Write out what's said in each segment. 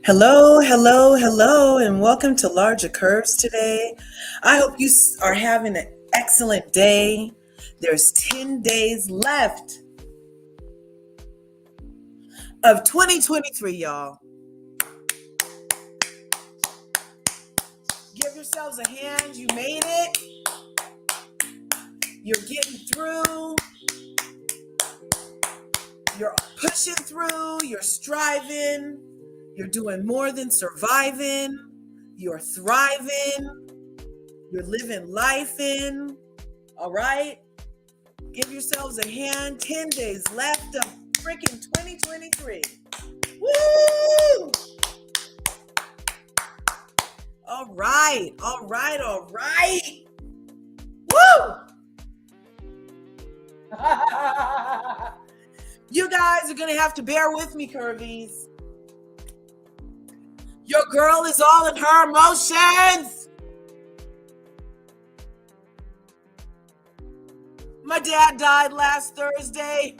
Hello, hello, hello, and welcome to Larger Curves today. I hope you are having an excellent day. There's 10 days left of 2023, y'all. Give yourselves a hand. You made it. You're getting through. You're pushing through. You're striving. You're doing more than surviving. You're thriving. You're living life in. All right? Give yourselves a hand. 10 days left of freaking 2023. Woo! All right. All right. All right. Woo! You guys are going to have to bear with me, Curvies. Your girl is all in her emotions. My dad died last Thursday.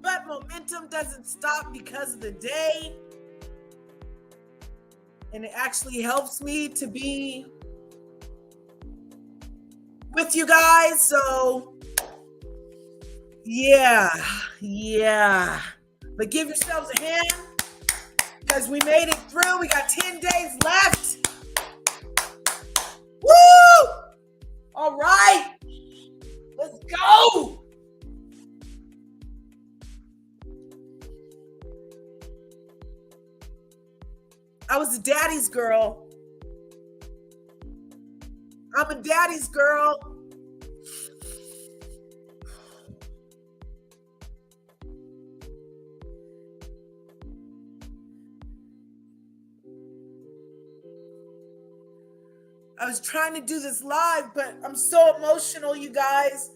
But momentum doesn't stop because of the day. And it actually helps me to be with you guys. So, yeah. But give yourselves a hand because we made it through. We got 10 days left. Woo! All right. Let's go. I was a daddy's girl. I'm a daddy's girl. I was trying to do this live, but I'm so emotional, you guys.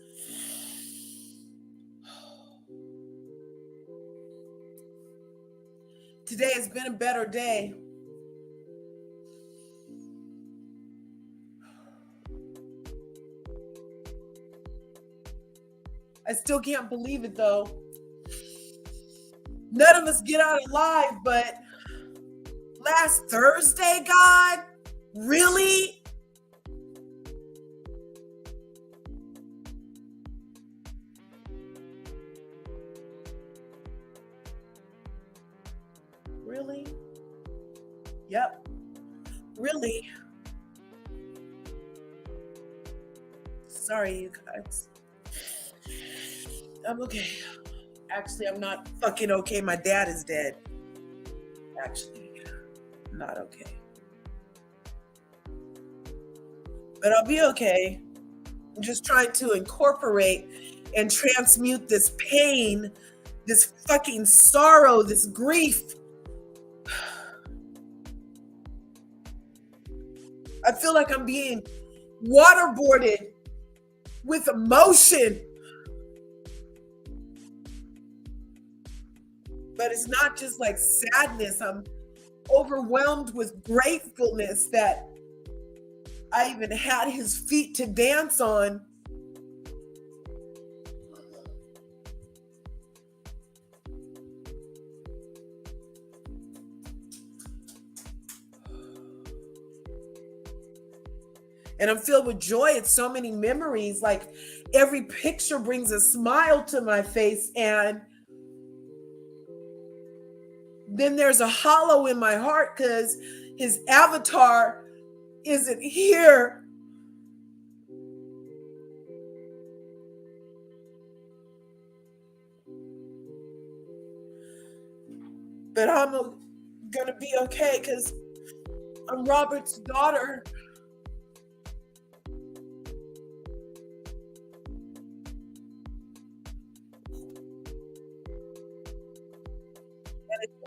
Today has been a better day. I still can't believe it, though. None of us get out alive, but last Thursday, God? Really? Really? Yep. Really? Sorry, you guys. I'm okay. Actually, I'm not fucking okay. My dad is dead. Actually, not okay. But I'll be okay. I'm just trying to incorporate and transmute this pain, this fucking sorrow, this grief. I feel like I'm being waterboarded with emotion. But it's not just like sadness. I'm overwhelmed with gratefulness that I even had his feet to dance on. And I'm filled with joy. It's so many memories. Like every picture brings a smile to my face. And then there's a hollow in my heart because his avatar isn't here. But I'm going to be okay because I'm Robert's daughter.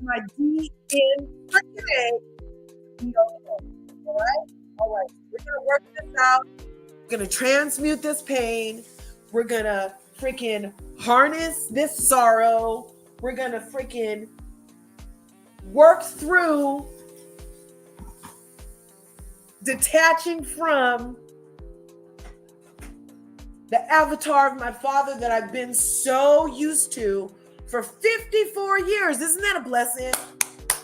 My DNA. All right. We're gonna work this out. We're gonna transmute this pain. We're gonna freaking harness this sorrow. We're gonna freaking work through detaching from the avatar of my father that I've been so used to for 54 years. Isn't that a blessing?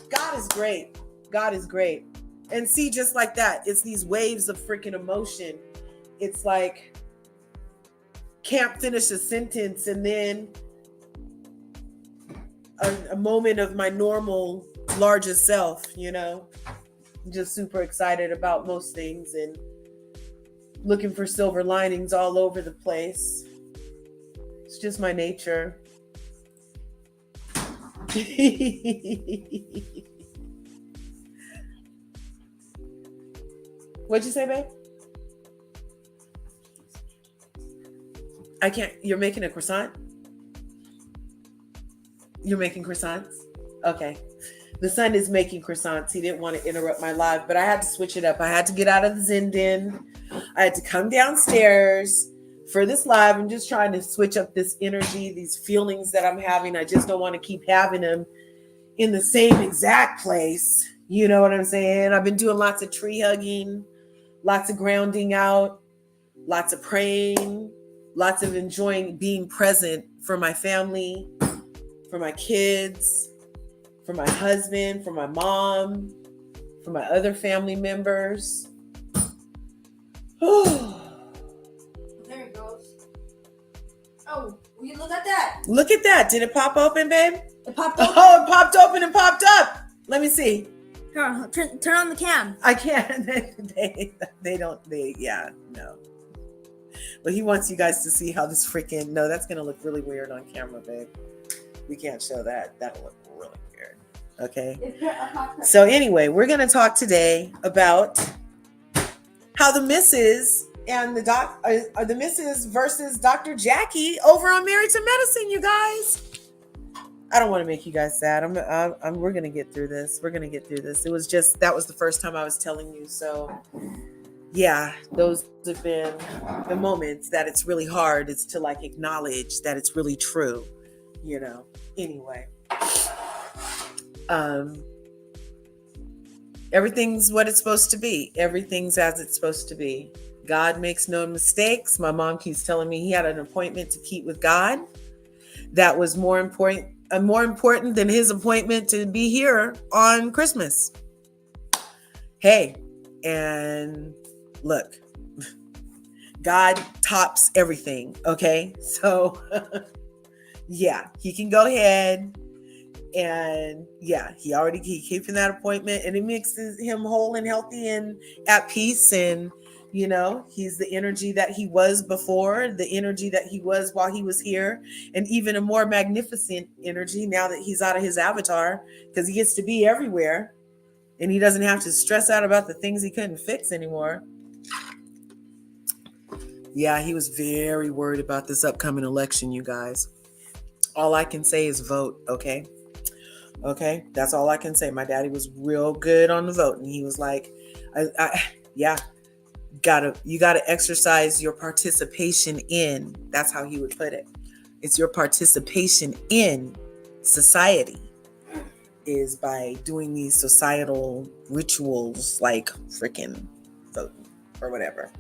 God is great. God is great. And see, just like that, it's these waves of freaking emotion. It's like, can't finish a sentence, and then a moment of my normal largest self, just super excited about most things and looking for silver linings all over the place. It's just my nature. What'd you say, babe? I can't. You're making a croissant? You're making croissants? Okay. The son is making croissants. He didn't want to interrupt my live, but I had to switch it up. I had to get out of the Zen den. I had to come downstairs for this live. I'm just trying to switch up this energy, these feelings that I'm having. I just don't want to keep having them in the same exact place. You know what I'm saying? I've been doing lots of tree hugging, lots of grounding out, lots of praying, lots of enjoying being present for my family, for my kids, for my husband, for my mom, for my other family members. There it goes. Oh, will you look at that? Look at that. Did it pop open, babe? It popped open. Oh, it popped open and popped up. Let me see. Turn on the cam. I can't. No. But he wants you guys to see how this freaking, no, that's going to look really weird on camera, babe. We can't show that. That'll look really weird. Okay. So anyway, we're going to talk today about how the missus and the missus versus Dr. Jackie over on Married to Medicine, you guys. I don't want to make you guys sad. We're going to get through this. We're going to get through this. It was just, that was the first time I was telling you. So yeah, those have been the moments that it's really hard. It's to like acknowledge that it's really true, anyway. Everything's what it's supposed to be. Everything's as it's supposed to be. God makes no mistakes. My mom keeps telling me he had an appointment to keep with God. That was more important than his appointment to be here on Christmas. Hey, and look, God tops everything. Okay. So yeah, he can go ahead and he keeping that appointment, and it makes him whole and healthy and at peace. And, he's the energy that he was before, the energy that he was while he was here, and even a more magnificent energy now that he's out of his avatar, because he gets to be everywhere and he doesn't have to stress out about the things he couldn't fix anymore. Yeah, he was very worried about this upcoming election, you guys. All I can say is vote, okay? Okay, that's all I can say. My daddy was real good on the vote, and he was like, you gotta exercise your participation in. That's how he would put it. It's your participation in society is by doing these societal rituals like freaking voting or whatever.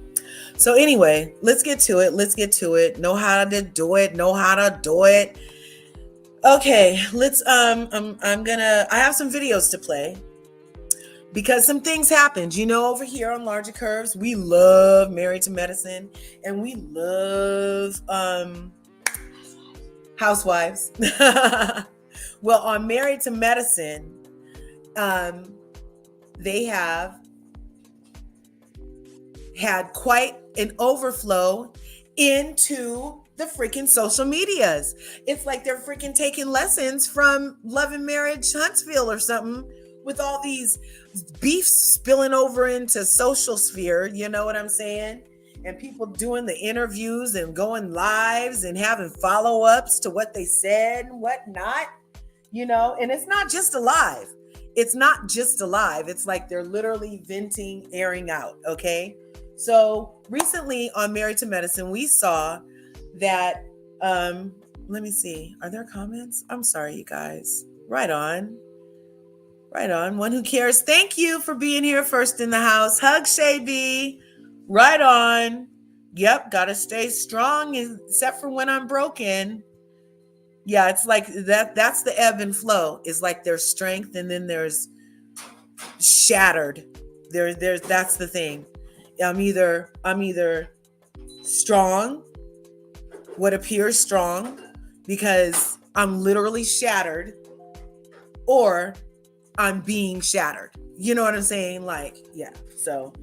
So anyway, let's get to it. Know how to do it. Okay, let's I have some videos to play because some things happened. Over here on Larger Curves, we love Married to Medicine and we love Housewives. Well, on Married to Medicine, they have had quite an overflow into the freaking social medias. It's like they're freaking taking lessons from Love and Marriage Huntsville or something, with all these beefs spilling over into social sphere. You know what I'm saying? And people doing the interviews and going lives and having follow-ups to what they said and whatnot, and it's not just a live. It's like they're literally venting, airing out. Okay. So recently on Married to Medicine, we saw that, let me see. Are there comments? I'm sorry, you guys. Right on. One who cares. Thank you for being here first in the house. Hug Shay B. Right on. Yep, gotta stay strong, except for when I'm broken. Yeah, it's like that's the ebb and flow. It's like there's strength and then there's shattered. There's that's the thing. I'm either strong, what appears strong, because I'm literally shattered, or I'm being shattered. You know what I'm saying? Like, yeah. So,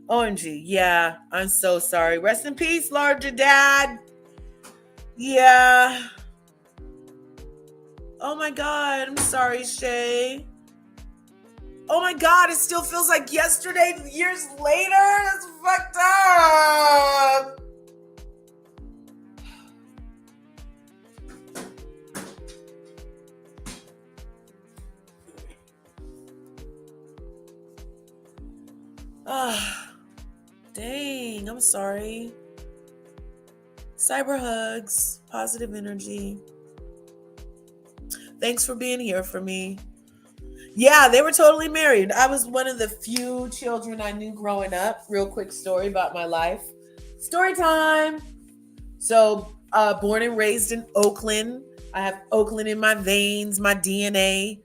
OMG. Yeah, I'm so sorry. Rest in peace, larger dad. Yeah. Oh my God. I'm sorry, Shay. Oh my God. It still feels like yesterday, years later. That's fucked up. Ah, dang. I'm sorry. Cyber hugs, positive energy. Thanks for being here for me. Yeah, they were totally married. I was one of the few children I knew growing up. Real quick story about my life. Story time. So, born and raised in Oakland. I have Oakland in my veins, my DNA.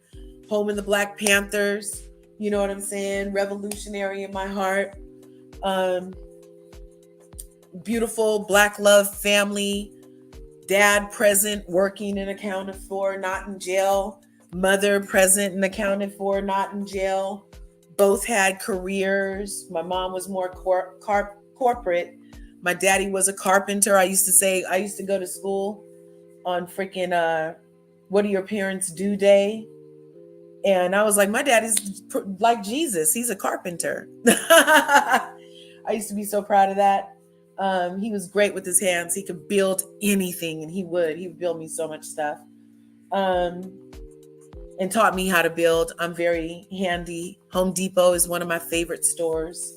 Home in the Black Panthers. You know what I'm saying? Revolutionary in my heart. Beautiful Black love family. Dad present, working and accounted for, not in jail. Mother present and accounted for, not in jail. Both had careers. My mom was more corporate. My daddy was a carpenter. I used to go to school on freaking what do your parents do day. And I was like, my daddy's like Jesus. He's a carpenter. I used to be so proud of that. He was great with his hands. He could build anything, and he would build me so much stuff. And taught me how to build. I'm very handy. Home Depot is one of my favorite stores.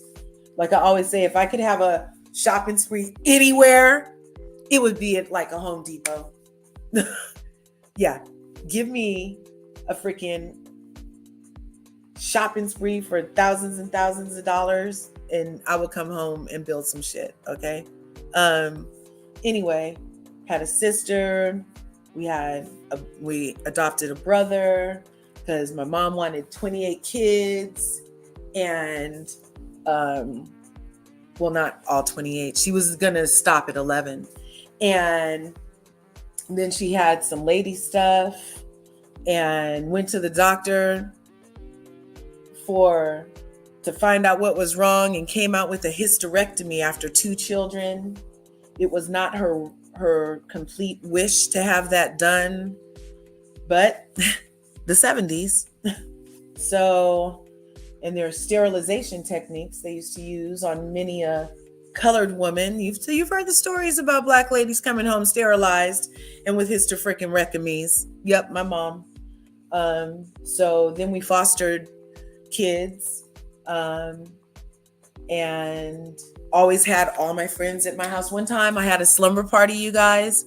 Like I always say, if I could have a shopping spree anywhere, it would be at like a Home Depot. Yeah, give me a freaking shopping spree for thousands and thousands of dollars, and I would come home and build some shit. Okay. Anyway, had a sister. We adopted a brother because my mom wanted 28 kids, and well, not all 28. She was gonna stop at 11, and then she had some lady stuff and went to the doctor to find out what was wrong, and came out with a hysterectomy after 2 children. It was not her complete wish to have that done, but the 70s. So, and there are sterilization techniques they used to use on many a colored woman. You've heard the stories about Black ladies coming home sterilized and with hysterectomies. Yep, my mom. So then we fostered kids, and always had all my friends at my house. One time I had a slumber party, you guys,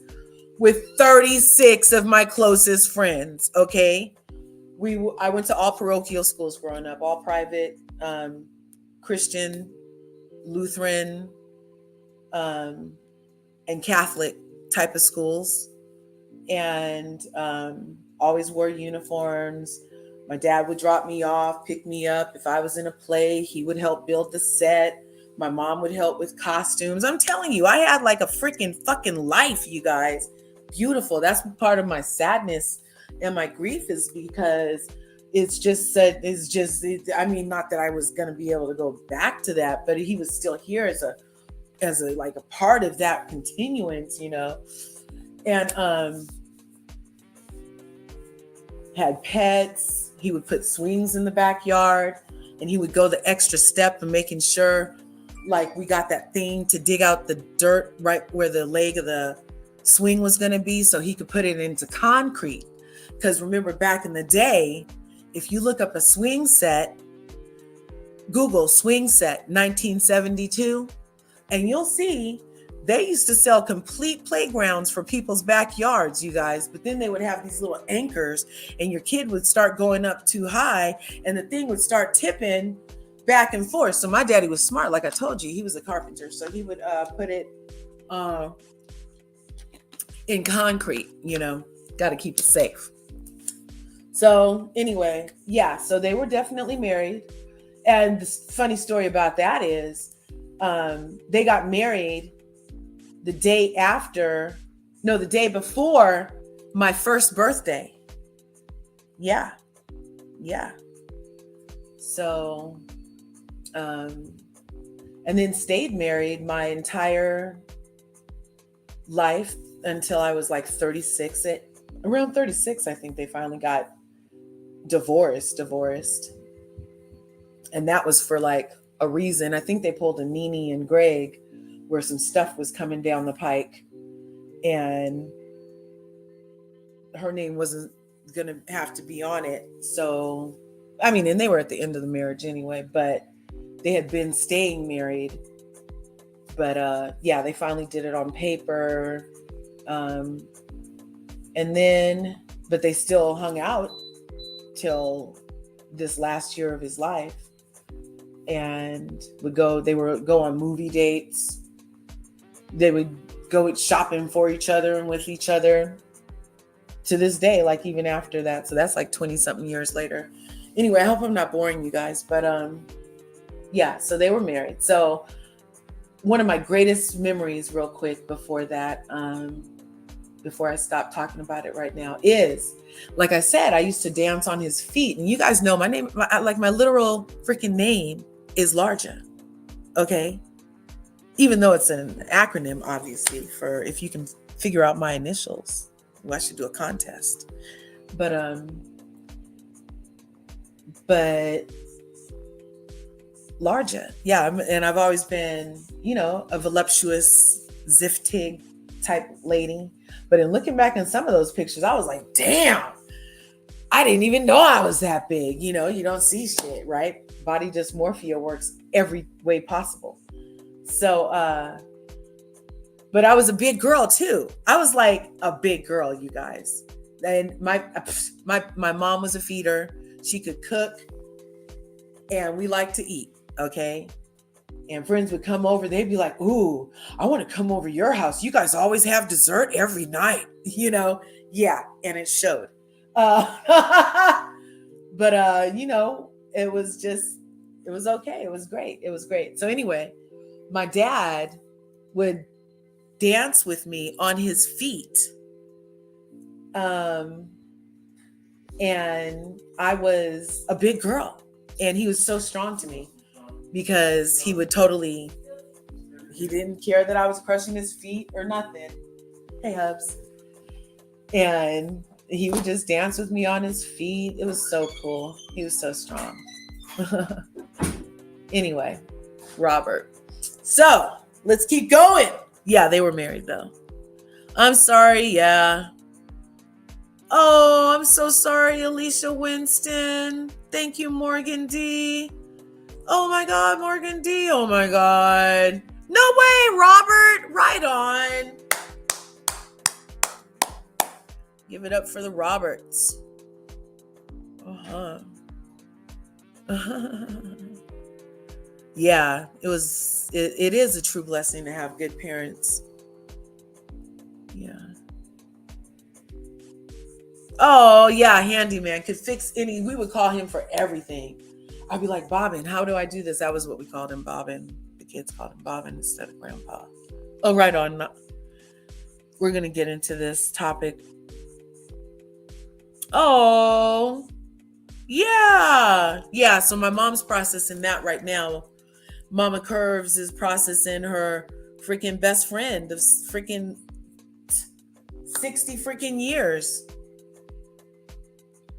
with 36 of my closest friends. Okay. I went to all parochial schools growing up, all private, Christian, Lutheran, and Catholic type of schools, and always wore uniforms. My dad would drop me off, pick me up. If I was in a play, he would help build the set. My mom would help with costumes. I'm telling you, I had like a freaking fucking life, you guys. Beautiful. That's part of my sadness and my grief, is because I mean, not that I was going to be able to go back to that, but he was still here as a like a part of that continuance, you know. And had pets. He would put swings in the backyard, and he would go the extra step of making sure, like, we got that thing to dig out the dirt right where the leg of the swing was going to be, so he could put it into concrete. Because remember, back in the day, if you look up a swing set, Google swing set 1972, and you'll see they used to sell complete playgrounds for people's backyards, you guys. But then they would have these little anchors, and your kid would start going up too high, and the thing would start tipping back and forth. So my daddy was smart. Like I told you, he was a carpenter. So he would put it in concrete, got to keep it safe. So anyway, yeah, so they were definitely married. And the funny story about that is they got married the day before my first birthday. Yeah. So, and then stayed married my entire life until I was like 36. Around 36, I think they finally got divorced. And that was for like a reason. I think they pulled a Nene and Greg where some stuff was coming down the pike and her name wasn't going to have to be on it. So, I mean, and they were at the end of the marriage anyway, but they had been staying married. But yeah, they finally did it on paper. And then, but they still hung out till this last year of his life and they would go on movie dates. They would go shopping for each other and with each other to this day, like even after that. So that's like 20 something years later. Anyway, I hope I'm not boring you guys, but yeah, so they were married. So one of my greatest memories real quick before that, before I stop talking about it right now is, like I said, I used to dance on his feet. And you guys know my name, my literal freaking name is Larja. Okay. Even though it's an acronym, obviously, for if you can figure out my initials. Well, I should do a contest. But Larja. Yeah. And I've always been, a voluptuous Ziftig type lady. But in looking back in some of those pictures, I was like, damn, I didn't even know I was that big. You don't see shit, right? Body dysmorphia works every way possible. So, but I was a big girl too. I was like a big girl, you guys. And my mom was a feeder. She could cook and we liked to eat. Okay. And friends would come over. They'd be like, ooh, I want to come over your house. You guys always have dessert every night, Yeah. And it showed. But, it was okay. It was great. So anyway, my dad would dance with me on his feet. And I was a big girl and he was so strong to me because he didn't care that I was crushing his feet or nothing. Hey, Hubs. And he would just dance with me on his feet. It was so cool. He was so strong. Anyway, Robert. So let's keep going. Yeah, they were married though. I'm sorry. Yeah. Oh, I'm so sorry, Alicia Winston. Thank you, Morgan D. Oh my God, Morgan D. Oh my God. No way, Robert. Right on. Give it up for the Roberts. Yeah, it is a true blessing to have good parents. Yeah. Oh, yeah, handyman could fix we would call him for everything. I'd be like, Bobbin, how do I do this? That was what we called him, Bobbin. The kids called him Bobbin instead of Grandpa. Oh, right on. We're going to get into this topic. Oh, yeah. Yeah, so my mom's processing that right now. Mama Curves is processing her freaking best friend of freaking 60 freaking years.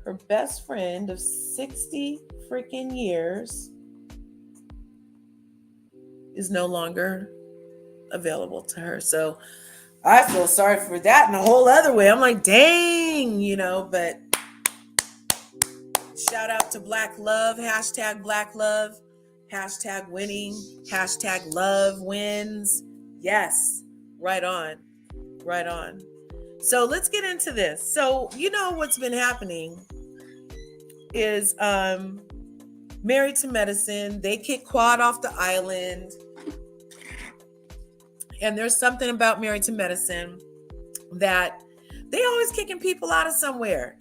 Her best friend of 60 freaking years is no longer available to her. So I feel sorry for that in a whole other way. I'm like, dang, but shout out to Black Love, hashtag Black Love, hashtag winning, hashtag love wins. Yes, right on. So let's get into this. So, what's been happening is Married to Medicine. They kicked Quad off the island. And there's something about Married to Medicine that they always kicking people out of somewhere.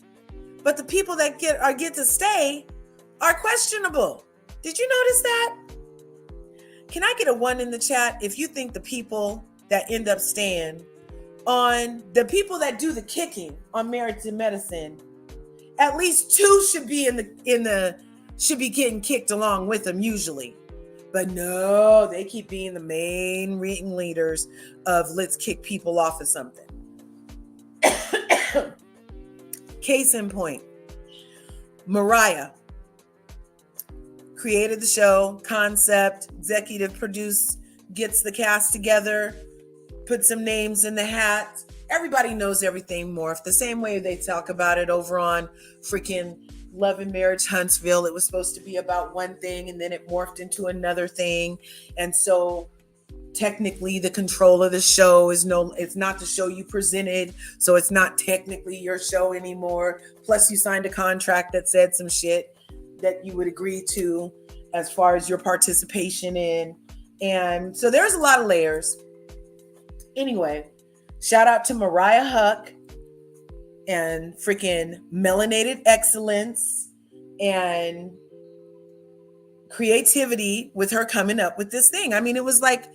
But the people that get to stay are questionable. Did you notice that? Can I get a 1 in the chat if you think the people that end up staying on the people that do the kicking on Married to Medicine, at least 2 should be should be getting kicked along with them usually. But no, they keep being the main ringleaders of let's kick people off of something. Case in point, Mariah created the show, concept, executive produce, gets the cast together, put some names in the hat. Everybody knows everything morphed. The same way they talk about it over on freaking Love and Marriage Huntsville. It was supposed to be about one thing and then it morphed into another thing. And so technically the control of the show it's not the show you presented. So it's not technically your show anymore. Plus you signed a contract that said some shit that you would agree to as far as your participation in. And so there's a lot of layers. Anyway, shout out to Mariah Huq and freaking melanated excellence and creativity with her coming up with this thing. I mean, it was like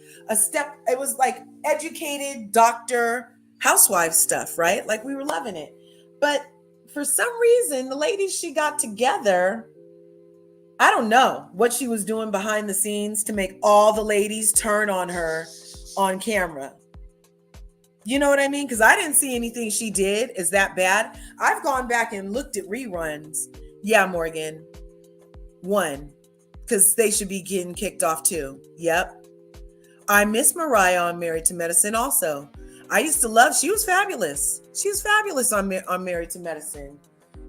educated doctor housewife stuff, right? Like we were loving it. But for some reason, the ladies she got together, I don't know what she was doing behind the scenes to make all the ladies turn on her on camera. You know what I mean? Because I didn't see anything she did is that bad. I've gone back and looked at reruns. Yeah, Morgan. 1, because they should be getting kicked off too. Yep. I miss Mariah on Married to Medicine also. I used to love, she was fabulous. She was fabulous on Married to Medicine.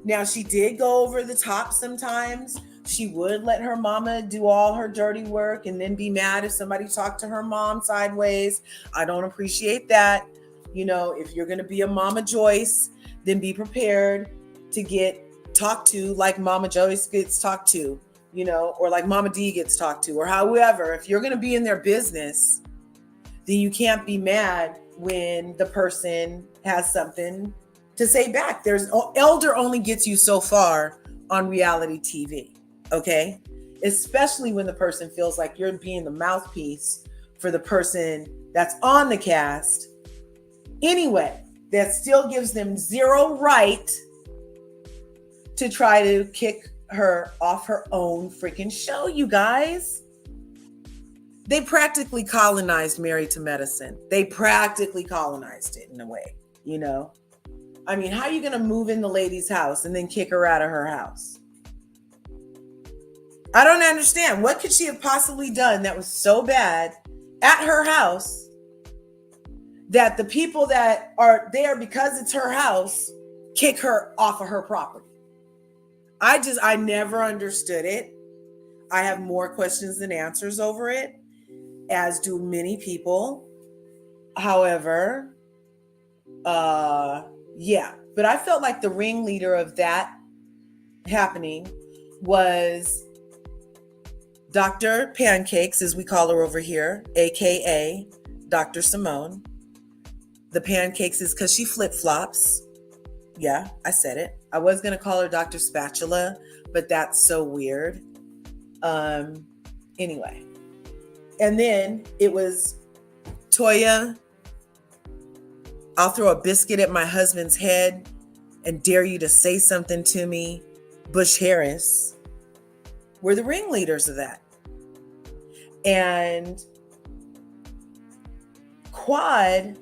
Now, she did go over the top sometimes. She would let her mama do all her dirty work and then be mad if somebody talked to her mom sideways. I don't appreciate that. You know, if you're going to be a Mama Joyce, then be prepared to get talked to like Mama Joyce gets talked to, you know, or like Mama D gets talked to, or however. If you're going to be in their business, then you can't be mad when the person has something to say back. Elder only gets you so far on reality TV, okay? Especially when the person feels like you're being the mouthpiece for the person that's on the cast. Anyway, that still gives them zero right to try to kick her off her own freaking show, you guys. They practically colonized Married to Medicine. They practically colonized it in a way, you know? I mean, how are you going to move in the lady's house and then kick her out of her house? I don't understand. What could she have possibly done that was so bad at her house that the people that are there because it's her house kick her off of her property? I never understood it. I have more questions than answers over it, as do many people. However, yeah, but I felt like the ringleader of that happening was Dr. Pancakes, as we call her over here, aka Dr. Simone. The pancakes is because she flip-flops. Yeah, I said it. I was going to call her Dr. Spatula, but that's so weird. Anyway. And then it was Toya, I'll throw a biscuit at my husband's head and dare you to say something to me. Bush Harris were the ringleaders of that. And Quad,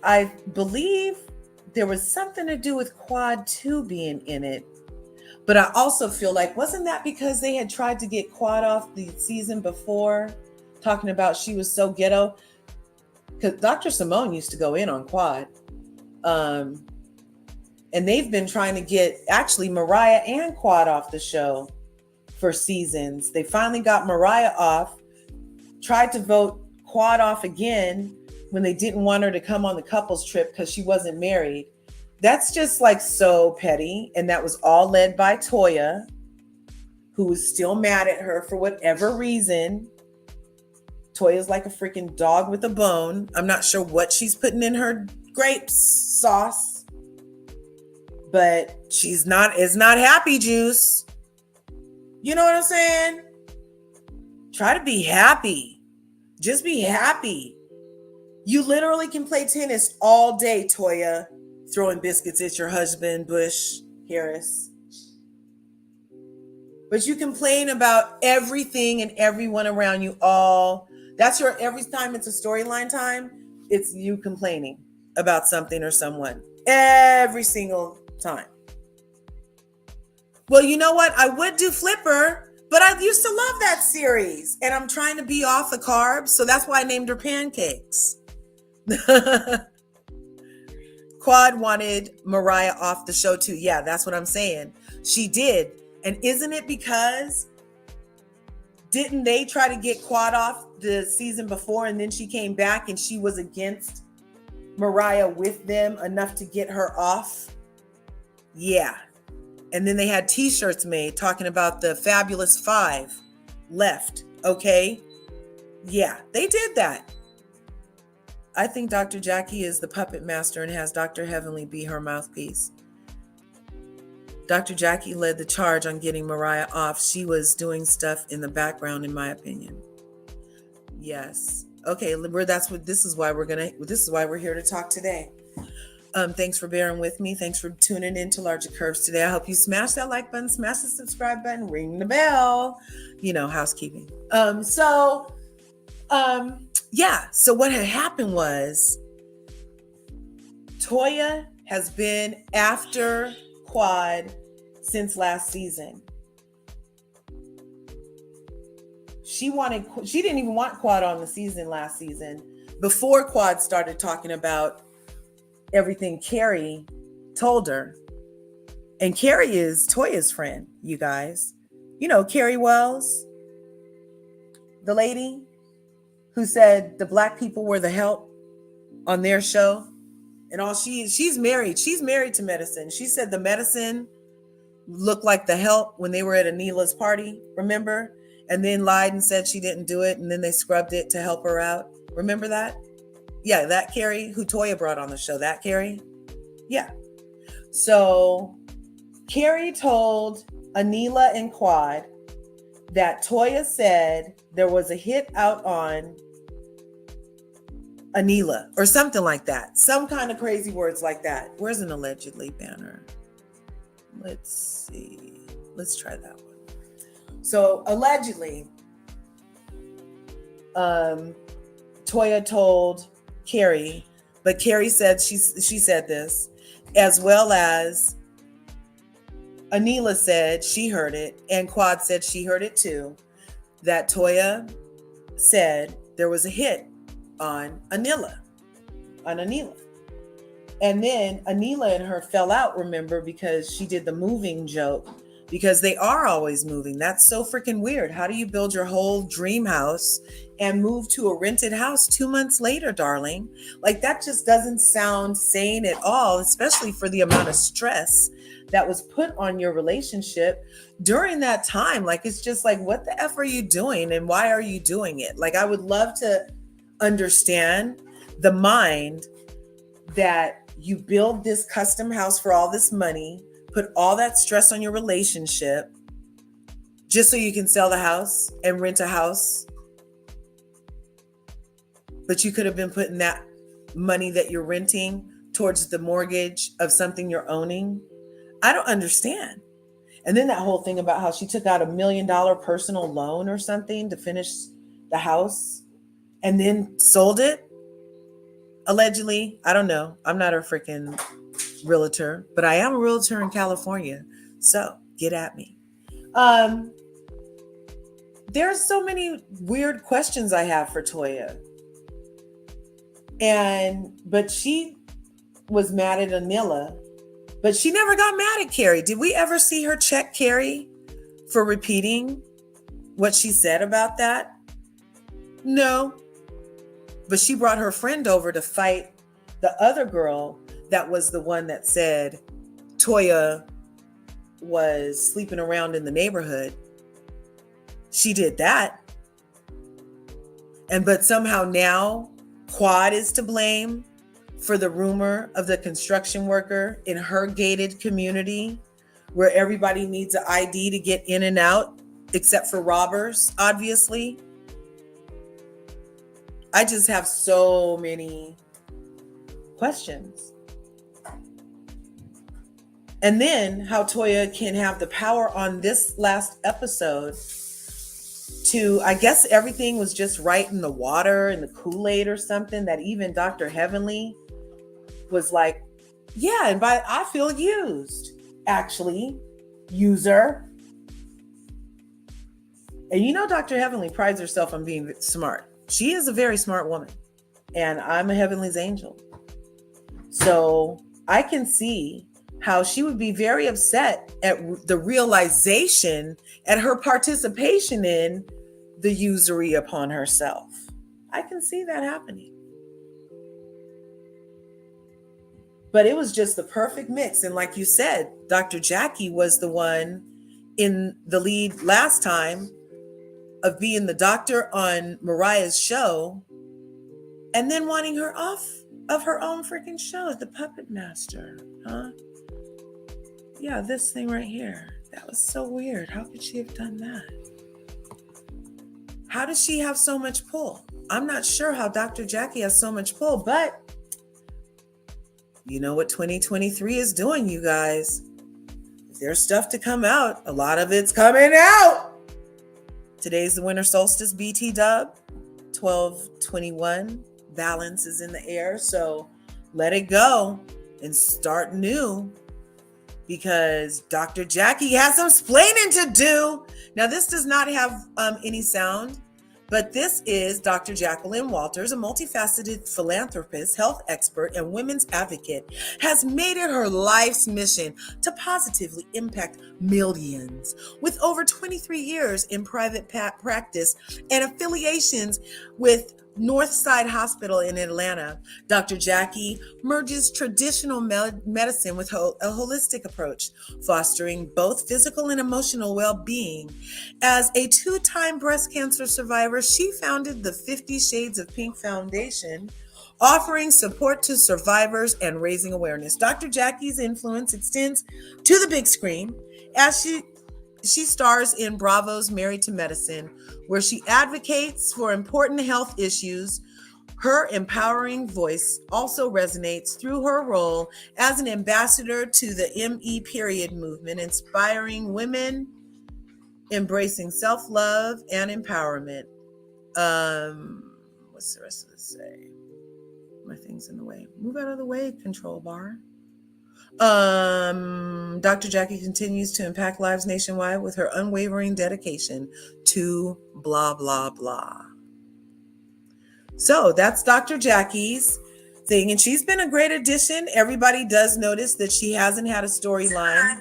I believe there was something to do with Quad 2 being in it. But I also feel like, wasn't that because they had tried to get Quad off the season before, talking about she was so ghetto? Because Dr. Simone used to go in on Quad. And they've been trying to get actually Mariah and Quad off the show for seasons. They finally got Mariah off, tried to vote Quad off again when they didn't want her to come on the couples trip because she wasn't married. That's just like so petty. And that was all led by Toya, who was still mad at her for whatever reason. Toya's like a freaking dog with a bone. I'm not sure what she's putting in her grapes sauce, but it's not happy juice. You know what I'm saying? Try to be happy. Just be happy. You literally can play tennis all day, Toya, throwing biscuits at your husband, Bush Harris. But you complain about everything and everyone around you all. That's your every time it's a storyline time, it's you complaining about something or someone. Every single time. Well, you know what? I would do Flipper, but I used to love that series. And I'm trying to be off the carbs, so that's why I named her Pancakes. Quad wanted Mariah off the show too. Yeah, that's what I'm saying. She did. And isn't it because didn't they try to get Quad off the season before and then she came back and she was against Mariah with them enough to get her off? Yeah. And then they had t-shirts made talking about the Fabulous Five left. Okay. Yeah, they did that. I think Dr. Jackie is the puppet master and has Dr. Heavenly be her mouthpiece. Dr. Jackie led the charge on getting Mariah off. She was doing stuff in the background, in my opinion. Yes. Okay, this is why we're here to talk today. Thanks for bearing with me. Thanks for tuning in to Larger Curves today. I hope you smash that like button, smash the subscribe button, ring the bell. You know, housekeeping. So what had happened was Toya has been after Quad since last season. She didn't even want Quad on the season last season before Quad started talking about everything Carrie told her. And Carrie is Toya's friend, you guys. You know, Carrie Wells, the lady who said the black people were the help on their show. And all she's married. She's married to medicine. She said the medicine looked like the help when they were at Anila's party, remember? And then lied and said she didn't do it. And then they scrubbed it to help her out. Remember that? Yeah, that Carrie who Toya brought on the show. That Carrie? Yeah. So Carrie told Anila and Quad that Toya said there was a hit out on Anila or something like that. Some kind of crazy words like that. Where's an allegedly banner? Let's see. Let's try that one. So allegedly, Toya told Carrie, but Carrie said she said this, as well as Anila said she heard it, and Quad said she heard it too, that Toya said there was a hit on Anila. And then Anila and her fell out, remember, because she did the moving joke, because they are always moving. That's so freaking weird. How do you build your whole dream house and move to a rented house 2 months later, darling? Like, that just doesn't sound sane at all, especially for the amount of stress that was put on your relationship during that time. Like, it's just like, what the F are you doing and why are you doing it? Like, I would love to understand the mind that you build this custom house for all this money, put all that stress on your relationship just so you can sell the house and rent a house. But you could have been putting that money that you're renting towards the mortgage of something you're owning. I don't understand. And then that whole thing about how she took out $1 million personal loan or something to finish the house and then sold it. Allegedly, I don't know. I'm not a freaking realtor, but I am a realtor in California. So get at me. There's so many weird questions I have for Toya. But she was mad at Anila, but she never got mad at Carrie. Did we ever see her check Carrie for repeating what she said about that? No. But she brought her friend over to fight the other girl that was the one that said Toya was sleeping around in the neighborhood. She did that. But somehow now Quad is to blame for the rumor of the construction worker in her gated community where everybody needs an ID to get in and out, except for robbers, obviously. I just have so many questions. And then how Toya can have the power on this last episode to, I guess everything was just right in the water and the Kool-Aid or something, that even Dr. Heavenly was like, yeah, and I feel used, actually, user. And you know, Dr. Heavenly prides herself on being smart. She is a very smart woman, and I'm a Heavenly's angel. So I can see how she would be very upset at the realization at her participation in the usury upon herself. I can see that happening. But it was just the perfect mix. And like you said, Dr. Jackie was the one in the lead last time of being the doctor on Mariah's show and then wanting her off of her own freaking show as the puppet master, huh? Yeah, this thing right here. That was so weird. How could she have done that? How does she have so much pull? I'm not sure how Dr. Jackie has so much pull, but you know what 2023 is doing, you guys. If there's stuff to come out, a lot of it's coming out. Today's the winter solstice BT dub, 12/21. Balance is in the air, so let it go and start new, because Dr. Jackie has some splaining to do. Now, this does not have any sound, but this is Dr. Jacqueline Walters, a multifaceted philanthropist, health expert, and women's advocate, has made it her life's mission to positively impact millions. With over 23 years in private practice and affiliations with Northside Hospital in Atlanta, Dr. Jackie merges traditional medicine with a holistic approach, fostering both physical and emotional well-being. As a 2-time breast cancer survivor, she founded the 50 Shades of Pink Foundation, offering support to survivors and raising awareness. Dr. Jackie's influence extends to the big screen as she stars in Bravo's Married to Medicine, where she advocates for important health issues. Her empowering voice also resonates through her role as an ambassador to the ME period movement, inspiring women, embracing self-love and empowerment. What's the rest of this say? My thing's in the way. Move out of the way, control bar. Dr. Jackie continues to impact lives nationwide with her unwavering dedication to blah, blah, blah. So that's Dr. Jackie's thing. And she's been a great addition. Everybody does notice that she hasn't had a storyline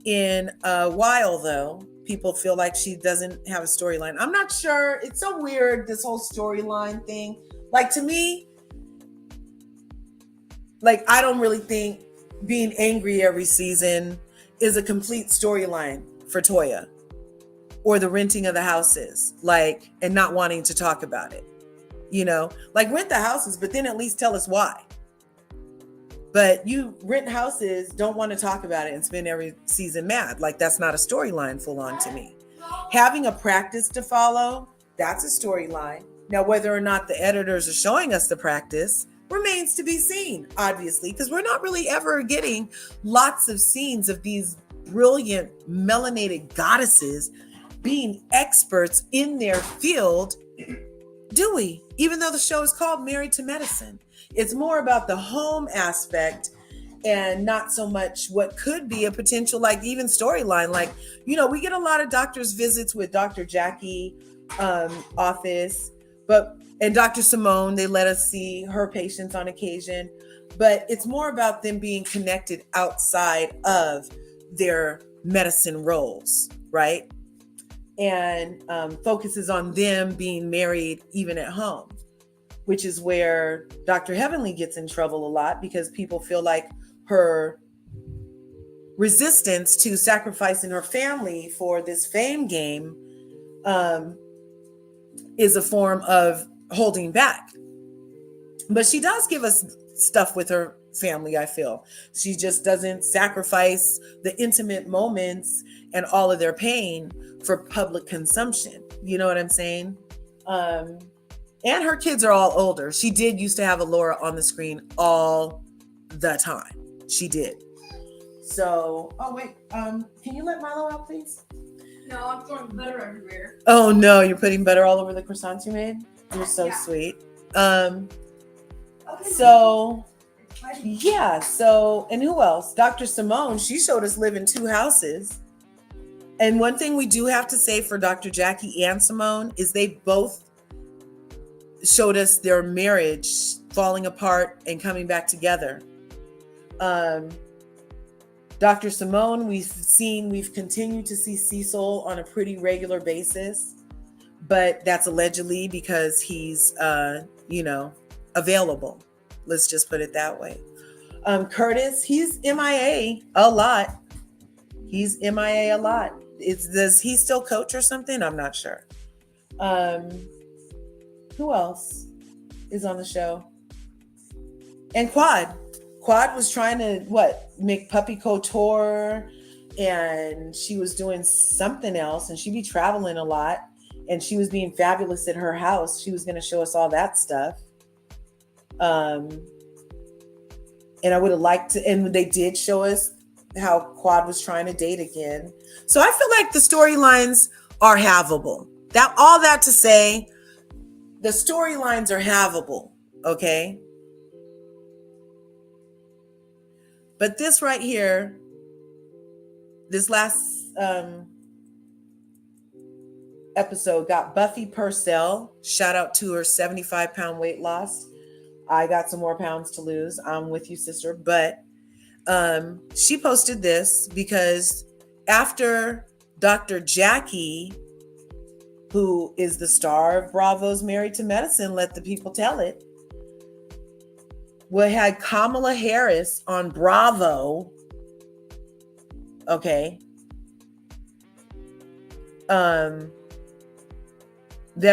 in a while, though. People feel like she doesn't have a storyline. I'm not sure. It's so weird, this whole storyline thing. Like, to me, like, I don't really think being angry every season is a complete storyline for Toya, or the renting of the houses, like, and not wanting to talk about it, you know, like, rent the houses, but then at least tell us why. But you rent houses, don't want to talk about it, and spend every season mad. Like, that's not a storyline full on to me. Having a practice to follow, that's a storyline. Now, whether or not the editors are showing us the practice remains to be seen, obviously, because we're not really ever getting lots of scenes of these brilliant melanated goddesses being experts in their field, do we? Even though the show is called Married to Medicine. It's more about the home aspect and not so much what could be a potential, like, even storyline. Like, you know, we get a lot of doctor's visits with Dr. Jackie office, and Dr. Simone, they let us see her patients on occasion, but it's more about them being connected outside of their medicine roles, right? And focuses on them being married even at home, which is where Dr. Heavenly gets in trouble a lot, because people feel like her resistance to sacrificing her family for this fame game is a form of holding back. But she does give us stuff with her family, I feel. She just doesn't sacrifice the intimate moments and all of their pain for public consumption. You know what I'm saying? And her kids are all older. She did used to have a Laura on the screen all the time. She did. So, oh wait, can you let Milo out, please? No, I'm throwing butter everywhere. Oh no, you're putting butter all over the croissants you made? You're so sweet. So, yeah, so, and who else? Dr. Simone, she showed us live in 2 houses. And one thing we do have to say for Dr. Jackie and Simone is they both showed us their marriage falling apart and coming back together. Dr. Simone, we've continued to see Cecil on a pretty regular basis, but that's allegedly because he's, available. Let's just put it that way. Curtis, he's MIA a lot. Does he still coach or something? I'm not sure. Who else is on the show? And Quad was trying to make Puppy Couture, and she was doing something else, and she'd be traveling a lot, and she was being fabulous at her house. She was going to show us all that stuff. And I would have liked to, and they did show us how Quad was trying to date again. So I feel like the storylines are havable. All that to say, the storylines are havable, okay? But this right here, this last episode got Buffie Percell. Shout out to her 75-pound weight loss. I got some more pounds to lose. I'm with you, sister. But she posted this because after Dr. Jackie, who is the star of Bravo's Married to Medicine, Let the People Tell It, we had Kamala Harris on Bravo. Okay. That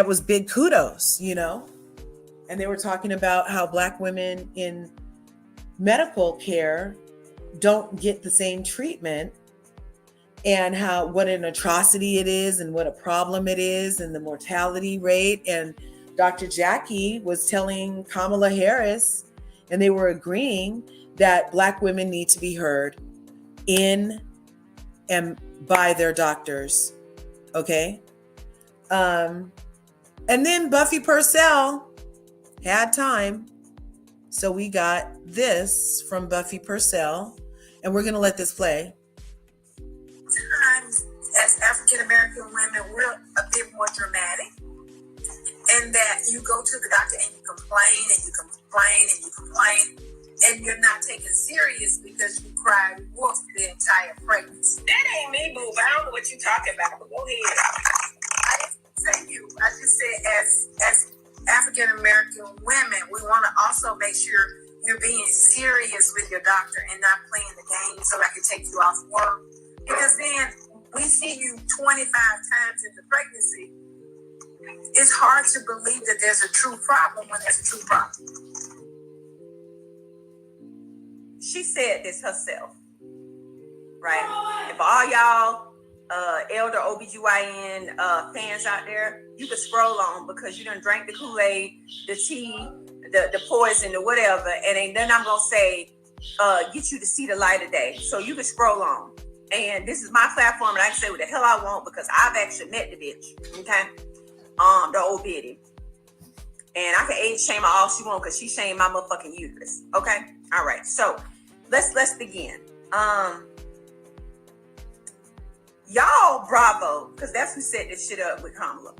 was big kudos, And they were talking about how Black women in medical care don't get the same treatment, and what an atrocity it is and what a problem it is, and the mortality rate. And Dr. Jackie was telling Kamala Harris, and they were agreeing that Black women need to be heard in and by their doctors. Okay. And then Buffie Percell had time. So we got this from Buffie Percell, and we're going to let this play. Sometimes as African American women, we're a bit more dramatic, and that you go to the doctor and you complain and you complain and you complain, and you're not taken serious because you cried wolf the entire pregnancy. That ain't me, boo. I don't know what you're talking about, but go ahead. I didn't say you. I just said as African American women, we want to also make sure you're being serious with your doctor and not playing the game so I can take you off work. Because then we see you 25 times in the pregnancy. It's hard to believe that there's a true problem when there's a true problem. She said this herself, right? And for all y'all elder OBGYN fans out there, you can scroll on because you done drank the Kool-Aid, the tea, the poison, the whatever, and then I'm going to say, get you to see the light of day. So you can scroll on. And this is my platform, and I can say what the hell I want because I've actually met the bitch, okay? The old biddy. And I can age shame her all she want because she shamed my motherfucking uterus, okay? All right, so let's begin. Y'all, Bravo, because that's who set this shit up with Kamala.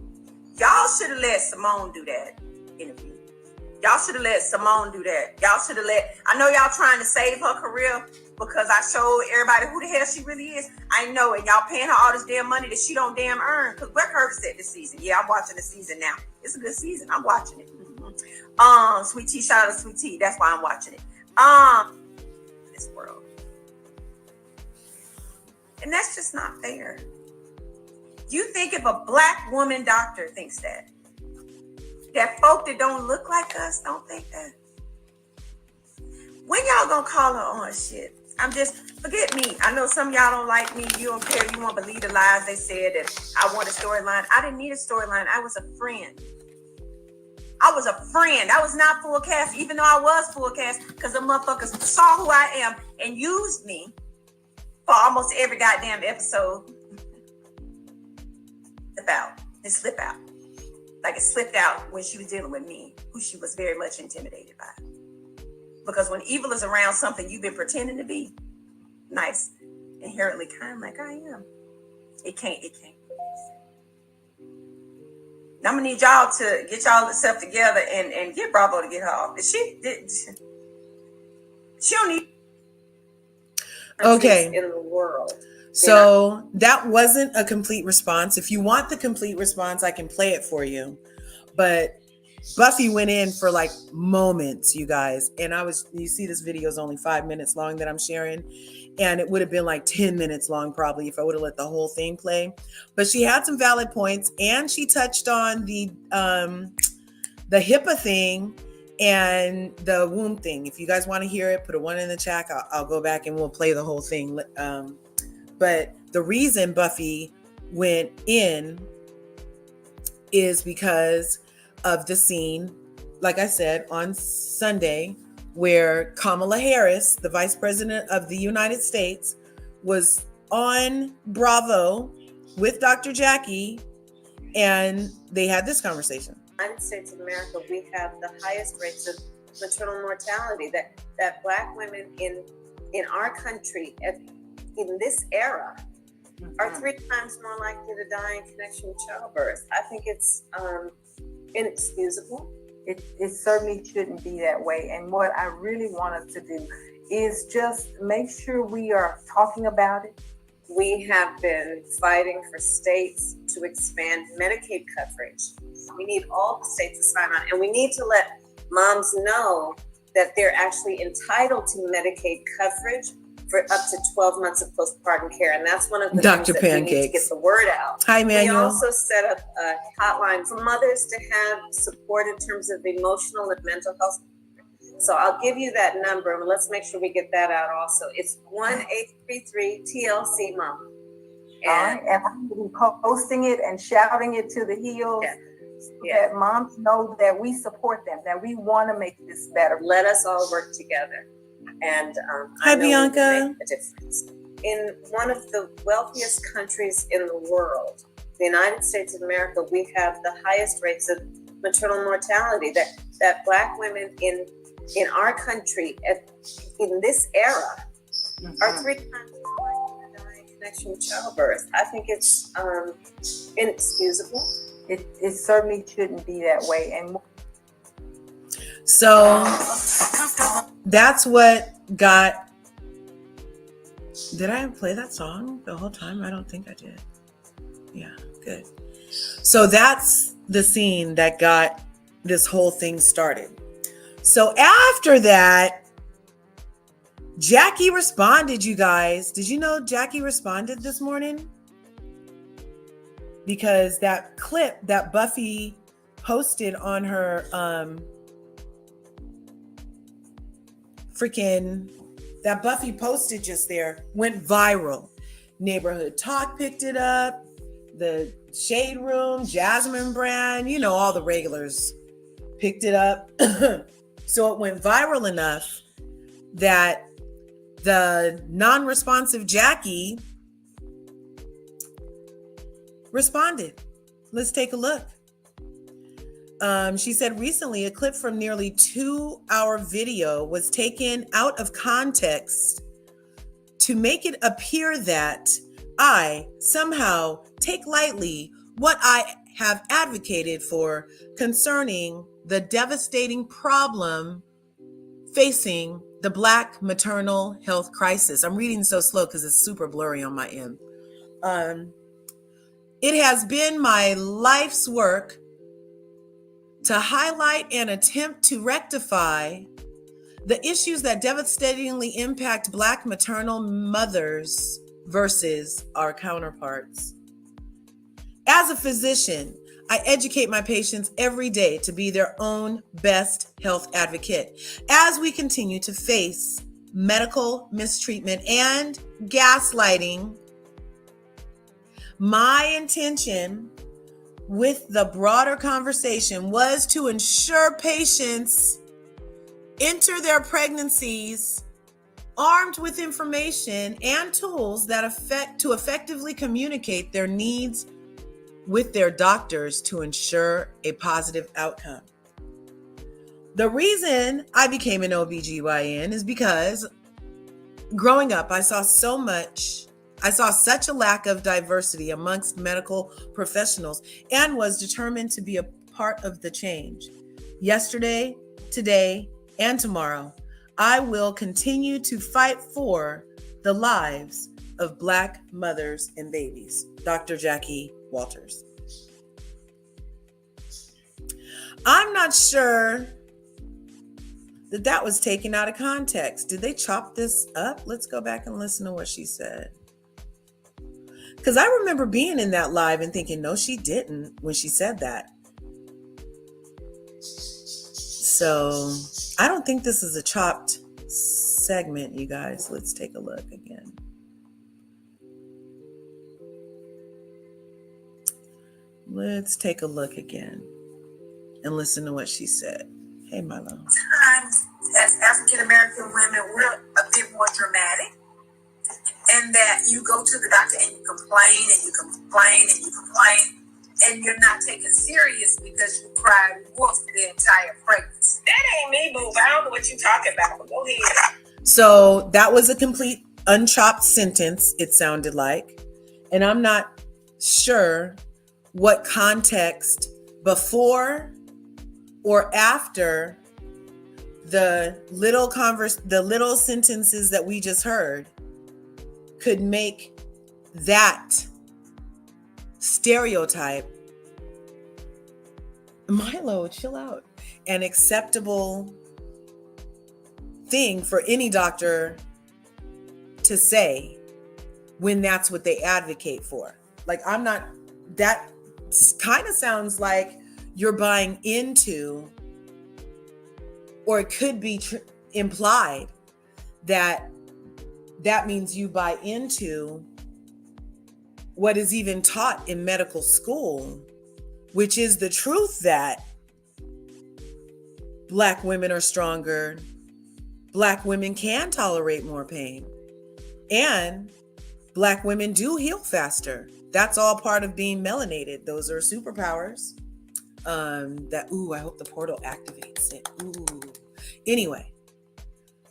Y'all should have let Simone do that interview. Y'all should have let Simone do that. Y'all should have I know y'all trying to save her career because I showed everybody who the hell she really is. I know it. Y'all paying her all this damn money that she don't damn earn. Because where Curvies at this season? Yeah, I'm watching the season now. It's a good season. I'm watching it. Mm-hmm. Sweet Tea, shout out to Sweet Tea. That's why I'm watching it. This world. And that's just not fair. You think if a Black woman doctor thinks that, that folk that don't look like us don't think that. When y'all gonna call her on shit? Forget me. I know some of y'all don't like me. You don't care. You won't believe the lies they said that I want a storyline. I didn't need a storyline. I was a friend. I was not full cast, even though I was full cast, because the motherfuckers saw who I am and used me for almost every goddamn episode. Slip out. Like it slipped out when she was dealing with me, who she was very much intimidated by. Because when evil is around something you've been pretending to be nice, inherently kind like I am, it can't. Now I'm gonna need y'all to get y'all stuff together and get Bravo to get her off. She don't need Okay. in the world. So that wasn't a complete response. If you want the complete response, I can play it for you. But Buffy went in for like moments, you guys. And you see this video is only 5 minutes long that I'm sharing. And it would have been like 10 minutes long probably if I would have let the whole thing play. But she had some valid points and she touched on the HIPAA thing and the womb thing. If you guys want to hear it, put a 1 in the chat. I'll go back and we'll play the whole thing. But the reason Buffy went in is because of the scene, like I said, on Sunday, where Kamala Harris, the Vice President of the United States, was on Bravo with Dr. Jackie, and they had this conversation. United States of America, we have the highest rates of maternal mortality. That Black women in our country in this era are 3 times more likely to die in connection with childbirth. I think it's inexcusable. It certainly shouldn't be that way. And what I really want us to do is just make sure we are talking about it. We have been fighting for states to expand Medicaid coverage. We need all the states to sign on, and we need to let moms know that they're actually entitled to Medicaid coverage for up to 12 months of postpartum care. And that's one of the Dr. things that we need to Pancakes. get the word out. Hi, We Manuel. also set up a hotline for mothers to have support in terms of emotional and mental health. So I'll give you that number, and let's make sure we get that out also. It's 1-833-TLC-MOM. And I'm going to be posting it and shouting it to the hills so that moms know that we support them, that we want to make this better. Let us all work together. And Hi, I know Bianca. we can make a difference. In one of the wealthiest countries in the world, the United States of America, we have the highest rates of maternal mortality. That Black women in our country in this era are 3 times more likely to die in connection with childbirth. I think it's inexcusable. It certainly shouldn't be that way. And So that's what got. Did I play that song the whole time? I don't think I did. Yeah, good. So that's the scene that got this whole thing started. So after that, Jackie responded, you guys. Did you know Jackie responded this morning? Because that clip that Buffy posted on her that Buffy posted just there went viral. Neighborhood Talk picked it up, the Shade Room, Jasmine Brand, all the regulars picked it up. So it went viral enough that the non-responsive Jackie responded. Let's take a look. She said recently a clip from nearly 2-hour video was taken out of context to make it appear that I somehow take lightly what I have advocated for concerning the devastating problem facing the Black maternal health crisis. I'm reading so slow because it's super blurry on my end. It has been my life's work to highlight and attempt to rectify the issues that devastatingly impact Black maternal mothers versus our counterparts. As a physician, I educate my patients every day to be their own best health advocate as we continue to face medical mistreatment and gaslighting. My intention with the broader conversation was to ensure patients enter their pregnancies armed with information and tools that effectively communicate their needs with their doctors to ensure a positive outcome. The reason I became an OBGYN is because growing up, I saw such a lack of diversity amongst medical professionals and was determined to be a part of the change. Yesterday, today, and tomorrow, I will continue to fight for the lives of Black mothers and babies. Dr. Jackie Walters. I'm not sure that was taken out of context. Did they chop this up? Let's go back and listen to what she said. Because I remember being in that live and thinking, no, she didn't when she said that. So I don't think this is a chopped segment, you guys. Let's take a look again. Let's take a look again and listen to what she said. Hey, Milo. Sometimes, as African American women, we're a bit more dramatic, and that you go to the doctor and you complain and you complain and you complain, and you're not taken serious because you cried wolf the entire pregnancy. That ain't me, boo. I don't know what you're talking about, but go ahead. So that was a complete unchopped sentence, it sounded like. And I'm not sure what context before or after the little sentences that we just heard could make that stereotype, Milo, chill out, an acceptable thing for any doctor to say when that's what they advocate for. Like, that kind of sounds like you're buying into, or it could be implied that means you buy into what is even taught in medical school, which is the truth that Black women are stronger, Black women can tolerate more pain, and Black women do heal faster. That's all part of being melanated. Those are superpowers. I hope the portal activates it. Anyway,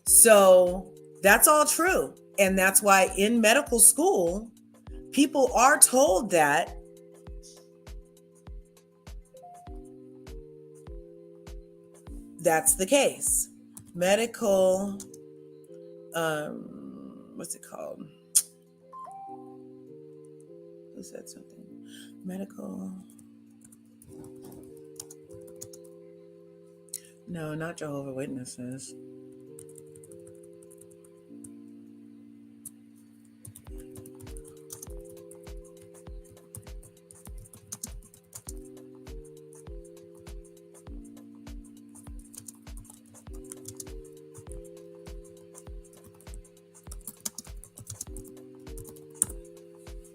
so that's all true. And that's why in medical school, people are told that that's the case. Medical, what's it called? Who said something? Medical. No, not Jehovah's Witnesses.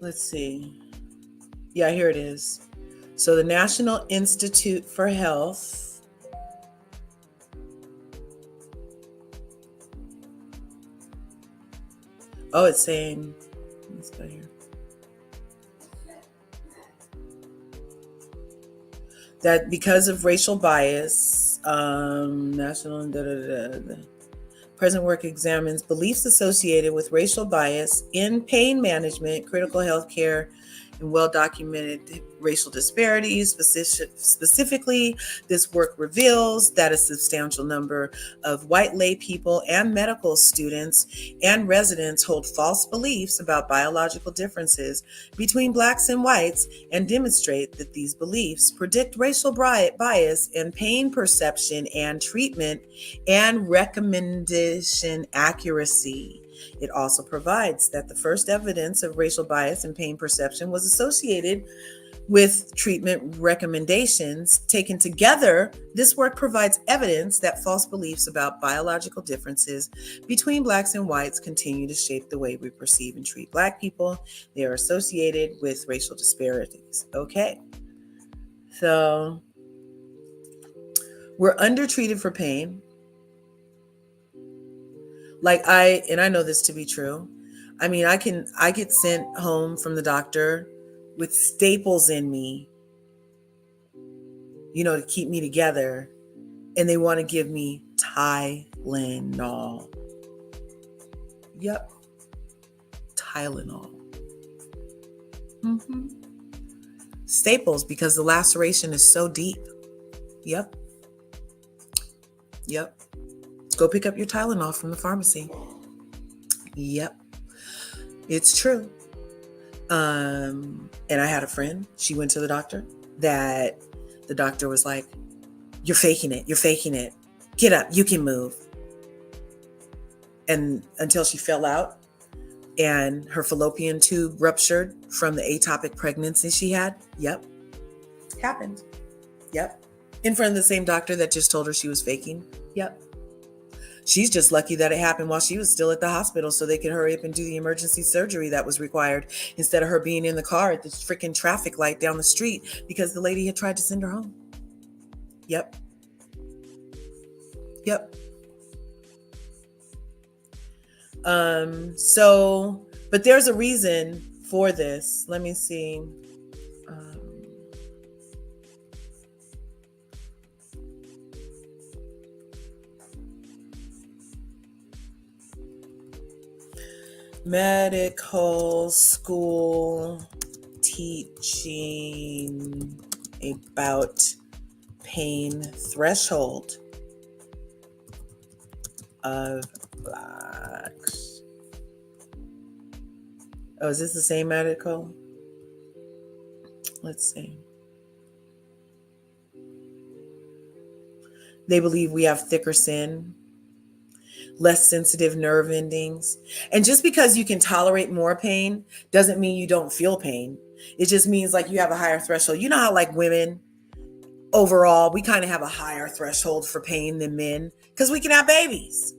Let's see. Yeah, here it is. So the National Institute for Health. Oh, it's saying, let's go here. That because of racial bias, present work examines beliefs associated with racial bias in pain management, critical health care, and well-documented racial disparities. Specifically, this work reveals that a substantial number of white lay people and medical students and residents hold false beliefs about biological differences between Blacks and whites, and demonstrate that these beliefs predict racial bias in pain perception and treatment and recommendation accuracy. It also provides that the first evidence of racial bias in pain perception was associated With treatment recommendations taken together, this work provides evidence that false beliefs about biological differences between Blacks and whites continue to shape the way we perceive and treat Black people. They are associated with racial disparities. Okay. So we're undertreated for pain. I know this to be true. I mean, I get sent home from the doctor with staples in me, to keep me together. And they want to give me Tylenol. Yep. Tylenol. Staples, because the laceration is so deep. Yep. Go pick up your Tylenol from the pharmacy. Yep. It's true. And I had a friend, she went to the doctor, that the doctor was like, you're faking it. Get up, you can move. And until she fell out and her fallopian tube ruptured from the ectopic pregnancy she had. Yep. Happened. Yep. In front of the same doctor that just told her she was faking. Yep. She's just lucky that it happened while she was still at the hospital so they could hurry up and do the emergency surgery that was required instead of her being in the car at the freaking traffic light down the street because the lady had tried to send her home. Yep. But there's a reason for this. Let me see. Medical school teaching about pain threshold of Blacks. Oh, is this the same article? Let's see. They believe we have thicker skin, less sensitive nerve endings. And just because you can tolerate more pain doesn't mean you don't feel pain. It just means like you have a higher threshold. You know how like women overall, we kind of have a higher threshold for pain than men because we can have babies,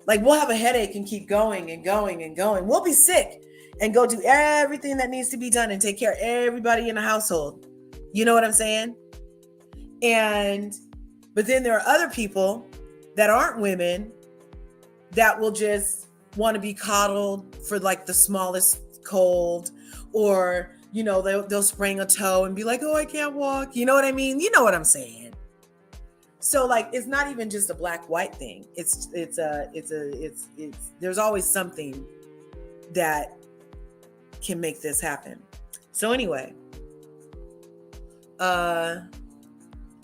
Like we'll have a headache and keep going and going and going. We'll be sick and go do everything that needs to be done and take care of everybody in the household. You know what I'm saying? But then there are other people that aren't women that will just want to be coddled for like the smallest cold, or they'll sprain a toe and be like, oh, I can't walk. You know what I mean? You know what I'm saying? So like it's not even just a black-white thing. It's there's always something that can make this happen. So anyway,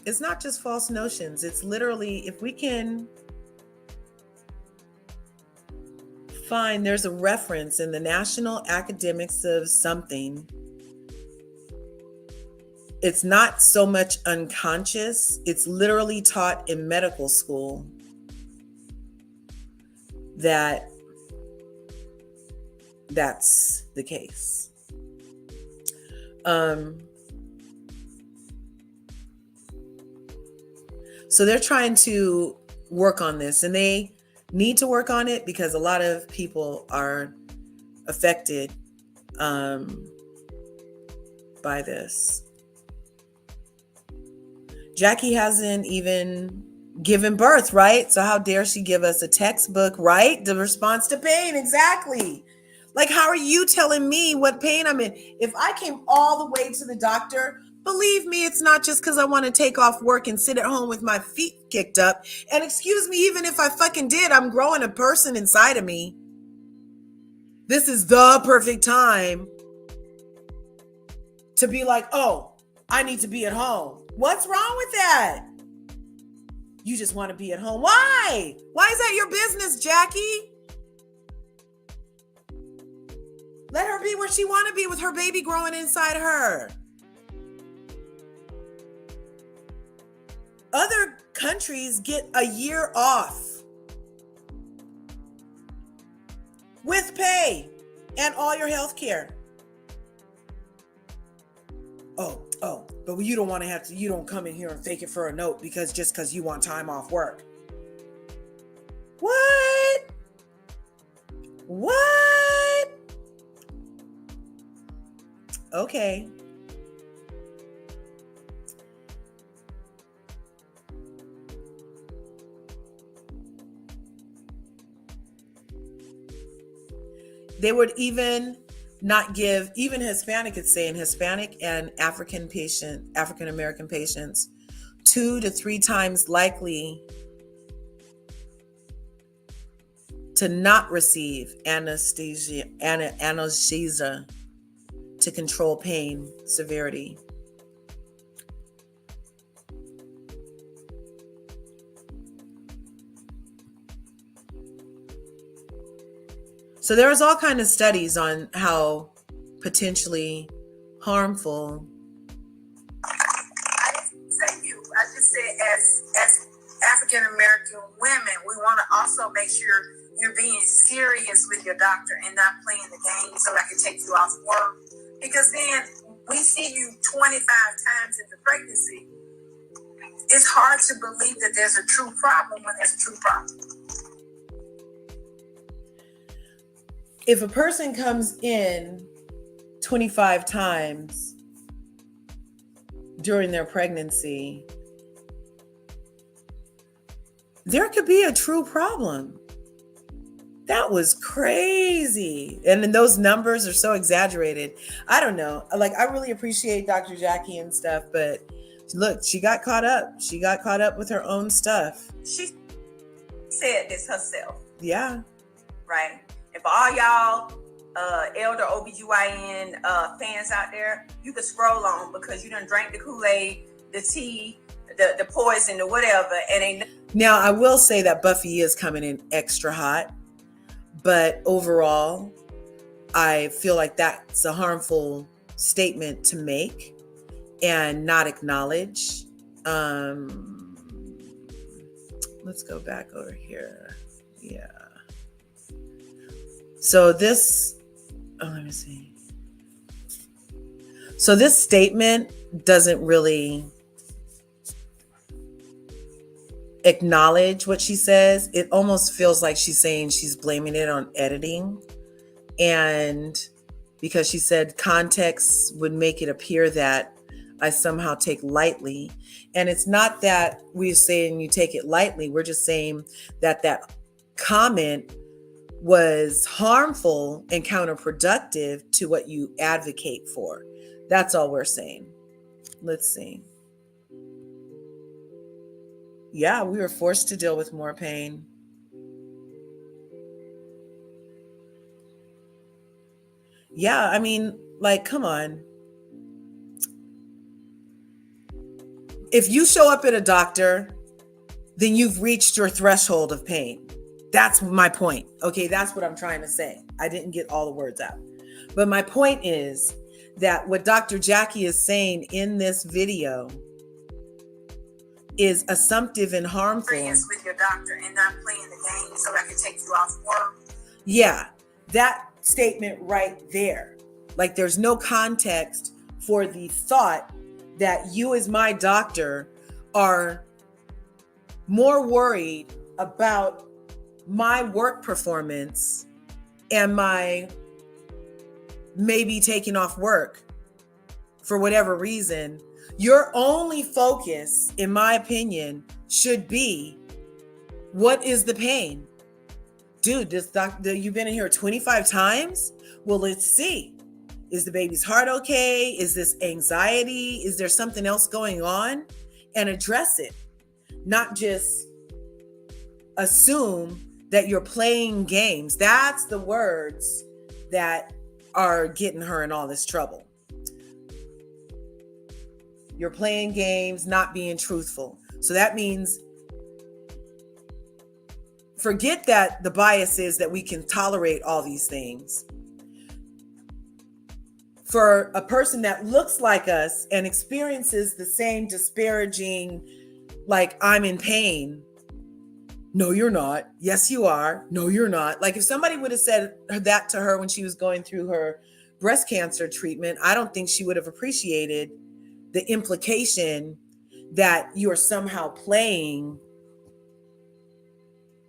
it's not just false notions. It's literally, if we can find, there's a reference in the National Academics of something. It's not so much unconscious. It's literally taught in medical school that that's the case. So they're trying to work on this, and they need to work on it because a lot of people are affected by this. Jackie hasn't even given birth, right? So how dare she give us a textbook, right? The response to pain, exactly. Like, how are you telling me what pain I'm in? If I came all the way to the doctor, believe me, it's not just because I want to take off work and sit at home with my feet kicked up. And excuse me, even if I fucking did, I'm growing a person inside of me. This is the perfect time to be like, oh, I need to be at home. What's wrong with that? You just want to be at home. Why? Why is that your business, Jackie? Let her be where she want to be with her baby growing inside her. Other countries get a year off with pay and all your health care. but you don't want to have to, you don't come in here and fake it for a note because you want time off work. What? Okay. They would even not give, even Hispanic, it's saying Hispanic and African American patients 2 to 3 times likely to not receive anesthesia to control pain severity. So there was all kinds of studies on how potentially harmful. I didn't say you. I just said as African American women, we want to also make sure you're being serious with your doctor and not playing the game so I can take you off work. Because then we see you 25 times in the pregnancy. It's hard to believe that there's a true problem when there's a true problem. If a person comes in 25 times during their pregnancy, there could be a true problem. That was crazy. And then those numbers are so exaggerated. I don't know. Like, I really appreciate Dr. Jackie and stuff, but look, she got caught up. She got caught up with her own stuff. She said this herself. Yeah. Right? And for all y'all elder OBGYN fans out there, you can scroll on because you done drank the Kool-Aid, the tea, the poison, or whatever. And now, I will say that Buffy is coming in extra hot, but overall, I feel like that's a harmful statement to make and not acknowledge. Let's go back over here. Yeah. So this, let me see. So this statement doesn't really acknowledge what she says. It almost feels like she's saying she's blaming it on editing. And because she said context would make it appear that I somehow take lightly. And it's not that we're saying you take it lightly. We're just saying that that comment was harmful and counterproductive to what you advocate for. That's all we're saying. Let's see. Yeah, we were forced to deal with more pain. Yeah, I mean, like, come on. If you show up at a doctor, then you've reached your threshold of pain. That's my point. Okay, that's what I'm trying to say. I didn't get all the words out. But my point is that what Dr. Jackie is saying in this video is assumptive and harmful. Serious with your doctor and not playing the game so I can take you off work. Yeah, that statement right there. Like, there's no context for the thought that you as my doctor are more worried about my work performance and my maybe taking off work for whatever reason. Your only focus, in my opinion, should be, what is the pain? Dude, this doctor, you've been in here 25 times? Well, let's see. Is the baby's heart okay? Is this anxiety? Is there something else going on? And address it. Not just assume that you're playing games. That's the words that are getting her in all this trouble. You're playing games, not being truthful. So that means, forget that the bias is that we can tolerate all these things. For a person that looks like us and experiences the same disparaging, like, I'm in pain. No, you're not. Yes, you are. No, you're not. Like, if somebody would have said that to her when she was going through her breast cancer treatment, I don't think she would have appreciated the implication that you're somehow playing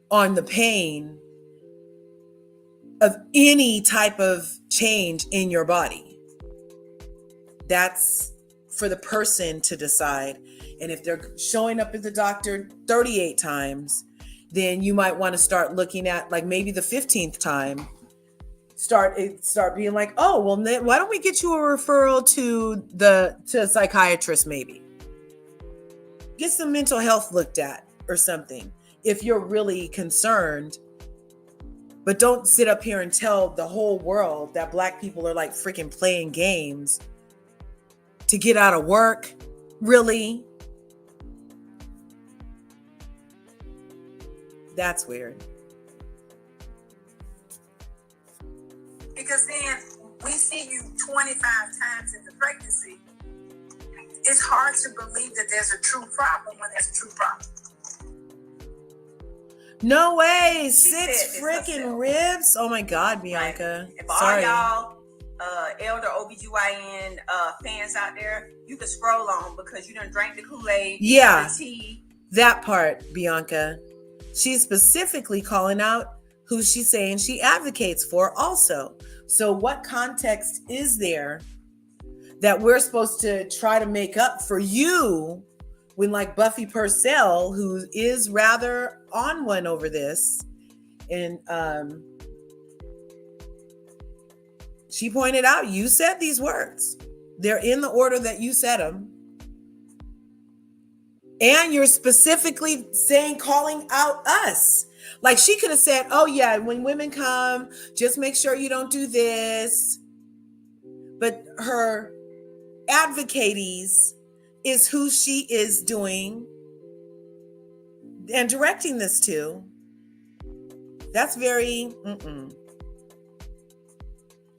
on the pain of any type of change in your body. That's for the person to decide. And if they're showing up at the doctor 38 times, then you might want to start looking at like maybe the 15th time, start being like, oh, well, why don't we get you a referral to a psychiatrist maybe? Get some mental health looked at or something if you're really concerned. But don't sit up here and tell the whole world that Black people are like freaking playing games to get out of work. Really? That's weird. Because then we see you 25 times in the pregnancy. It's hard to believe that there's a true problem when there's a true problem. No way. She 6 said this freaking herself. ribs. Oh my God, Bianca. If Sorry. all y'all elder OBGYN fans out there, you can scroll on because you done drank the Kool-Aid, Yeah. the tea. That part, Bianca. She's specifically calling out who she's saying she advocates for also. So what context is there that we're supposed to try to make up for you when like Buffie Percell, who is rather on one over this, and she pointed out, you said these words. They're in the order that you said them. And you're specifically saying, calling out us. Like she could have said, oh yeah, when women come, just make sure you don't do this. But her advocates is who she is doing and directing this to. That's very,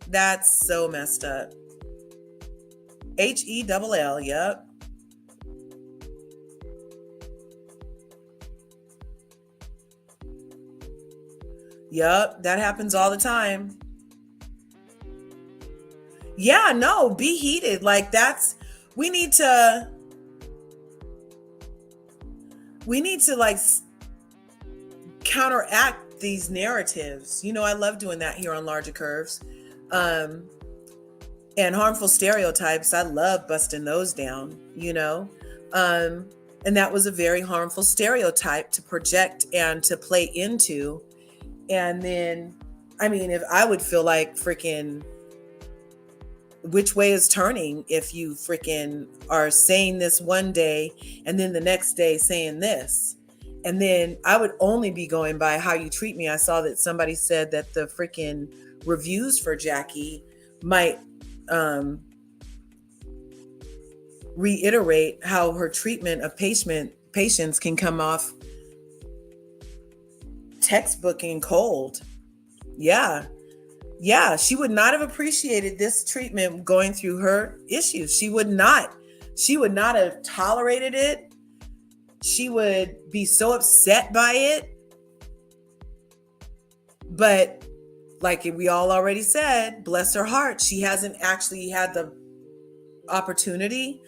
that's so messed up. HELL, yep. Yep, that happens all the time. Yeah, no, be heated. Like we need to like counteract these narratives. You know, I love doing that here on Larger Curves. And harmful stereotypes, I love busting those down, you know. And that was a very harmful stereotype to project and to play into. And then, I mean, if I would feel like freaking which way is turning if you freaking are saying this one day and then the next day saying this. And then I would only be going by how you treat me. I saw that somebody said that the freaking reviews for Jackie might reiterate how her treatment of patients can come off textbook and cold. Yeah, she would not have appreciated this treatment going through her issues. She would not have tolerated it. She would be so upset by it. But like we all already said, bless her heart, she hasn't actually had the opportunity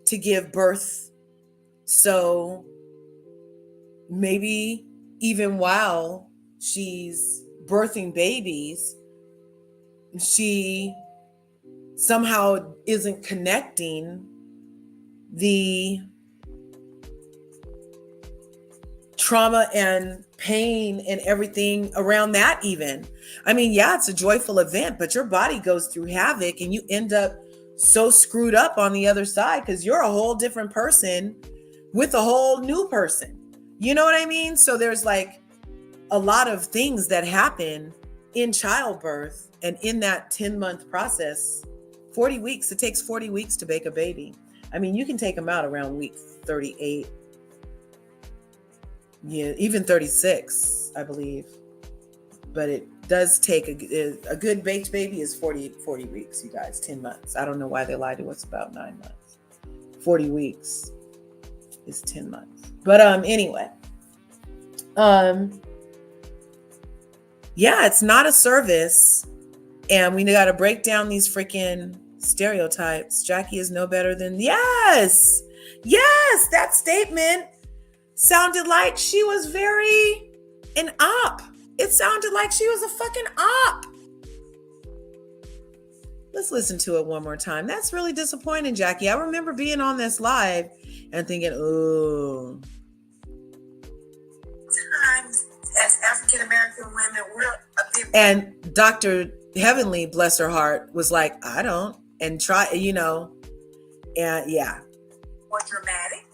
to give birth. So maybe even while she's birthing babies, she somehow isn't connecting the trauma and pain and everything around that even. I mean, yeah, it's a joyful event, but your body goes through havoc and you end up so screwed up on the other side because you're a whole different person with a whole new person. You know what I mean? So there's like a lot of things that happen in childbirth and in that 10-month process. 40 weeks, it takes 40 weeks to make a baby. I mean, you can take them out around week 38. Yeah, even 36, I believe. But it does take a good baked baby is 40 weeks, you guys, 10 months. I don't know why they lie to us about 9 months. 40 weeks is 10 months. But anyway. Yeah, it's not a service. And we got to break down these freaking Stereotypes. Jackie is no better than. Yes, that statement sounded like she was very an op. It sounded like she was a fucking op. Let's listen to it one more time. That's really disappointing, Jackie. I remember being on this live and thinking, ooh. Times as African American women, we're a bit. And Dr. Heavenly, bless her heart, was like, I don't. And try, and yeah. More dramatic.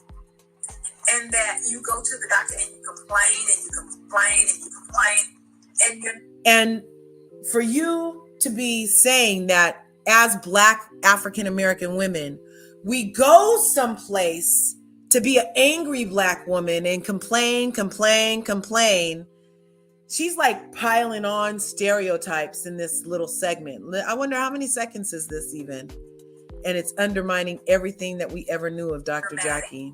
And that you go to the doctor and you complain and you complain and you complain. And you're. And for you to be saying that as Black African American women, we go someplace to be an angry Black woman and complain. She's like piling on stereotypes in this little segment. I wonder how many seconds is this even? And it's undermining everything that we ever knew of Dr. Jackie.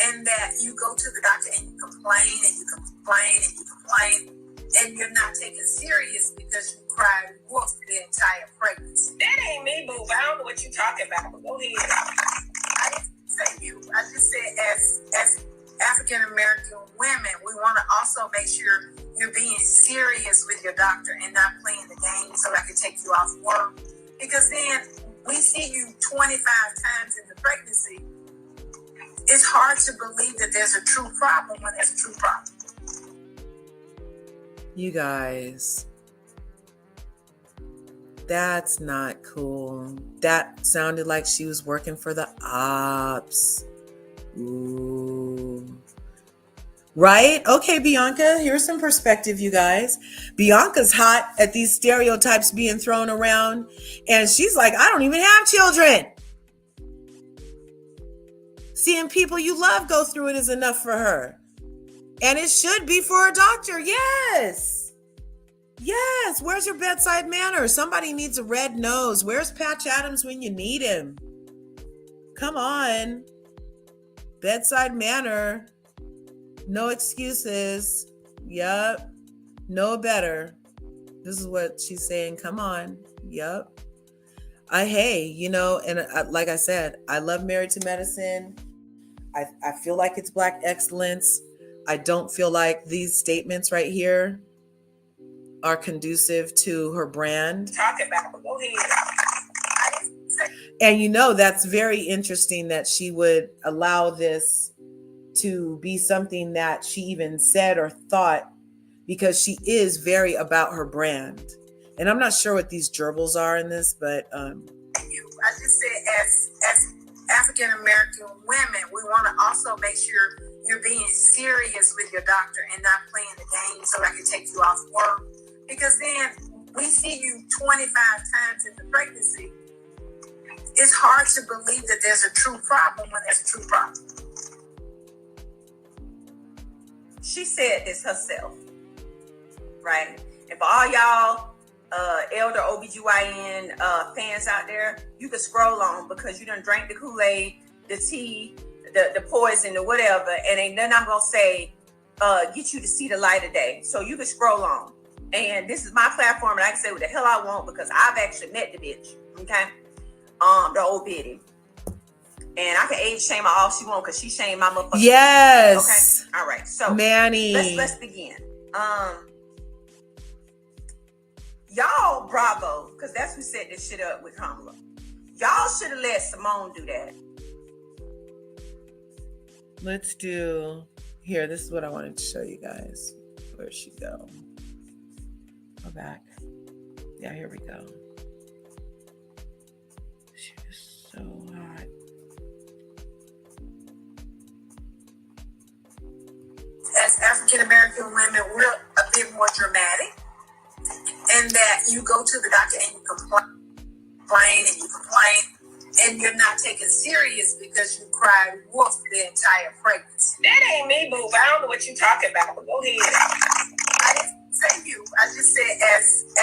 And that you go to the doctor and you complain and you complain and you complain. And you're not taken serious because you cried wolf the entire pregnancy. That ain't me, boo. I don't know what you're talking about, but go ahead. I didn't say you. I just said as African American women, we want to also make sure you're being serious with your doctor and not playing the game so I can take you off work. Because then we see you 25 times in the pregnancy. It's hard to believe that there's a true problem when there's a true problem. You guys, that's not cool. That sounded like she was working for the ops. Ooh. Right? Okay, Bianca, here's some perspective, you guys. Bianca's hot at these stereotypes being thrown around, and she's like, I don't even have children. Seeing people you love go through it is enough for her. And it should be for a doctor. Yes. Where's your bedside manner? Somebody needs a red nose. Where's Patch Adams when you need him? Come on. Bedside manner. No excuses. Yup. Know better. This is what she's saying. Come on. Yup. Like I said, I love Married to Medicine. I feel like it's Black excellence. I don't feel like these statements right here are conducive to her brand. Talk about it. Go ahead. And that's very interesting that she would allow this to be something that she even said or thought, because she is very about her brand. And I'm not sure what these gerbils are in this, but I just said as African American women, we want to also make sure you're being serious with your doctor and not playing the game so I can take you off work. Because then we see you 25 times in the pregnancy. It's hard to believe that there's a true problem when there's a true problem. She said this herself, right? And for all y'all elder OBGYN fans out there, you can scroll on because you done drank the Kool-Aid, the tea, the poison, or whatever, and ain't nothing I'm gonna say get you to see the light of day. So you can scroll on. And this is my platform, and I can say what the hell I want because I've actually met the bitch, okay? The old biddy. And I can age shame her all she want because she shamed my motherfucker. Yes. Okay. All right. So Manny. Let's begin. Y'all, bravo, because that's who set this shit up with Kamala. Y'all should have let Simone do that. Let's do here. This is what I wanted to show you guys. Where'd she go? Go back. Yeah, here we go. She was so hot. As African American women, we're a bit more dramatic, and that you go to the doctor and you complain and you complain, and you're not taken serious because you cried wolf the entire pregnancy. That ain't me, boo. I don't know what you're talking about, but go ahead. I didn't say you. I just said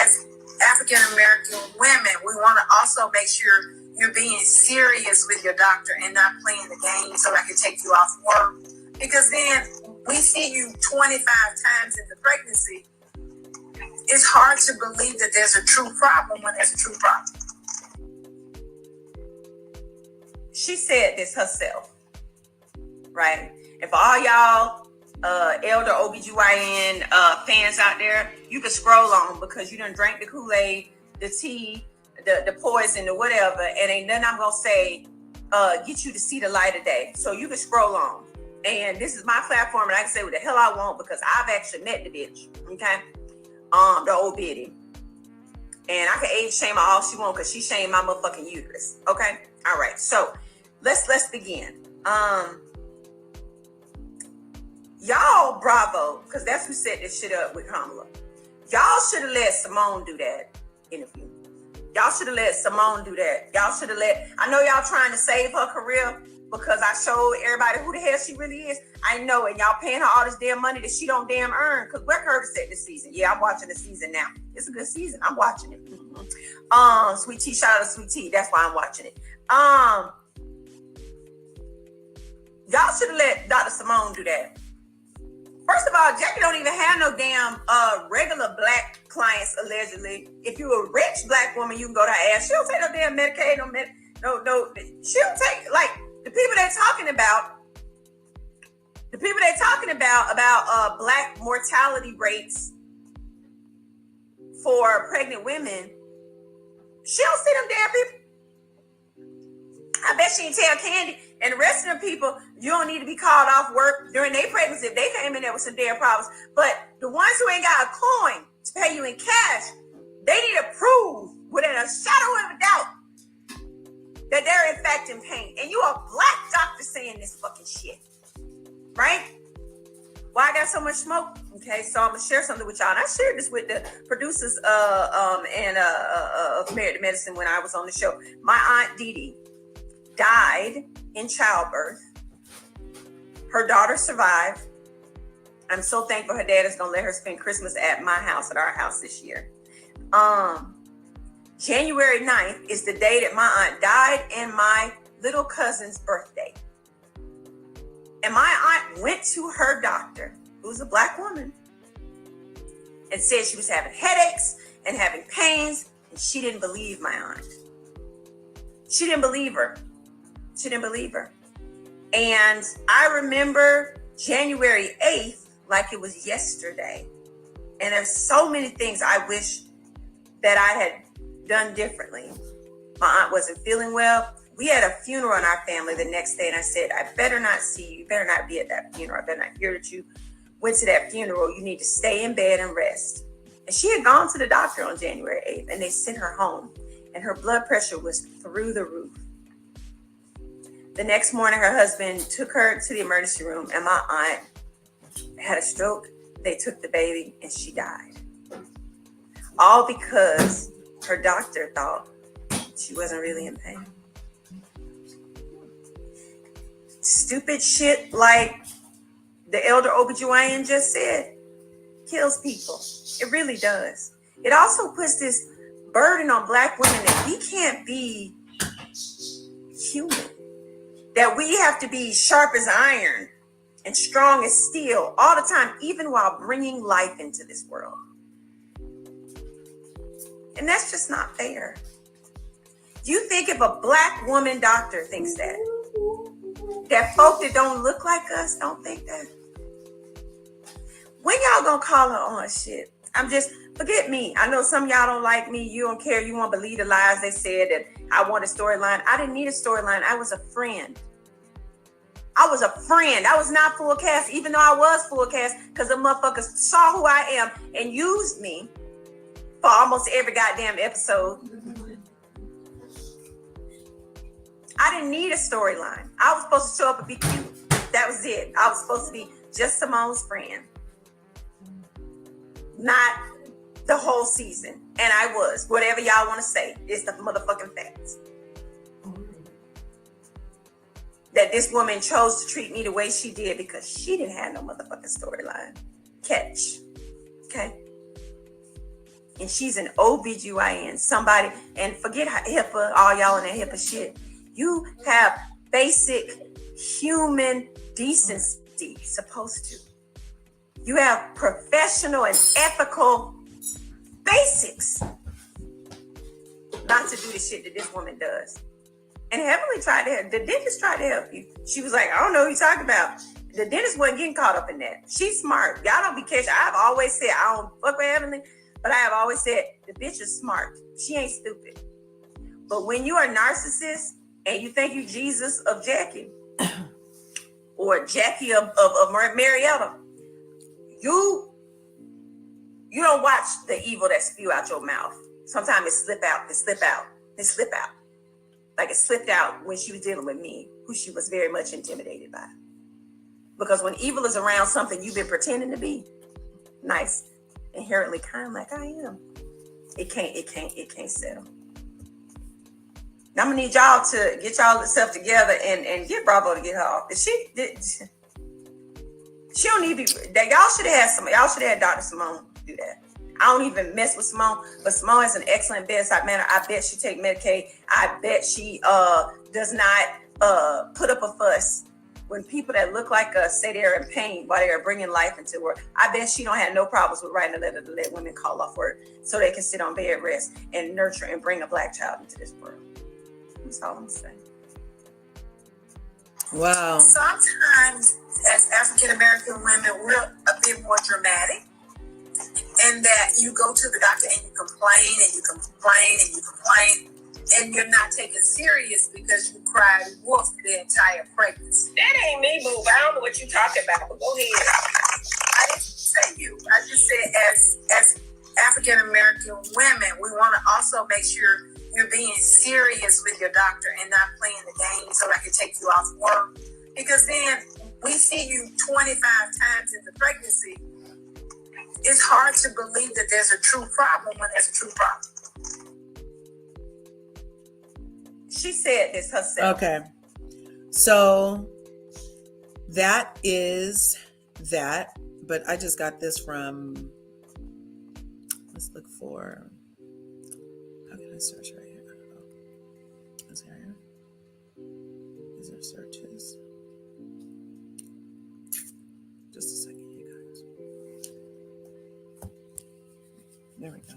as African American women, we want to also make sure you're being serious with your doctor and not playing the game so I can take you off work. Because then we see you 25 times in the pregnancy. It's hard to believe that there's a true problem when there's a true problem. she said this herself, right? And for all y'all elder OBGYN fans out there, you can scroll on because you done drank the Kool-Aid, the tea, the poison, or whatever, and ain't nothing I'm gonna say get you to see the light of day. So you can scroll on. And this is my platform, and I can say what the hell I want because I've actually met the bitch, okay? The old biddy. And I can age shame her all she want because she shamed my motherfucking uterus, okay? All right, so let's begin. Y'all, bravo, because that's who set this shit up with Kamala. Y'all should have let Simone do that interview. Y'all should have let Simone do that. Y'all should have I know y'all trying to save her career because I showed everybody who the hell she really is. I know, and y'all paying her all this damn money that she don't damn earn. Because where Curvies at this season? Yeah, I'm watching the season now. It's a good season. I'm watching it. Mm-hmm. Sweet Tea, shout out to Sweet Tea. That's why I'm watching it. Y'all should have let Dr. Simone do that. First of all, Jackie don't even have no damn regular black clients, allegedly. If you're a rich black woman, you can go to her ass. She don't take no damn Medicaid, no. She don't take, like, the people they're talking about black mortality rates for pregnant women. She don't see them damn people. I bet she didn't tell Candy and the rest of them people, you don't need to be called off work during their pregnancy if they came in there with some damn problems. But the ones who ain't got a coin to pay you in cash, they need to prove without a shadow of a doubt that they're in fact in pain. And you a black doctor saying this fucking shit, right? Why I got so much smoke? Okay, so I'm gonna share something with y'all. And I shared this with the producers of Married to Medicine when I was on the show. My aunt Dee Dee died in childbirth. Her daughter survived. I'm so thankful her dad is gonna let her spend Christmas at my house, at our house this year. January 9th is the day that my aunt died and my little cousin's birthday. And my aunt went to her doctor, who's a black woman, and said she was having headaches and having pains, and she didn't believe my aunt. She didn't believe her. She didn't believe her. And I remember January 8th like it was yesterday. And there's so many things I wish that I had done differently. My aunt wasn't feeling well. We had a funeral in our family the next day, and I said, I better not see you. You better not be at that funeral. I better not hear that you went to that funeral. You need to stay in bed and rest. And she had gone to the doctor on January 8th, and they sent her home, and her blood pressure was through the roof. The next morning, her husband took her to the emergency room, and my aunt had a stroke. They took the baby, and she died. All because her doctor thought she wasn't really in pain. Stupid shit like the elder OBGYN just said kills people. It really does. It also puts this burden on black women that we can't be human. That we have to be sharp as iron and strong as steel all the time, even while bringing life into this world. And that's just not fair. You think if a black woman doctor thinks that folk that don't look like us don't think that? When y'all gonna call her on shit? Forget me. I know some of y'all don't like me. You don't care. You won't believe the lies they said that I want a storyline. I didn't need a storyline. I was a friend. I was not full cast, even though I was full cast, because the motherfuckers saw who I am and used me for almost every goddamn episode. I didn't need a storyline. I was supposed to show up and be cute. That was it. I was supposed to be just Simone's friend. Not the whole season. And I was. Whatever y'all want to say. It's the motherfucking facts. That this woman chose to treat me the way she did because she didn't have no motherfucking storyline. Catch. Okay? And she's an OBGYN. Somebody, and forget HIPAA, all y'all in that HIPAA shit. You have basic human decency, supposed to. You have professional and ethical basics not to do the shit that this woman does. And Heavenly tried to help. The dentist tried to help you. She was like, I don't know what you're talking about. The dentist wasn't getting caught up in that. She's smart. Y'all don't be catching. I've always said, I don't fuck with Heavenly, but I have always said, the bitch is smart. She ain't stupid. But when you are a narcissist and you think you Jesus of Jackie or Jackie of Marietta, you don't watch the evil that spew out your mouth. Sometimes it slip out. Like it slipped out when she was dealing with me, who she was very much intimidated by. Because when evil is around something you've been pretending to be nice, inherently kind like I am, it can't settle. Now I'm gonna need y'all to get y'all stuff together and get Bravo to get her off. She don't need to be that. Y'all should have had Dr. Simone do that. I don't even mess with Simone, but Simone is an excellent bedside manner. I bet she take Medicaid. I bet she does not put up a fuss when people that look like us say they're in pain while they're bringing life into work. I bet she don't have no problems with writing a letter to let women call off work so they can sit on bed rest and nurture and bring a Black child into this world. That's all I'm saying. Wow. Sometimes, as African American women, we're a bit more dramatic, in that you go to the doctor and you complain and you complain and you complain, and you're not taken serious because you cried wolf the entire pregnancy. That ain't me, boo. I don't know what you're talking about, but go ahead. I didn't say you. I just said as African American women, we want to also make sure you're being serious with your doctor and not playing the game so I can take you off work. Because then we see you 25 times in the pregnancy. It's hard to believe that there's a true problem when there's a true problem. She said this herself. Okay. So that is that, but I just got this from, let's look for, how can I search right here? I don't know. Is there? These are searches. Just a second, you guys. There we go.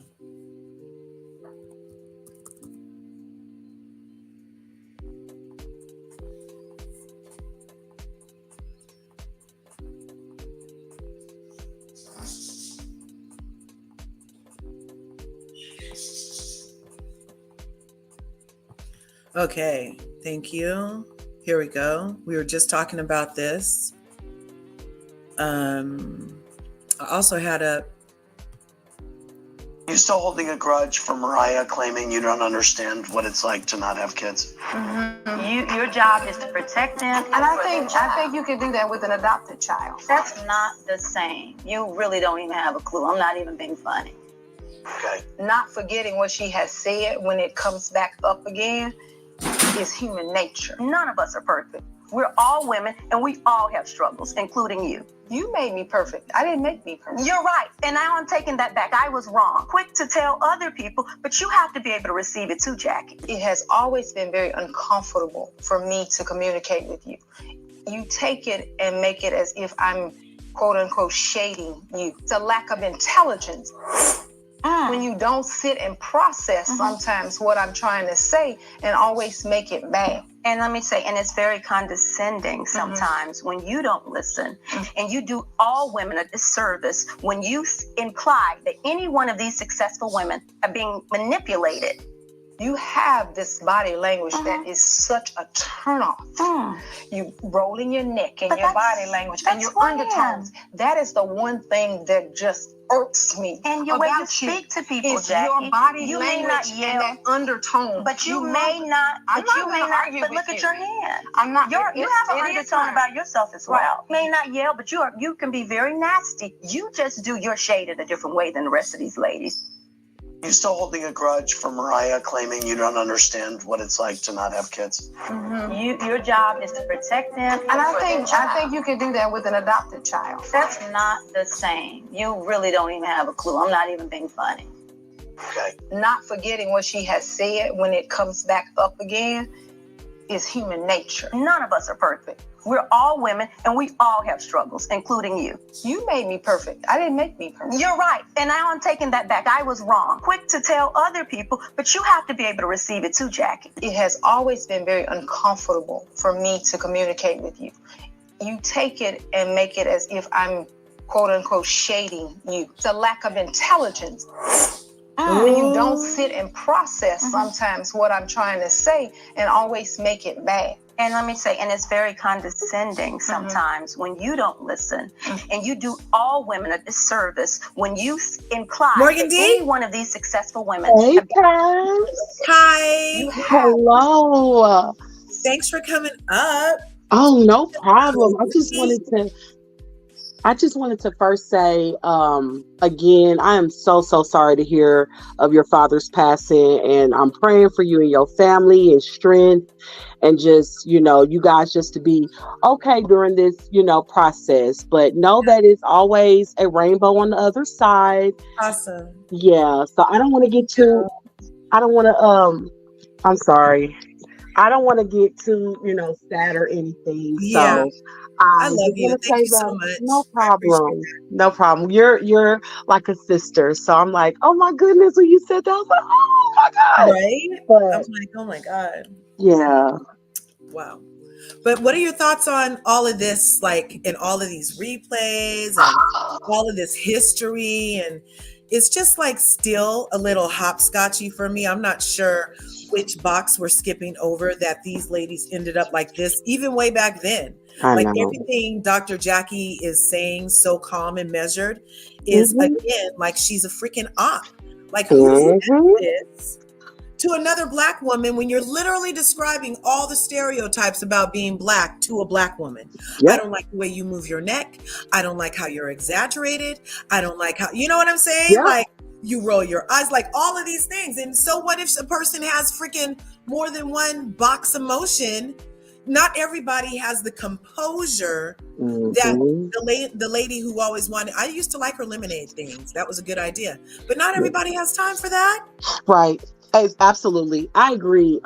Okay, thank you. Here we go. We were just talking about this. I also had a... You still holding a grudge for Mariah claiming you don't understand what it's like to not have kids? Mm-hmm. Your job is to protect them. And I think you can do that with an adopted child. That's not the same. You really don't even have a clue. I'm not even being funny. Okay. Not forgetting what she has said when it comes back up again is human nature. None of us are perfect. We're all women and we all have struggles, including you. You made me perfect. I didn't make me perfect. You're right. And now I'm taking that back. I was wrong. Quick to tell other people, but you have to be able to receive it too, Jackie. It has always been very uncomfortable for me to communicate with you. You take it and make it as if I'm quote unquote shading you. It's a lack of intelligence. When you don't sit and process sometimes what I'm trying to say and always make it bad. And let me say, and it's very condescending sometimes when you don't listen and you do all women a disservice when you imply that any one of these successful women are being manipulated. You have this body language that is such a turnoff. You rolling your neck and your body language and your undertones. That is the one thing that just irks me. And your way you speak to people, is Jackie. your body you language may not yell, and that undertone. but you may not. But you may not. But look at your hand. I'm not. You have an undertone about yourself as well. You may not yell, but you can be very nasty. You just do your shade in a different way than the rest of these ladies. You still holding a grudge for Mariah claiming you don't understand what it's like to not have kids? Your job is to protect them. And I think you can do that with an adopted child. That's not the same. You really don't even have a clue. I'm not even being funny. Okay. Not forgetting what she has said when it comes back up again is human nature. None of us are perfect. We're all women and we all have struggles, including you. You made me perfect. I didn't make me perfect. You're right. And now I'm taking that back. I was wrong. Quick to tell other people, but you have to be able to receive it too, Jackie. It has always been very uncomfortable for me to communicate with you. You take it and make it as if I'm quote unquote shading you. It's a lack of intelligence. And you don't sit and process sometimes what I'm trying to say and always make it bad. And let me say, and it's very condescending sometimes when you don't listen, and you do all women a disservice when you imply Morgan that D? any one of these successful women Hey, have Pam. Hi. Hello. Thanks for coming up. Oh, no problem. I just wanted to first say, again, I am so sorry to hear of your father's passing, and I'm praying for you and your family and strength, and just, you guys just to be okay during this, process. But know that it's always a rainbow on the other side. Awesome. Yeah. So I don't want to get too, I'm sorry. I don't want to get too, sad or anything. Yeah. So I love you. gonna Thank say you so that much. no I appreciate problem. No problem. You're like a sister. So I'm like, oh my goodness, when you said that, I was like, oh my God. Right? I'm But like, oh my God. yeah. Wow. But what are your thoughts on all of this, like, and all of these replays and all of this history? And it's just like still a little hopscotchy for me. I'm not sure which box we're skipping over that these ladies ended up like this, even way back then. I Like know. everything Dr. Jackie is saying, so calm and measured, is again like she's a freaking op. Like, who said this to another Black woman when you're literally describing all the stereotypes about being Black to a Black woman? Yep. I don't like the way you move your neck. I don't like how you're exaggerated. I don't like how, you know what I'm saying? Yeah. Like, you roll your eyes, like all of these things. And so what if a person has freaking more than one box emotion? Not everybody has the composure that the lady who always wanted. I used to like her lemonade things. That was a good idea. But not everybody has time for that. Right. Absolutely. I agree.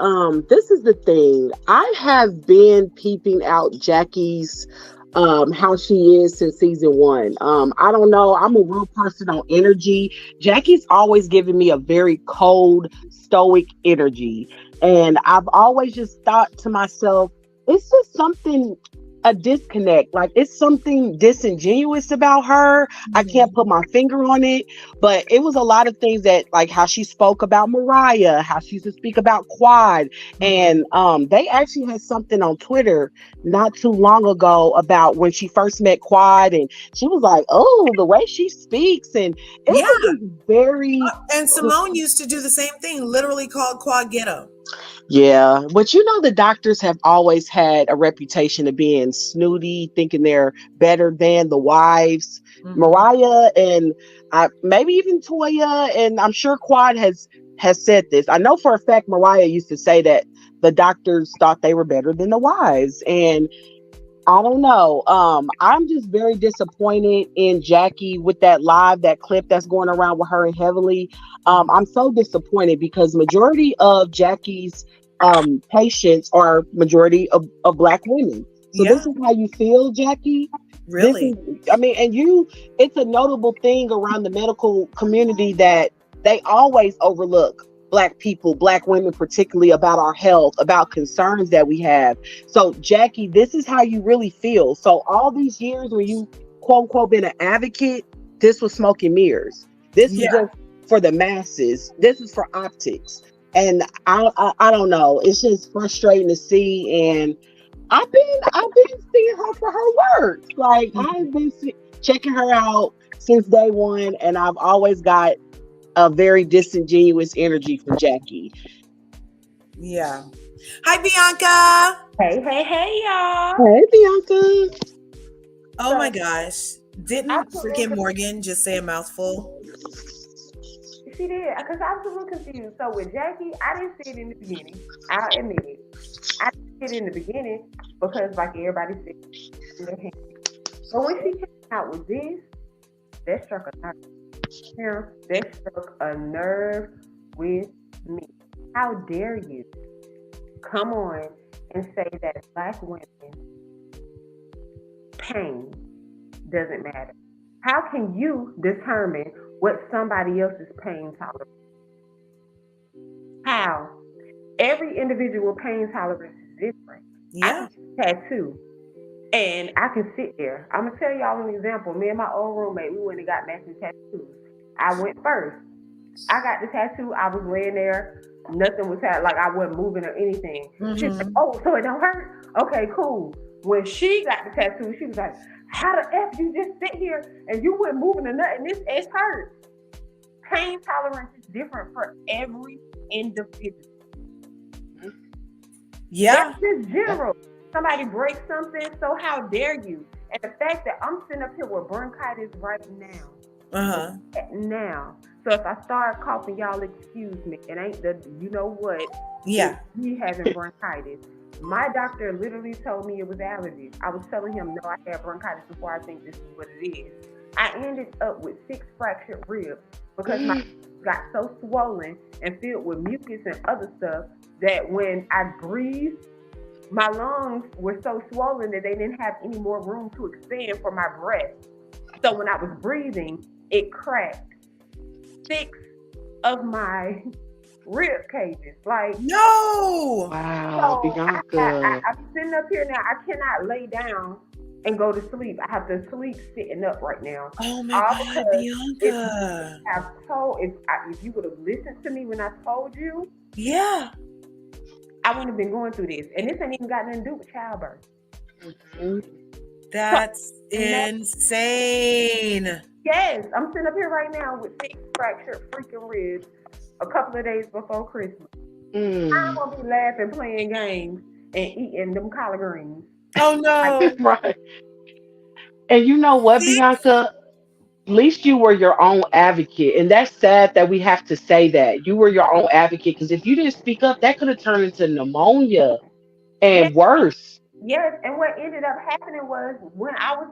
This is the thing. I have been peeping out Jackie's how she is since season 1. I don't know. I'm a real person on energy. Jackie's always given me a very cold, stoic energy. And I've always just thought to myself, it's just something, a disconnect. Like, it's something disingenuous about her. I can't put my finger on it, but it was a lot of things that, like how she spoke about Mariah, how she used to speak about Quad. And they actually had something on Twitter not too long ago about when she first met Quad, and she was like, oh, the way she speaks, and it was just very and Simone used to do the same thing, literally called Quad Ghetto. Yeah, but the doctors have always had a reputation of being snooty, thinking they're better than the wives. Mariah and maybe even Toya, and I'm sure Quad has said this. I know for a fact Mariah used to say that the doctors thought they were better than the wives, and I don't know. I'm just very disappointed in Jackie with that clip that's going around with her and Heavenly. I'm so disappointed because majority of Jackie's patients are majority of Black women. So this is how you feel, Jackie? Really? It's a notable thing around the medical community that they always overlook Black people, Black women, particularly about our health, about concerns that we have. So Jackie, this is how you really feel. So all these years when you quote unquote been an advocate, this was smoke and mirrors. This is just for the masses. This is for optics. And I don't know. It's just frustrating to see. And I've been seeing her for her work. Like I've been checking her out since day one, and I've always got a very disingenuous energy from Jackie. Yeah. Hi, Bianca. Hey, y'all. Hey, Bianca. Oh my gosh. Didn't freaking Morgan just say a mouthful? She did, because I was a little confused. So with Jackie, I didn't see it in the beginning. I'll admit it. I didn't see it in the beginning because, like everybody said, but when she came out with this, that struck a nerve. That struck a nerve with me. How dare you come on and say that Black women pain doesn't matter. How can you determine what somebody else's pain tolerance is? How? Every individual pain tolerance is different. Yeah. I can tattoo, and I can sit there. I'm gonna tell y'all an example. Me and my old roommate, we went and got matching tattoos. I went first. I got the tattoo. I was laying there. Nothing was happening. Like I wasn't moving or anything. She's like, "Oh, so it don't hurt? Okay, cool." When she got the tattoo, she was like, "How the F you just sit here and you weren't moving or nothing? This it hurts." Pain tolerance is different for every individual. Yeah. That's just general. Somebody breaks something, so how dare you? And the fact that I'm sitting up here with bronchitis right now. Now. So if I start coughing, y'all excuse me. It ain't the, you know what? Yeah. Me having bronchitis. My doctor literally told me it was allergies. I was telling him, no, I had bronchitis before I think this is what it is. I ended up with 6 fractured ribs because my got so swollen and filled with mucus and other stuff that when I breathed, my lungs were so swollen that they didn't have any more room to expand for my breath. So when I was breathing, it cracked 6 of my rib cages. Like, no. Wow, so Bianca. I'm sitting up here now. I cannot lay down and go to sleep. I have to sleep sitting up right now. Oh my God, Bianca. If you would have listened to me when I told you, yeah, I wouldn't have been going through this. And this ain't even got nothing to do with childbirth. That's insane. Yes, I'm sitting up here right now with 6 fractured freaking ribs a couple of days before Christmas. I'm gonna be laughing, playing games, and eating them collard greens. Oh no. Right. And you know what, Bianca? At least you were your own advocate. And that's sad that we have to say that. You were your own advocate because if you didn't speak up, that could have turned into pneumonia and worse. Yes, and what ended up happening was when I was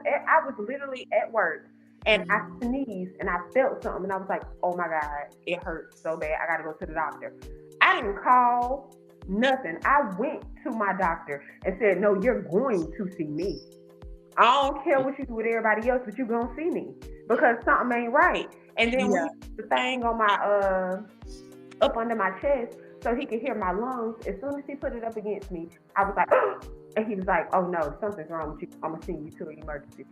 literally at work and I sneezed and I felt something and I was like, oh my God, it hurts so bad. I gotta go to the doctor. I didn't call nothing. I went to my doctor and said, no, you're going to see me. I don't care what you do with everybody else, but you're gonna see me because something ain't right. And then when he put the thing on my up under my chest so he could hear my lungs, as soon as he put it up against me, I was like, and he was like, oh no, something's wrong with you. I'm gonna send you to an emergency.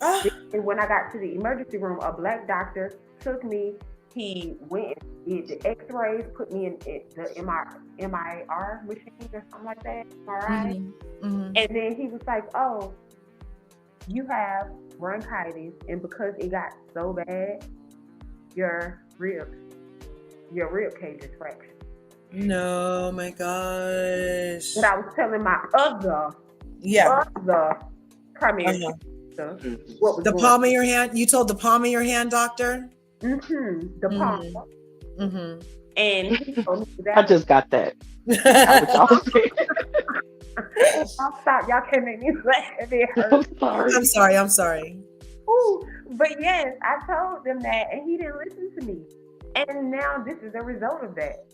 And when I got to the emergency room, a black doctor took me. He went and did the x-rays, put me in the MIR machine or something like that, MRI. And then he was like, oh, you have bronchitis, and because it got so bad, your rib cage is fractured. No, my gosh. But I was telling my other primary doctor what was the going palm of your hand. You told the palm of your hand doctor. The palm. And he told me that I just got that. I'll stop. Y'all can't make me laugh. It hurts. I'm sorry. Ooh, but yes, I told them that, and he didn't listen to me. And now this is a result of that.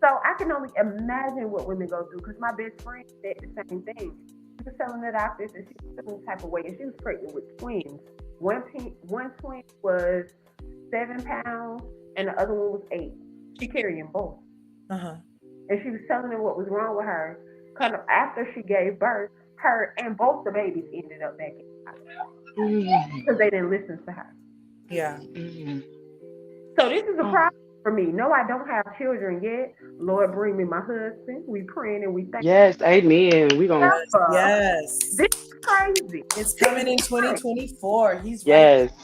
So I can only imagine what women go through because my best friend said the same thing. She was telling the doctors that she was feeling type of way, and she was pregnant with twins. One twin was 7 pounds, and the other one was 8. She carried them both. And she was telling them what was wrong with her. Kind of after she gave birth, her and both the babies ended up back in the hospital because they didn't listen to her. Yeah. So this is a problem for me. No, I don't have children yet. Lord, bring me my husband. We praying and we thank. Yes, amen. We gonna. Yes. This is crazy. It's coming in 2024. He's yes. Right.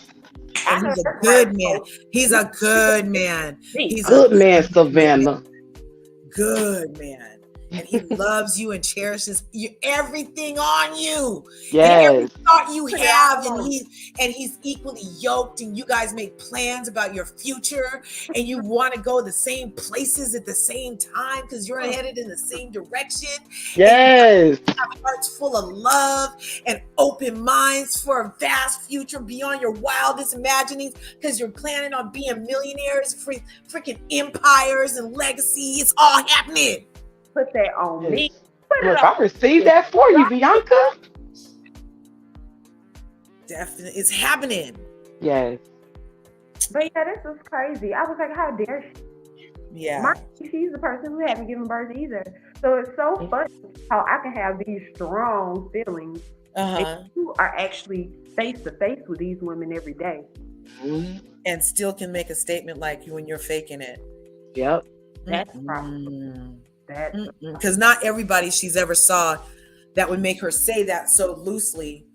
And he's a good man. He's a good man. He's good man, Savannah. Good man. And he loves you and cherishes everything on you. Yes. And every thought you have, and he's equally yoked, and you guys make plans about your future, and you want to go the same places at the same time because you're headed in the same direction. Yes. And you have hearts full of love and open minds for a vast future beyond your wildest imaginings because you're planning on being millionaires, freaking empires and legacy. It's all happening. Put that on me. Look, I received that for you, Bianca. Definitely, it's happening. Yes. But yeah, this was crazy. I was like, how dare she? Yeah. She's the person who hadn't given birth either. So it's so funny how I can have these strong feelings. And you are actually face to face with these women every day. And still can make a statement like you when you're faking it. Yep. That's the problem. Because not everybody she's ever saw that would make her say that so loosely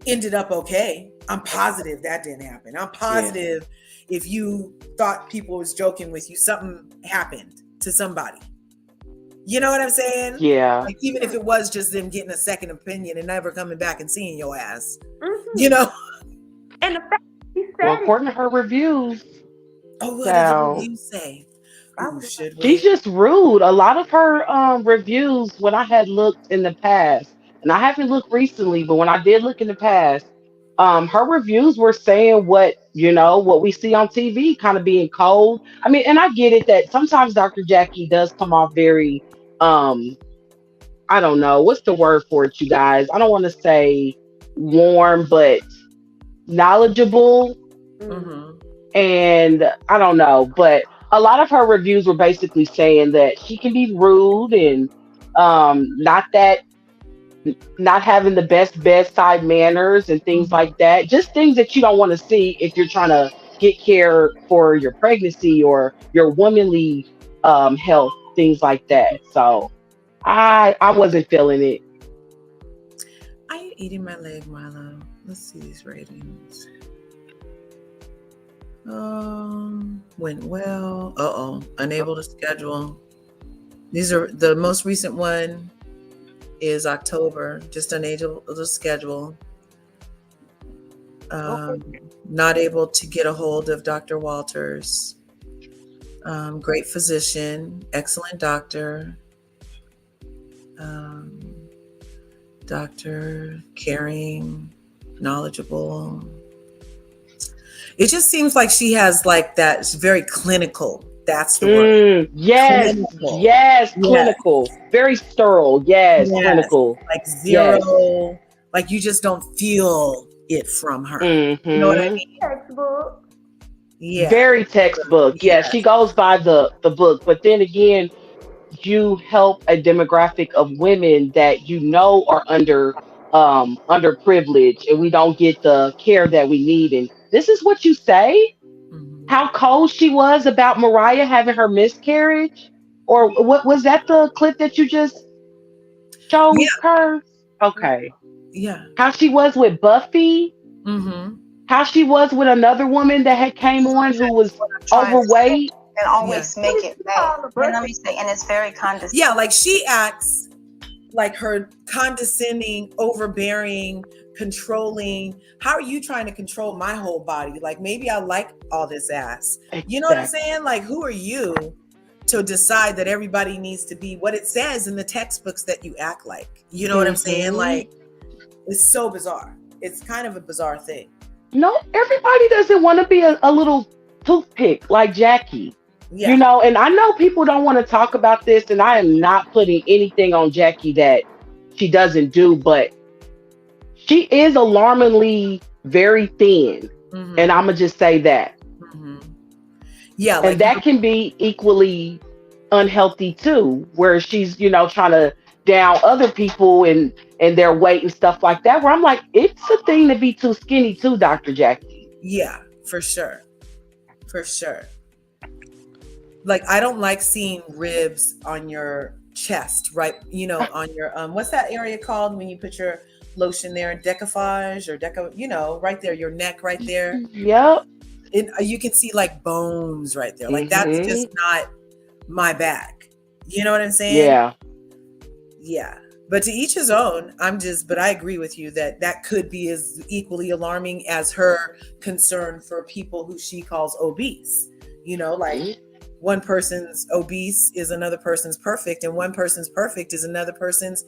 ended up okay. I'm positive that didn't happen. I'm positive if you thought people was joking with you, something happened to somebody. You know what I'm saying? Yeah. Like, even if it was just them getting a second opinion and never coming back and seeing your ass. You know? And the fact she said well, according to her reviews. Oh, what did the reviews say? Ooh, should we? She's just rude. A lot of her reviews, when I had looked in the past, and I haven't looked recently, but when I did look in the past, her reviews were saying what we see on TV, kind of being cold. I mean, and I get it that sometimes Dr. Jackie does come off very, I don't know, what's the word for it, you guys? I don't want to say warm, but knowledgeable. And I don't know, but a lot of her reviews were basically saying that she can be rude and not having the best bedside manners and things like that. Just things that you don't want to see if you're trying to get care for your pregnancy or your womanly health, things like that. So I wasn't feeling it. Are you eating my leg, Milo? Let's see these ratings. Went well. Unable to schedule. These are the most recent one is October, just unable to schedule. Not able to get a hold of Dr. Walters. Great physician, excellent doctor. Doctor, caring, knowledgeable. It just seems like she has like that. It's very clinical. That's the word. Yes. Clinical. Yes. Clinical. Very sterile. Yes. Clinical. Like zero. Like you just don't feel it from her. You know what I mean? Textbook. Yeah. Very textbook. Yeah. She goes by the book. But then again, you help a demographic of women that are underprivileged, and we don't get the care that we need. And this is what you say? How cold she was about Mariah having her miscarriage? Or what was that the clip that you just showed her? Okay. Yeah. How she was with Buffy? How she was with another woman that had came on who was overweight? And always make it bad. And let me say, and it's very condescending. Yeah, like she acts like her condescending, overbearing, controlling. How are you trying to control my whole body? Like, maybe I like all this ass. You know what I'm saying? Like, who are you to decide that everybody needs to be what it says in the textbooks that you act like? You know what I'm saying? Like, it's so bizarre. It's kind of a bizarre thing. No, everybody doesn't want to be a little toothpick like Jackie. Yeah. And I know people don't want to talk about this, and I am not putting anything on Jackie that she doesn't do, but she is alarmingly very thin. And I'm going to just say that. Yeah. And that can be equally unhealthy too, where she's, trying to down other people and their weight and stuff like that, where I'm like, it's a thing to be too skinny too, Dr. Jackie. Yeah, for sure. For sure. Like, I don't like seeing ribs on your chest, right? On your, what's that area called when you put your lotion there? Decoupage or right there, your neck right there. Yep. You can see like bones right there. Like, that's just not my bag. You know what I'm saying? Yeah. Yeah. But to each his own. But I agree with you that could be as equally alarming as her concern for people who she calls obese. Like, one person's obese is another person's perfect, and one person's perfect is another person's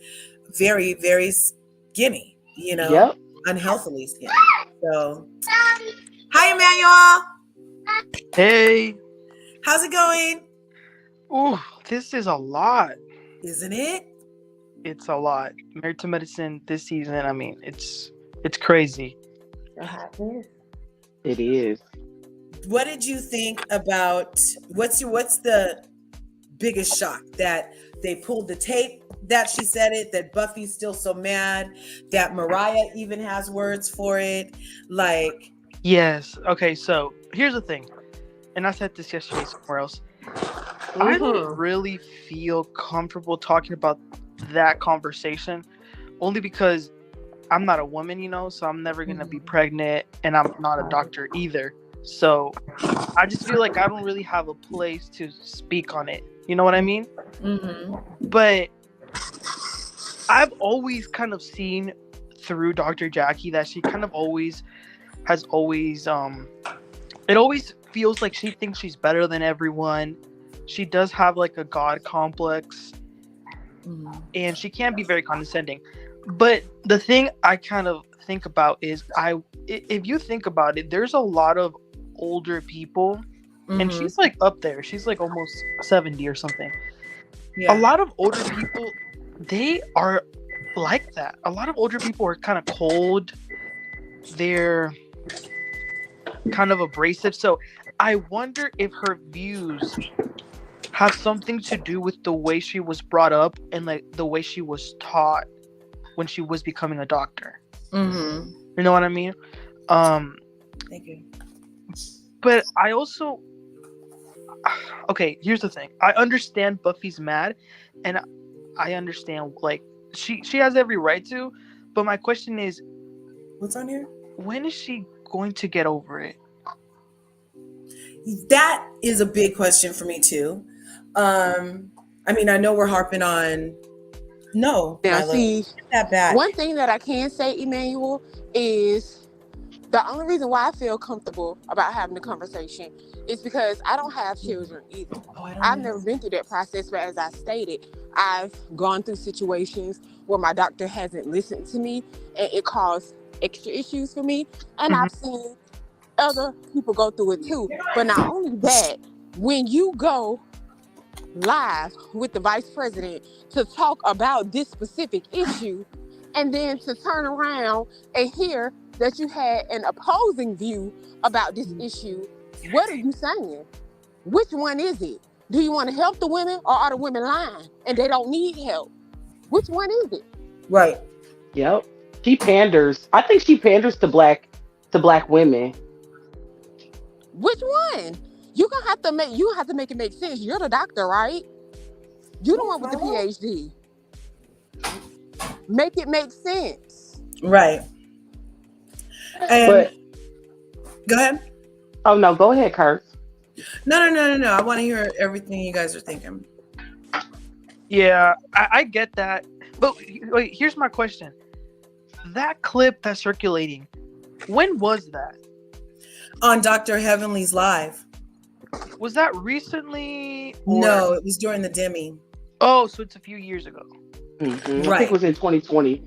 very, very skinny, unhealthily skinny. So, hi, Emmanuel. Hey. How's it going? Oh, this is a lot. Isn't it? It's a lot. Married to Medicine this season, I mean, it's crazy. A hot mess. It is. What did you think about what's the biggest shock that they pulled the tape that she said it, that Buffy's still so mad, that Mariah even has words for it, like Yes. Okay, so here's the thing. And I said this yesterday somewhere else. I don't really feel comfortable talking about that conversation only because I'm not a woman, so I'm never going to be pregnant, and I'm not a doctor either. So I just feel like I don't really have a place to speak on it. You know what I mean? But I've always kind of seen through Dr. Jackie that she kind of has always it always feels like she thinks she's better than everyone. She does have like a god complex, and she can be very condescending. But the thing I kind of think about is if you think about it, there's a lot of older people, and she's like up there. She's like almost 70 or something. Yeah. A lot of older people, they are like that. A lot of older people are kind of cold. They're kind of abrasive. So I wonder if her views have something to do with the way she was brought up and like the way she was taught when she was becoming a doctor. You know what I mean? Thank you. But I also, okay, here's the thing. I understand Buffy's mad, and I understand like she has every right to. But my question is, what's on here? When is she going to get over it? That is a big question for me too. I mean, I know we're harping on. No, now see, that bad. One thing that I can say, Emmanuel, is the only reason why I feel comfortable about having the conversation is because I don't have children either. I've never been through that process, but as I stated, I've gone through situations where my doctor hasn't listened to me, and it caused extra issues for me. And I've seen other people go through it too. But not only that, when you go live with the vice president to talk about this specific issue, and then to turn around and hear that you had an opposing view about this issue, what are you saying? Which one is it? Do you want to help the women, or are the women lying and they don't need help? Which one is it? Right. Yep. She panders. I think she panders to black women. Which one? You have to make it make sense. You're the doctor, right? You the one with the PhD. Make it make sense. Right. And go ahead. Oh no, go ahead, Kurt. No. I want to hear everything you guys are thinking. Yeah, I get that. But wait, here's my question. That clip that's circulating, when was that? On Dr. Heavenly's live. Was that recently? No, it was during the Demi. Oh, so it's a few years ago. Right. I think it was in 2020.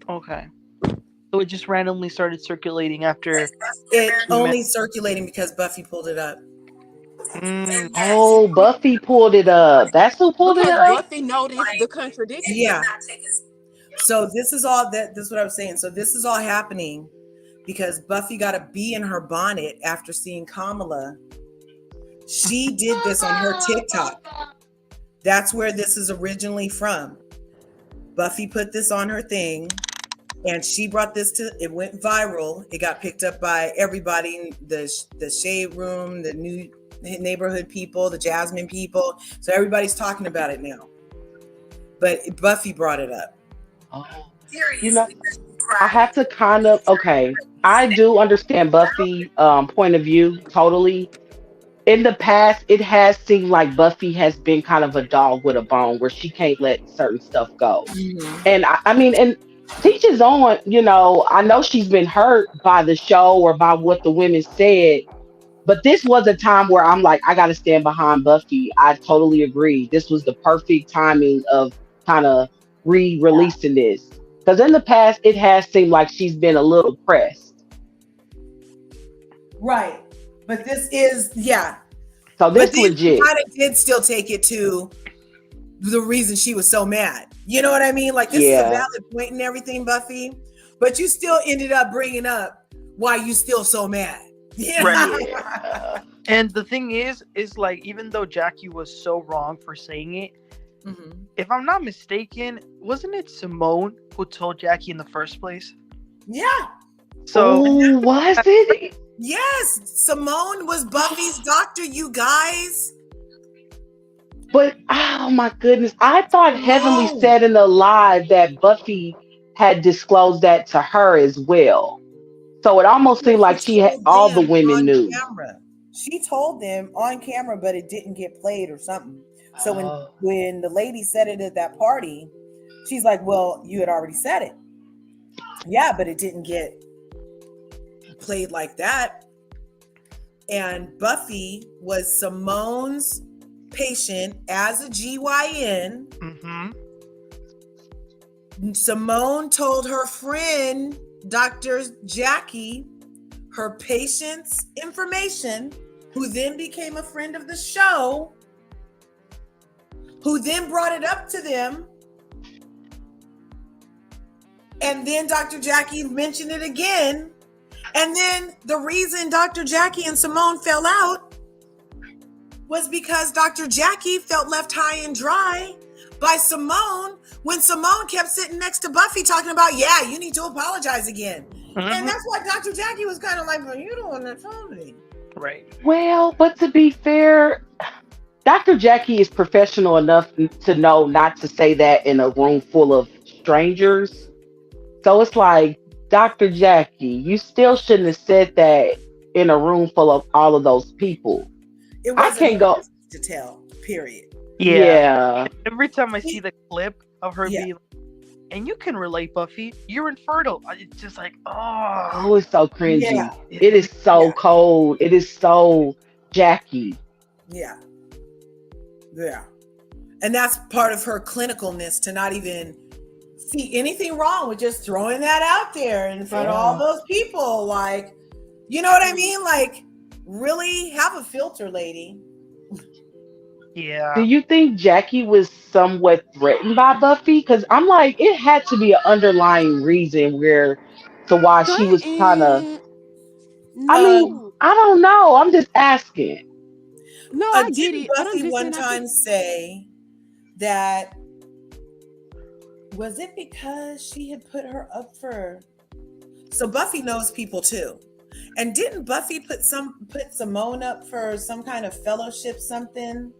Okay. So it just randomly started circulating after. It only circulating because Buffy pulled it up. Oh, Buffy pulled it up. That's who pulled it up? Buffy noticed the contradiction. Yeah. So this is all this is what I was saying. So this is all happening because Buffy got a bee in her bonnet after seeing Kamala. She did this on her TikTok. That's where this is originally from. Buffy put this on her thing, and she brought this it went viral. It got picked up by everybody, the Shade Room, the new neighborhood people, the Jasmine people. So everybody's talking about it now. But Buffy brought it up. Oh. I have to kind of, okay, I do understand Buffy point of view totally. In the past, it has seemed like Buffy has been kind of a dog with a bone where she can't let certain stuff go. And I mean, and teach his own, I know she's been hurt by the show or by what the women said, but this was a time where I'm like, I got to stand behind Buffy. I totally agree. This was the perfect timing of kind of re-releasing this. Because in the past, it has seemed like she's been a little pressed. Right. But this is, yeah. So this legit. Kind of did still take it to the reason she was so mad. You know what I mean? Like, this is a valid point and everything, Buffy. But you still ended up bringing up why you still so mad. Yeah. Right. Yeah. And the thing is like, even though Jackie was so wrong for saying it, if I'm not mistaken, wasn't it Simone who told Jackie in the first place? Yeah. So was it? Yes, Simone was Buffy's doctor, you guys. But oh my goodness, I thought Heavenly No. said in the live that Buffy had disclosed that to her as well. So it almost seemed like She told all the them women on knew. camera. She told them on camera, but it didn't get played or something. So Oh. when the lady said it at that party, she's like, "Well, you had already said it." Yeah, but it didn't get played like that. And Buffy was Simone's patient as a GYN. Simone told her friend, Dr. Jackie, her patient's information, who then became a friend of the show, who then brought it up to them. And then Dr. Jackie mentioned it again. And then the reason Dr. Jackie and Simone fell out was because Dr. Jackie felt left high and dry by Simone when Simone kept sitting next to Buffy talking about, yeah, you need to apologize again. And that's why Dr. Jackie was kind of like, well, you don't want to tell me. Right. Well, but to be fair, Dr. Jackie is professional enough to know not to say that in a room full of strangers. So it's like, Dr. Jackie, you still shouldn't have said that in a room full of all of those people. It I wasn't can't go to tell, period. Yeah. Every time I see the clip of her being, and you can relate, Buffy, you're infertile. It's just like, Oh, it's so cringy. Yeah. It is so cold. It is so Jackie. Yeah. Yeah. And that's part of her clinicalness, to not even see anything wrong with just throwing that out there in front of all those people. Like, you know what I mean? Like, really have a filter, lady. Yeah. Do you think Jackie was somewhat threatened by Buffy? Because I'm like, it had to be an underlying reason why she was kind of. I mean, I don't know. I'm just asking. No, I get Didn't it. But I'm Buffy just one saying, time say that, was it because she had put her up for, so Buffy knows people too. And didn't Buffy put Simone up for some kind of fellowship something?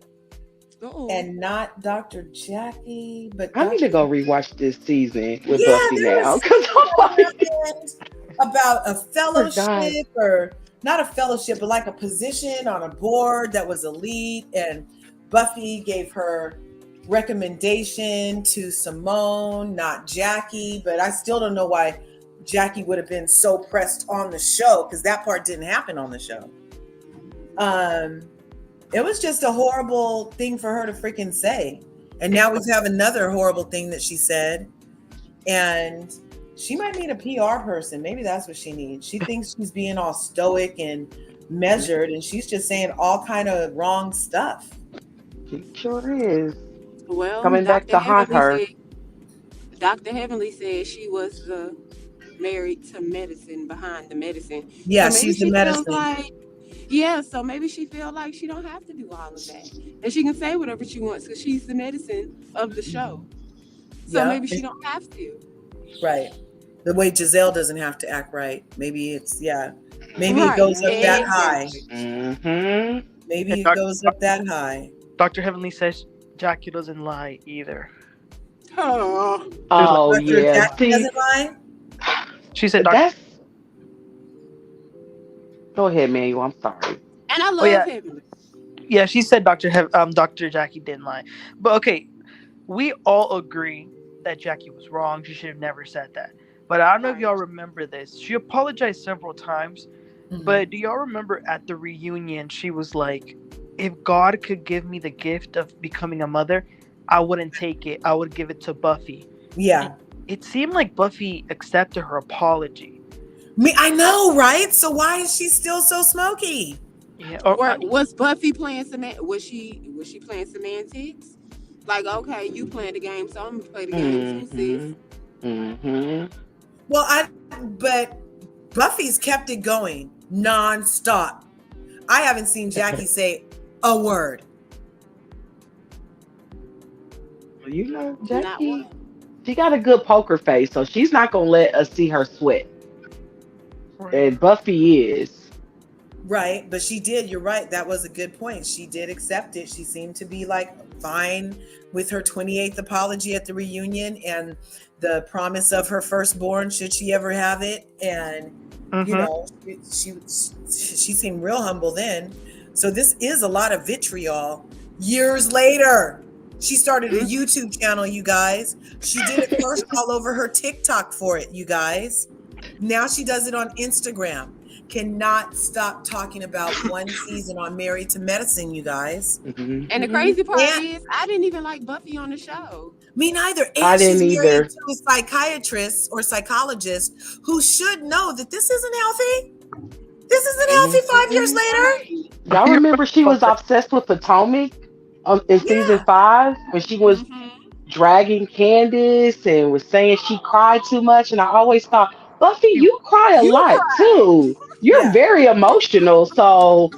And not Dr. Jackie, but I need to go rewatch this season with yeah, Buffy there now. was Because about a fellowship, or not a fellowship, but like a position on a board that was elite, and Buffy gave her recommendation to Simone, not Jackie. But I still don't know why Jackie would have been so pressed on the show, because that part didn't happen on the show. It was just a horrible thing for her to freaking say. And now we have another horrible thing that she said. And she might need a PR person. Maybe that's what she needs. She thinks she's being all stoic and measured, and she's just saying all kind of wrong stuff. She sure is. Well, Coming back to haunt her. Dr. Heavenly said she was married to medicine, behind the medicine. Yeah, so she's the medicine. So maybe she feels like she don't have to do all of that. And she can say whatever she wants because she's the medicine of the show. So maybe she don't have to. Right. The way Giselle doesn't have to act right. Maybe it's, maybe it goes up that high. Mm-hmm. Maybe it goes up that high. Dr. Heavenly says Jackie doesn't lie either. Oh, yeah. Jackie doesn't lie? She said Go ahead, Manuel. I'm sorry. And I love Heavenly. Yeah, she said Dr. Jackie didn't lie. But okay, we all agree that Jackie was wrong. She should have never said that. But I don't know if y'all remember this. She apologized several times. Mm-hmm. But do y'all remember at the reunion, she was like, if God could give me the gift of becoming a mother, I wouldn't take it. I would give it to Buffy. Yeah. It seemed like Buffy accepted her apology. I know, right? So why is she still so smoky? Yeah. Or was Buffy playing was she playing semantics? Like, okay, you playing the game, so I'm gonna play the game too, sis. Well, but Buffy's kept it going nonstop. I haven't seen Jackie say a word. You know, Jackie, she got a good poker face, so she's not gonna let us see her sweat. Right. And Buffy is. Right, but she did. You're right. That was a good point. She did accept it. She seemed to be like fine with her 28th apology at the reunion and the promise of her firstborn, should she ever have it. And you know, she seemed real humble then. So this is a lot of vitriol. Years later, she started a YouTube channel, you guys. She did it first all over her TikTok for it, you guys. Now she does it on Instagram. Cannot stop talking about one season on Married to Medicine, you guys. And the crazy part is, I didn't even like Buffy on the show. Me neither. And I didn't she's either. married to a psychiatrist or psychologist who should know that this isn't healthy. This isn't healthy 5 years later. Y'all remember she was obsessed with Potomac in season 5 when she was dragging Candace and was saying she cried too much. And I always thought, Buffy, you cry a lot too. You're very emotional. So,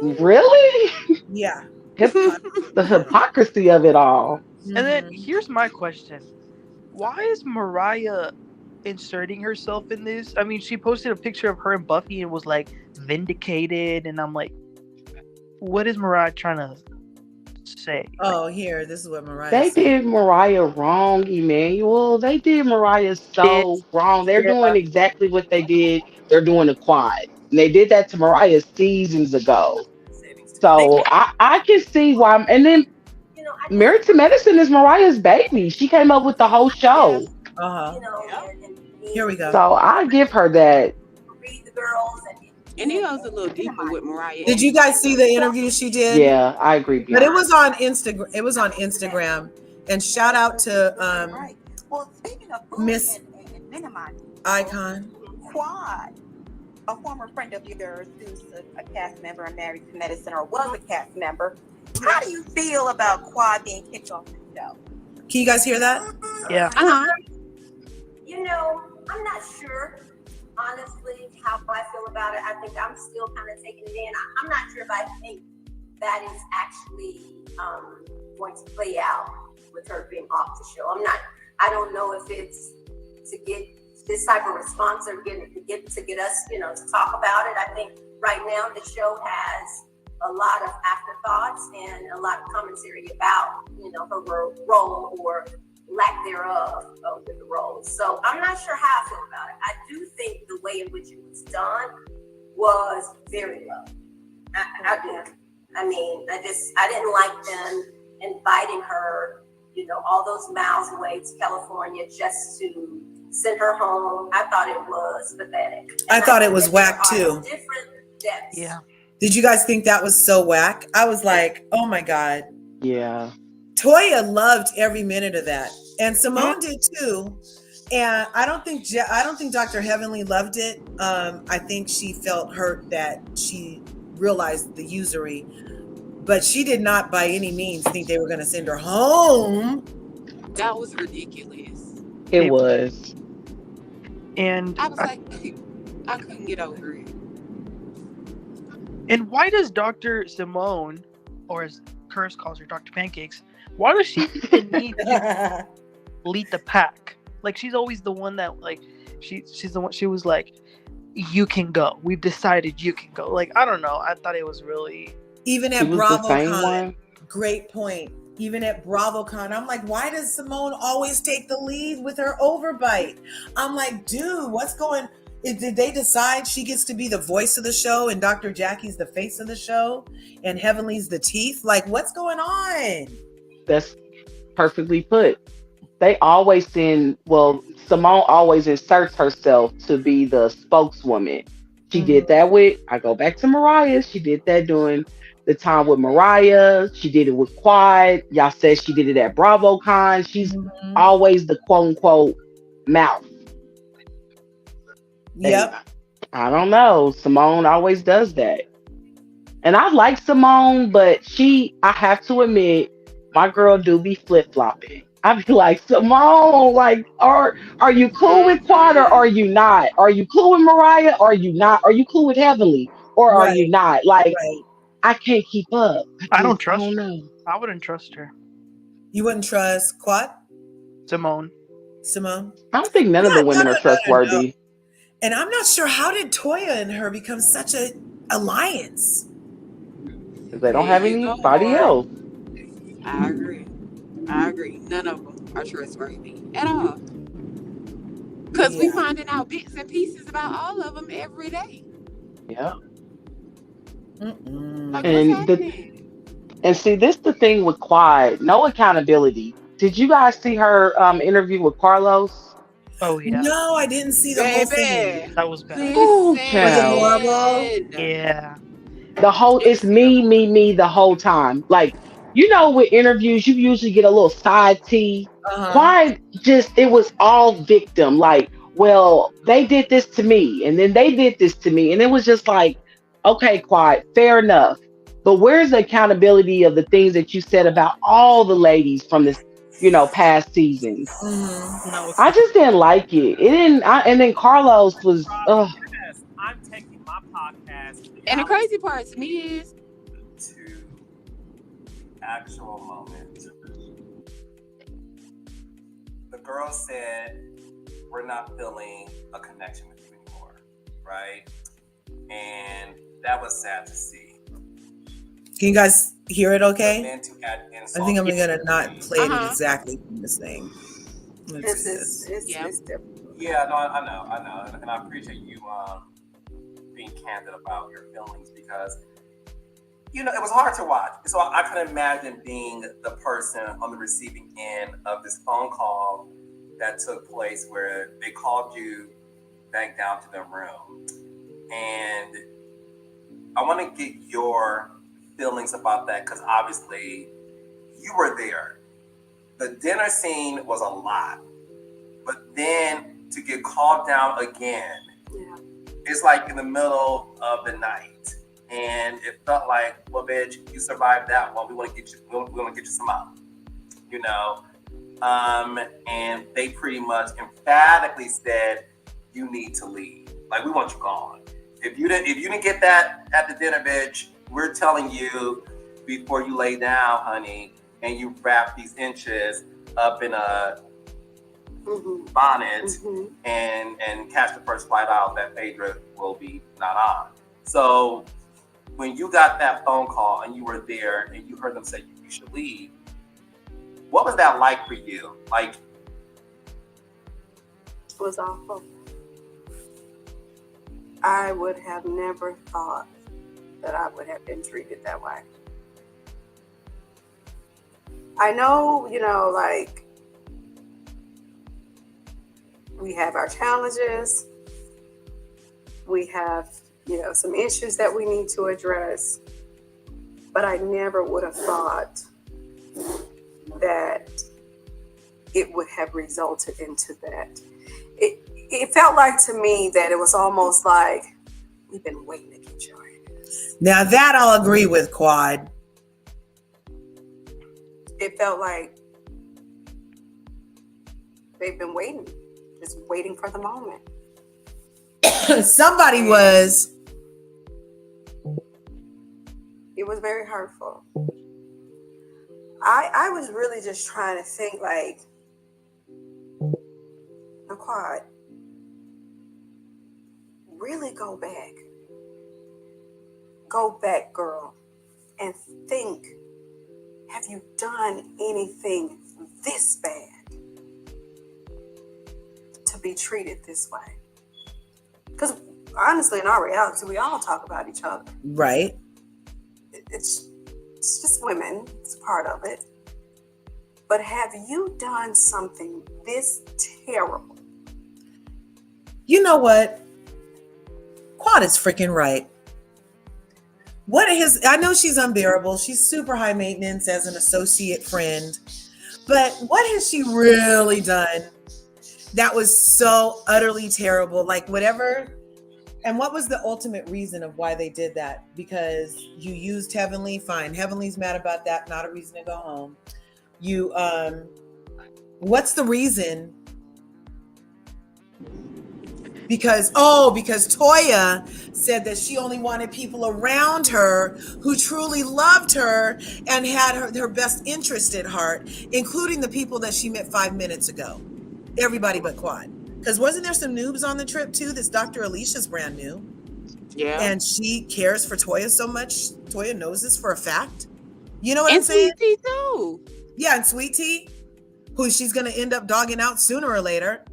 really? Yeah. The hypocrisy of it all. And then here's my question. Why is Mariah inserting herself in this? I mean, she posted a picture of her and Buffy and was like vindicated. And I'm like, what is Mariah trying to say? Oh, here, this is what Mariah They said. did Mariah wrong, Emmanuel. They did Mariah so wrong. They're doing exactly what they did. They're doing a quad. And they did that to Mariah seasons ago. So I can see why. And then Married to Medicine is Mariah's baby. She came up with the whole show. Here we go. So I give her that. And it goes a little deeper with Mariah. Did you guys see the interview she did? Yeah, I agree. But it was on Instagram. It was on Instagram. And shout out to Miss Icon. Quad, a former friend of yours who's a cast member and Married to Medicine, or was a cast member. How do you feel about Quad being kicked off the show? Can you guys hear that? Yeah. You know, I'm not sure, honestly, how I feel about it. I think I'm still kind of taking it in. I'm not sure if I think that is actually going to play out with her being off the show. I don't know if it's to get this type of response or get us, you know, to talk about it. I think right now the show has a lot of afterthoughts and a lot of commentary about, you know, her role or lack thereof with the role. So I'm not sure how I feel about it. I do think the way in which it was done was very low. I do. I mean, I didn't like them inviting her, you know, all those miles away to California just to send her home. I thought it was pathetic. I thought it was whack too. Different depths. Yeah. Did you guys think that was so whack? I was like, oh my God. Yeah. Toya loved every minute of that. And Simone did too. And I don't think Dr. Heavenly loved it. I think she felt hurt that she realized the usury. But she did not by any means think they were going to send her home. That was ridiculous. It was. And I was like, I couldn't get over it. And why does Dr. Simone, or as Curse calls her, Dr. Pancakes, why does she even need to lead the pack? Like, she's always the one that, like, she's the one, she was like, you can go. We've decided you can go. Like, I don't know. I thought it was really... Even at BravoCon, great point. Even at BravoCon, I'm like, why does Simone always take the lead with her overbite? I'm like, dude, what's going... Did they decide she gets to be the voice of the show and Dr. Jackie's the face of the show and Heavenly's the teeth? Like, what's going on? That's perfectly put. They always Simone always inserts herself to be the spokeswoman. She did that I go back to Mariah. She did that during the time with Mariah. She did it with Quad. Y'all said she did it at BravoCon. She's always the quote unquote mouth. Yep. And I don't know. Simone always does that. And I like Simone, but I have to admit, my girl do be flip-flopping. I'd be like, Simone, like, are you cool with Quad or are you not? Are you cool with Mariah or are you not? Are you cool with Heavenly or are you Right. not? Like, Right. I can't keep up. I don't I trust don't her. know. I wouldn't trust her. You wouldn't trust Quad, Simone. Simone? I don't think none of the women are No. trustworthy. And I'm not sure, how did Toya and her become such a alliance? Because they don't There have you go, anybody Lord. else. I agree. None of them are trustworthy at all. Because we Yeah. finding out bits and pieces about all of them every day. Yeah. Like, what's And happening? see, this the thing with Quad, no accountability. Did you guys see her interview with Carlos? Oh yeah, No, I didn't see the whole thing. Baby, that was bad. Oh, Was it child. horrible? listen. Yeah. The whole it's me, me, me the whole time. Like, with interviews, you usually get a little side tea. Uh-huh. Quiet, just it was all victim. Like, well, they did this to me, and then they did this to me, and it was just like, okay, Quiet, fair enough. But where's the accountability of the things that you said about all the ladies from this, past seasons? No. I just didn't like it. It didn't. And then Carlos was. Yes, I'm taking my podcast And the crazy part to me is, to actual moment. The girl said, "We're not feeling a connection with you anymore," right? And that was sad to see. Can you guys hear it okay? Then to add I insult think I'm to gonna not play it Uh-huh. exactly from this thing. Let's see this. It's different. Yeah, no, I know, and I appreciate you being candid about your feelings because it was hard to watch. So I could imagine being the person on the receiving end of this phone call that took place where they called you back down to the room, and I want to get your feelings about that because obviously you were there. The dinner scene was a lot. But then to get called down again, it's like in the middle of the night, and it felt like, well, bitch, you survived that one. We want to get you. We want to get you some out, And they pretty much emphatically said, you need to leave. Like, we want you gone. If you didn't get that at the dinner, bitch, we're telling you before you lay down, honey, and you wrap these inches up in a bonnet and catch the first flight out that Phaedra will be not on. So when you got that phone call and you were there and you heard them say you should leave, what was that like for you? Like, It was awful. I would have never thought that I would have been treated that way. I know, like, we have our challenges. We have, some issues that we need to address. But I never would have thought that it would have resulted into that. It felt like to me that it was almost like we've been waiting to get your ass. Now that I'll agree with, Quad. It felt like they've been waiting, just waiting for the moment. Somebody was. It was very hurtful. I was really just trying to think like, no, Quad, really go back. Go back, girl, and think, have you done anything this bad to be treated this way? Because honestly, in our reality, we all talk about each other. Right. It's just women. It's part of it. But have you done something this terrible? You know what? Quad is freaking right. I know she's unbearable. She's super high maintenance as an associate friend. But what has she really done that was so utterly terrible? Like, whatever. And what was the ultimate reason of why they did that? Because you used Heavenly, fine. Heavenly's mad about that, not a reason to go home. You What's the reason? Because Toya said that she only wanted people around her who truly loved her and had her best interest at heart, including the people that she met 5 minutes ago. Everybody but Quad. Because wasn't there some noobs on the trip too? This Dr. Alicia's brand new. Yeah. And she cares for Toya so much. Toya knows this for a fact. You know what I'm saying? And Sweet Tea too. Yeah, and Sweet Tea, who she's going to end up dogging out sooner or later.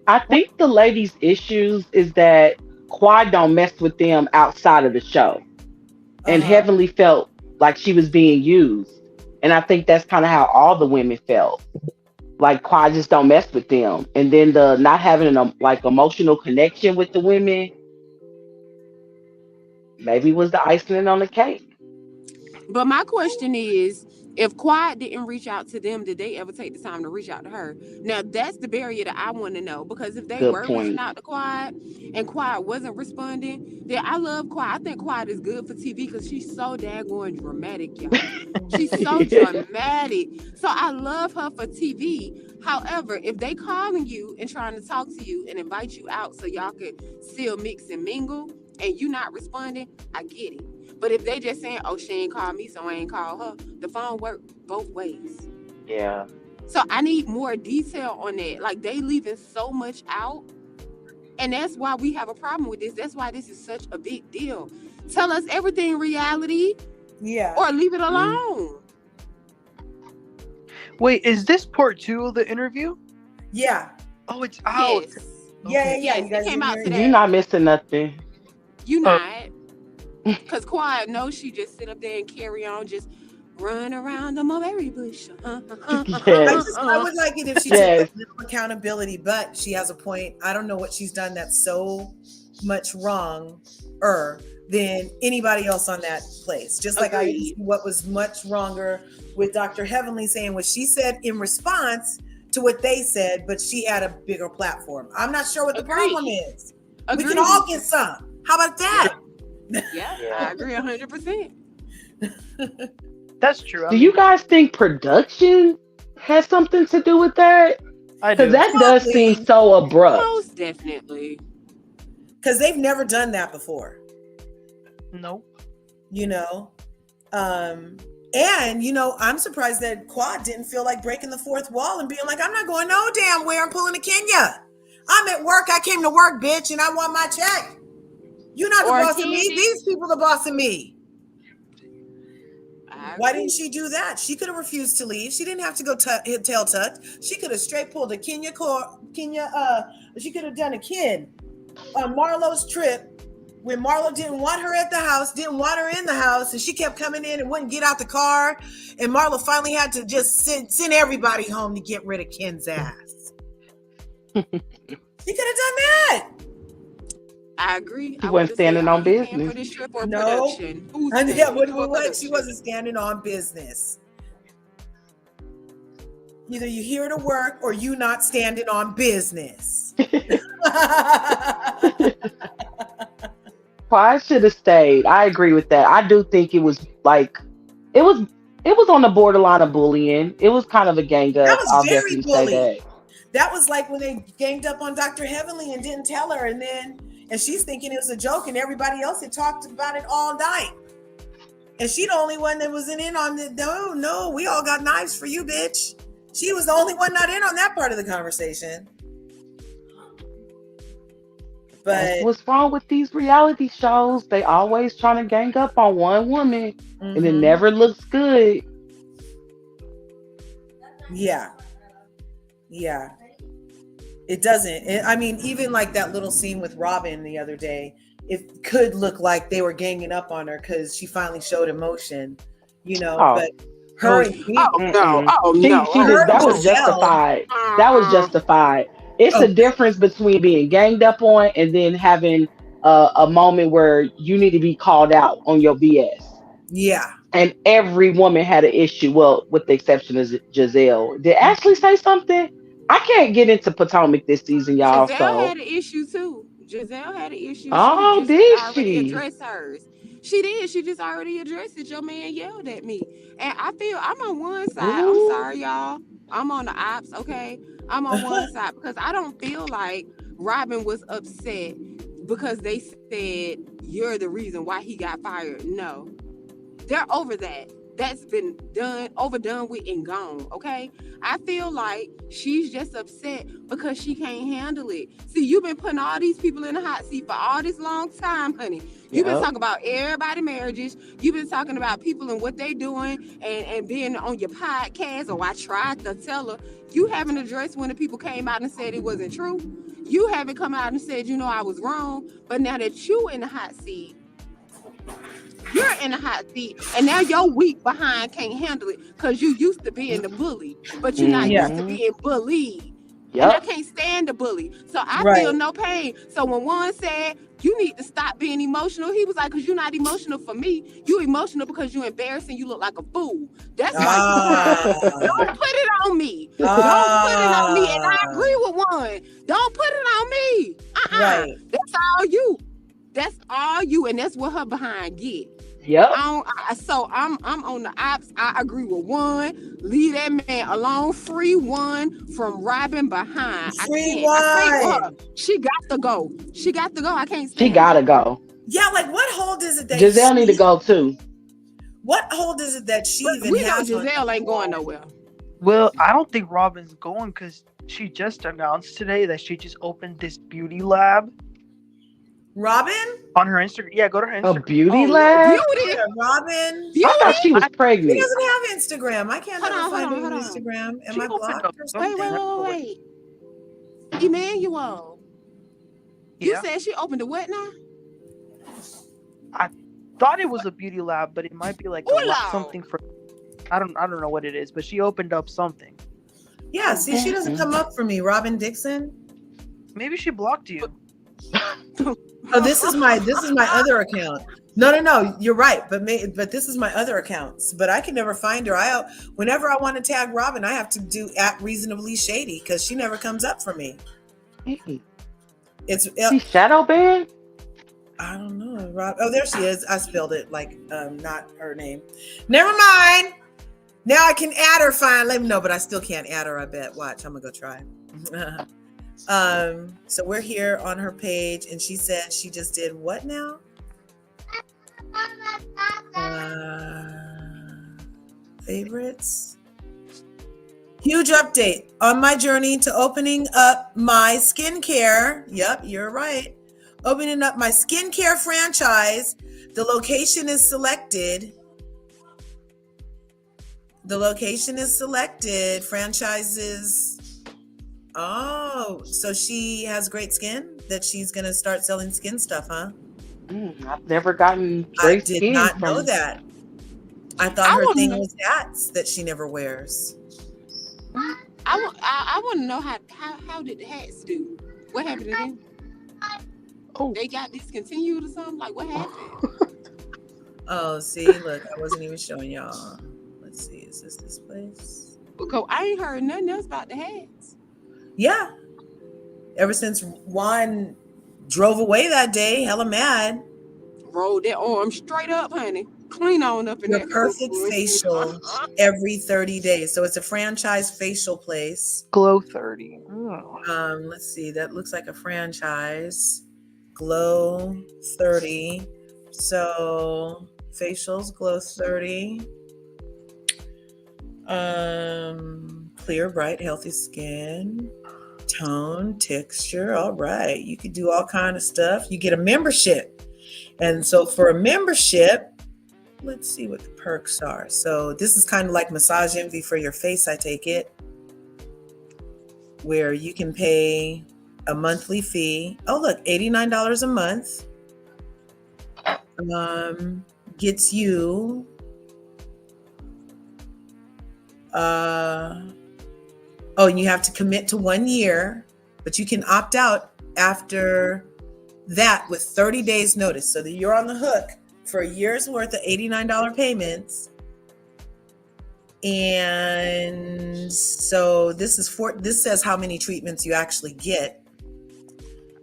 I think the ladies' issues is that Quad don't mess with them outside of the show. And Heavenly felt like she was being used. And I think that's kind of how all the women felt. Like Quad just don't mess with them. And then the not having an emotional connection with the women maybe was the icing on the cake. But my question is, if Quad didn't reach out to them, did they ever take the time to reach out to her? Now, that's the barrier that I want to know. Because if they were reaching out to Quad and Quad wasn't responding, then I love Quad. I think Quad is good for TV because she's so daggone dramatic, y'all. She's so dramatic. So I love her for TV. However, if they calling you and trying to talk to you and invite you out so y'all could still mix and mingle and you not responding, I get it. But if they just saying, oh, she ain't called me, so I ain't called her, the phone works both ways. Yeah. So I need more detail on that. Like, they leaving so much out. And that's why we have a problem with this. That's why this is such a big deal. Tell us everything reality. Yeah. Or leave it alone. Wait, is this part 2 of the interview? Yeah. Oh, it's out. Yes. Yeah. You guys, it came out today. You're not missing nothing. You not. Because Quiet knows she just sit up there and carry on, just run around the mulberry bush. I would like it if she took a little accountability, but she has a point. I don't know what she's done that's so much wronger than anybody else on that place. Just like I see what was much wronger with Dr. Heavenly saying what she said in response to what they said, but she had a bigger platform. I'm not sure what the problem is. We can all get some. How about that? Yeah, I agree 100%. That's true. Do you guys think production has something to do with that? Because that does seem so abrupt. Most definitely. Because they've never done that before. No. You know? And, you know, I'm surprised that Quad didn't feel like breaking the fourth wall and being like, I'm not going no damn where. I'm pulling to Kenya. I'm at work. I came to work, bitch, and I want my check. You're not the boss of me. These people are the boss of me. Why didn't she do that? She could have refused to leave. She didn't have to go hit tail tucked. She could have straight pulled a Kenya. She could have done a kid on Marlo's trip when Marlo didn't want her at the house, didn't want her in the house, and she kept coming in and wouldn't get out the car. And Marlo finally had to just send everybody home to get rid of Ken's ass. She could have done that. I agree. She wasn't standing on business. For this trip or No. production? She wasn't standing on business. Either you here to work or you not standing on business. I should have stayed. I agree with that. I do think it was like it was on the borderline of bullying. It was kind of a gang up. I'll definitely say that. That was like when they ganged up on Dr. Heavenly and didn't tell her, and she's thinking it was a joke, and everybody else had talked about it all night. And she the only one that wasn't in on it. No, we all got knives for you, bitch. She was the only one not in on that part of the conversation. But that's what's wrong with these reality shows? They always trying to gang up on one woman, and it never looks good. Yeah. It doesn't. I mean, even like that little scene with Robin the other day, it could look like they were ganging up on her because she finally showed emotion, you know. But her, that was justified. That was justified. It's a difference between being ganged up on and then having a moment where you need to be called out on your BS. Yeah. And every woman had an issue. Well, with the exception of Giselle. Did Ashley say something? I can't get into Potomac this season, y'all. Giselle had an issue too. Giselle had an issue. Oh, did she? Address hers. She did. She just already addressed it. Your man yelled at me. And I feel I'm on one side. I'm sorry, y'all. I'm on the ops, okay? I'm on one side because I don't feel like Robin was upset because they said you're the reason why he got fired. No. They're over that. That's been overdone with and gone, okay? I feel like she's just upset because she can't handle it. See, you've been putting all these people in the hot seat for all this long time, honey. You've been talking about everybody's marriages. You've been talking about people and what they doing and being on your podcast. Oh, I tried to tell her. You haven't addressed when the people came out and said it wasn't true. You haven't come out and said, you know, I was wrong. But now that you in the hot seat, you're in the hot seat, and now your weak behind can't handle it because you used to being the bully, but you're not used to being bullied. And I can't stand the bully. So I feel no pain. So when one said, you need to stop being emotional, he was like, because you're not emotional for me. You emotional because you're embarrassing. You look like a fool. That's why. Don't put it on me. Don't put it on me. And I agree with one. Don't put it on me. Right. That's all you. That's all you, and that's what her behind get. Yep. So I'm on the ops. I agree with one. Leave that man alone. Free one from robbing behind. Free one. She got to go. She got to go. I can't stand She gotta go. Yeah, like what hold is it that Giselle need to go too. What hold is it that she even we know has? Giselle ain't going nowhere. Well, I don't think Robin's going because she just announced today that she just opened this beauty lab. Robin? On her Instagram. Yeah, go to her Instagram. A beauty lab? Beauty. Robin? I thought she was She pregnant. doesn't have Instagram. I can't Hold find her on. on Instagram. Am She I opened blocked up or something? Wait. Emmanuel. You Yeah. said she opened a what now? I thought it was a beauty lab, but it might be like something for. I don't know what it is, but she opened up something. Yeah, see, she doesn't come up for me. Robin Dixon. Maybe she blocked you. Oh, this is my other account. No, you're right. But this is my other accounts. But I can never find her. Whenever I want to tag Robin, I have to do @reasonably shady because she never comes up for me. It's shadow banned. I don't know. Oh, there she is. I spelled it like not her name. Never mind. Now I can add her finally. No, but I still can't add her. I bet. Watch. I'm gonna go try. So we're here on her page, and she said she just did what now? Favorites. Huge update on my journey to opening up my skincare. Yep, you're right. Opening up my skincare franchise. The location is selected. Franchises. Oh, so she has great skin that she's going to start selling skin stuff, huh? I've never gotten great skin. I did not know that. I thought her thing was hats that she never wears. I want to know how did the hats do? What happened to them? Oh, they got discontinued or something? Like what happened? Oh, see, look, I wasn't even showing y'all. Let's see, is this place? Because I ain't heard nothing else about the hats. Yeah. Ever since Juan drove away that day, hella mad. Rolled that arm straight up, honey. Clean on up in Your that perfect facial every 30 days. So it's a franchise facial place. Glow 30. Let's see. That looks like a franchise. Glow 30. So facials, Glow 30. Clear, bright, healthy skin. Tone, texture. All right. You could do all kind of stuff. You get a membership. And so for a membership, let's see what the perks are. So this is kind of like Massage Envy for your face, I take it, where you can pay a monthly fee. Oh, look, $89 a month. Gets you and you have to commit to 1 year, but you can opt out after that with 30 days notice, so that you're on the hook for a year's worth of $89 payments. And so this says how many treatments you actually get.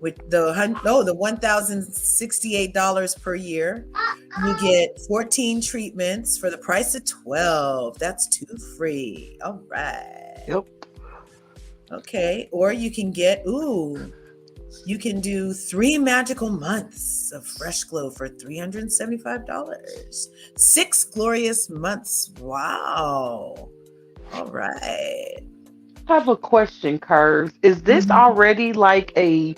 with the $1,068 per year. You get 14 treatments for the price of 12. That's 2 free. All right. Yep. Okay. Or you can get, you can do 3 magical months of Fresh Glow for $375. 6 glorious months. Wow. All right. I have a question, Curves. Is this already like a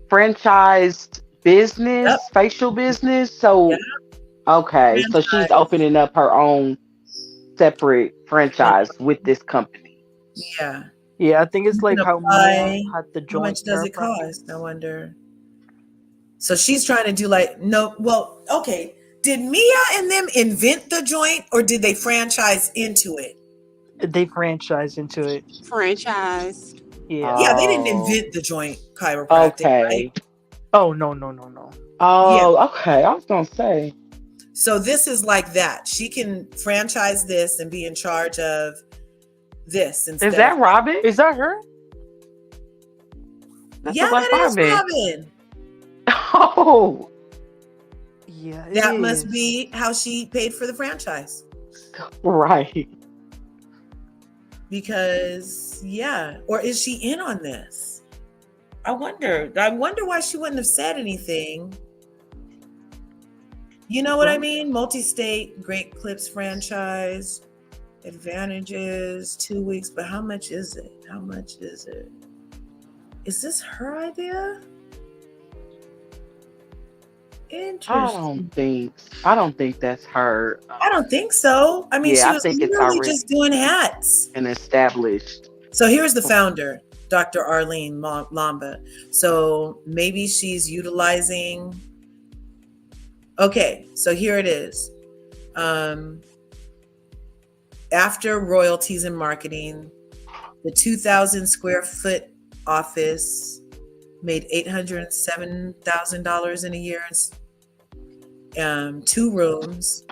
franchised business, facial business? So, okay, so she's opening up her own separate franchise with this company. Yeah. Yeah, I think it's like how Mia had the How joint. much does it cost? I wonder. So she's trying to do like, okay. Did Mia and them invent the joint or did they franchise into it? They franchise into it. Franchise. Yeah. Yeah, they didn't invent the joint chiropractic, right? Oh, no. Oh, okay. I was going to say. So this is like that. She can franchise this and be in charge of this instead. Is that Robin? Is that her? Yeah, that is Robin. Oh. Yeah. That must be how she paid for the franchise. Right. Because, or is she in on this? I wonder why she wouldn't have said anything. You know what I mean? Multi-state, Great Clips franchise, advantages, 2 weeks, but how much is it? Is this her idea? Interesting. I don't think that's her. I don't think so. I mean, she was literally just doing hats. And established. So here's the founder, Dr. Arlene Lamba. So maybe she's utilizing. Okay, so here it is. After royalties and marketing, the 2,000 square foot office made $807,000 in a year. 2 rooms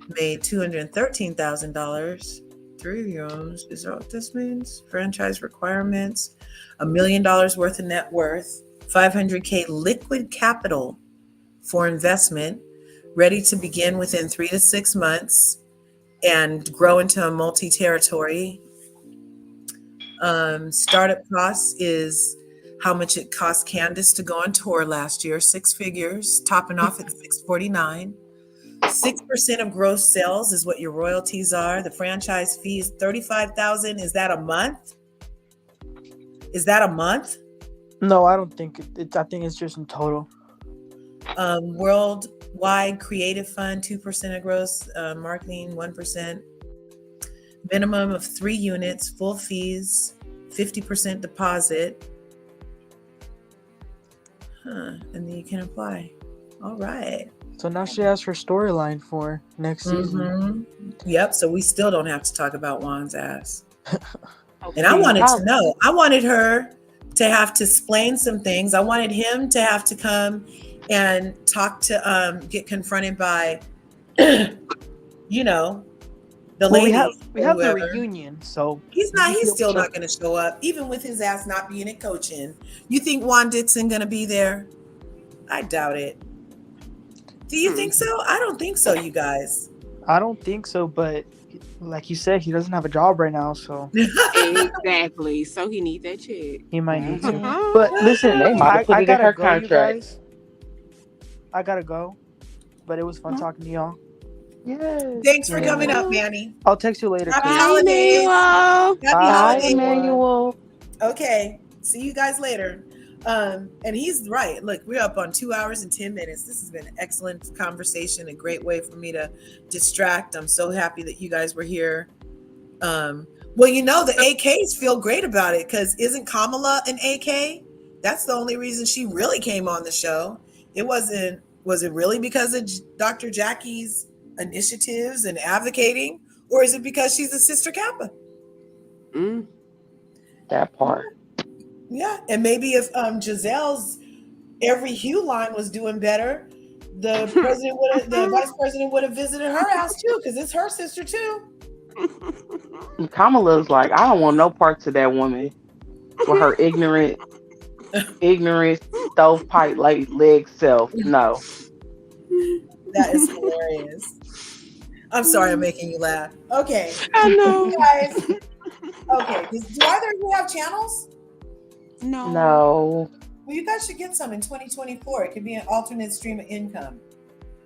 made $213,000. 3 rooms, is that what this means? Franchise requirements, $1 million worth of net worth, $500K liquid capital for investment, ready to begin within 3 to 6 months and grow into a multi-territory. Startup costs is how much it cost Candace to go on tour last year, 6 figures, topping off at $649. 6% of gross sales is what your royalties are. The franchise fee is $35,000. Is that a month? No, I don't think it. I think it's just in total. Worldwide creative fund, 2% of gross, marketing, 1%. Minimum of 3 units, full fees, 50% deposit. And then you can apply. All right. So now she has her storyline for next season. Yep. So we still don't have to talk about Juan's ass. And I wanted to know. I wanted her to have to explain some things. I wanted him to have to come and talk to get confronted by, the lady. We have the reunion, so he's still not going to show up, even with his ass not being in coaching. You think Juan Dixon going to be there? I doubt it. Do you think so? I don't think so, you guys. I don't think so, but like you said, he doesn't have a job right now, so exactly. So he needs that check. He might need to. But listen, I gotta go, you guys. I gotta go. But it was fun talking to y'all. Yes. Thanks for coming up, Manny. I'll text you later. Happy holidays. Happy holidays, Emmanuel. Okay. See you guys later. And he's right. Look, we're up on 2 hours and 10 minutes. This has been an excellent conversation, a great way for me to distract. I'm so happy that you guys were here. Well, the AKs feel great about it because isn't Kamala an AK? That's the only reason she really came on the show. Was it really because of Dr. Jackie's initiatives and advocating, or is it because she's a Sister Kappa? That part. Yeah, and maybe if Giselle's every hue line was doing better, the vice president would have visited her house too, because it's her sister too. And Kamala's like, I don't want no parts of that woman with her ignorance, stovepipe like leg self. No. That is hilarious. I'm sorry I'm making you laugh. Okay. I know. You guys. Okay. Do either of you have channels? No. No. Well, you guys should get some in 2024. It could be an alternate stream of income,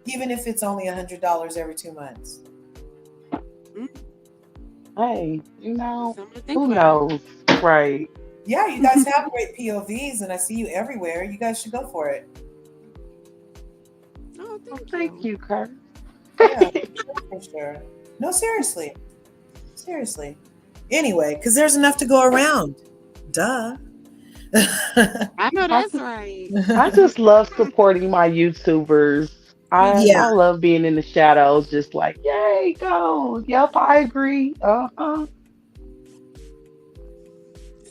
even if it's only $100 every 2 months. Hey, you know, Something to think who about. knows? Right. Yeah, you guys have great POVs, and I see you everywhere. You guys should go for it. Oh, Thank you, Kurt. Yeah, for sure. No, seriously. Seriously. Anyway, because there's enough to go around. Duh. I know that's right. I just love supporting my YouTubers. I love being in the shadows, just like, yay, go. Yep, I agree.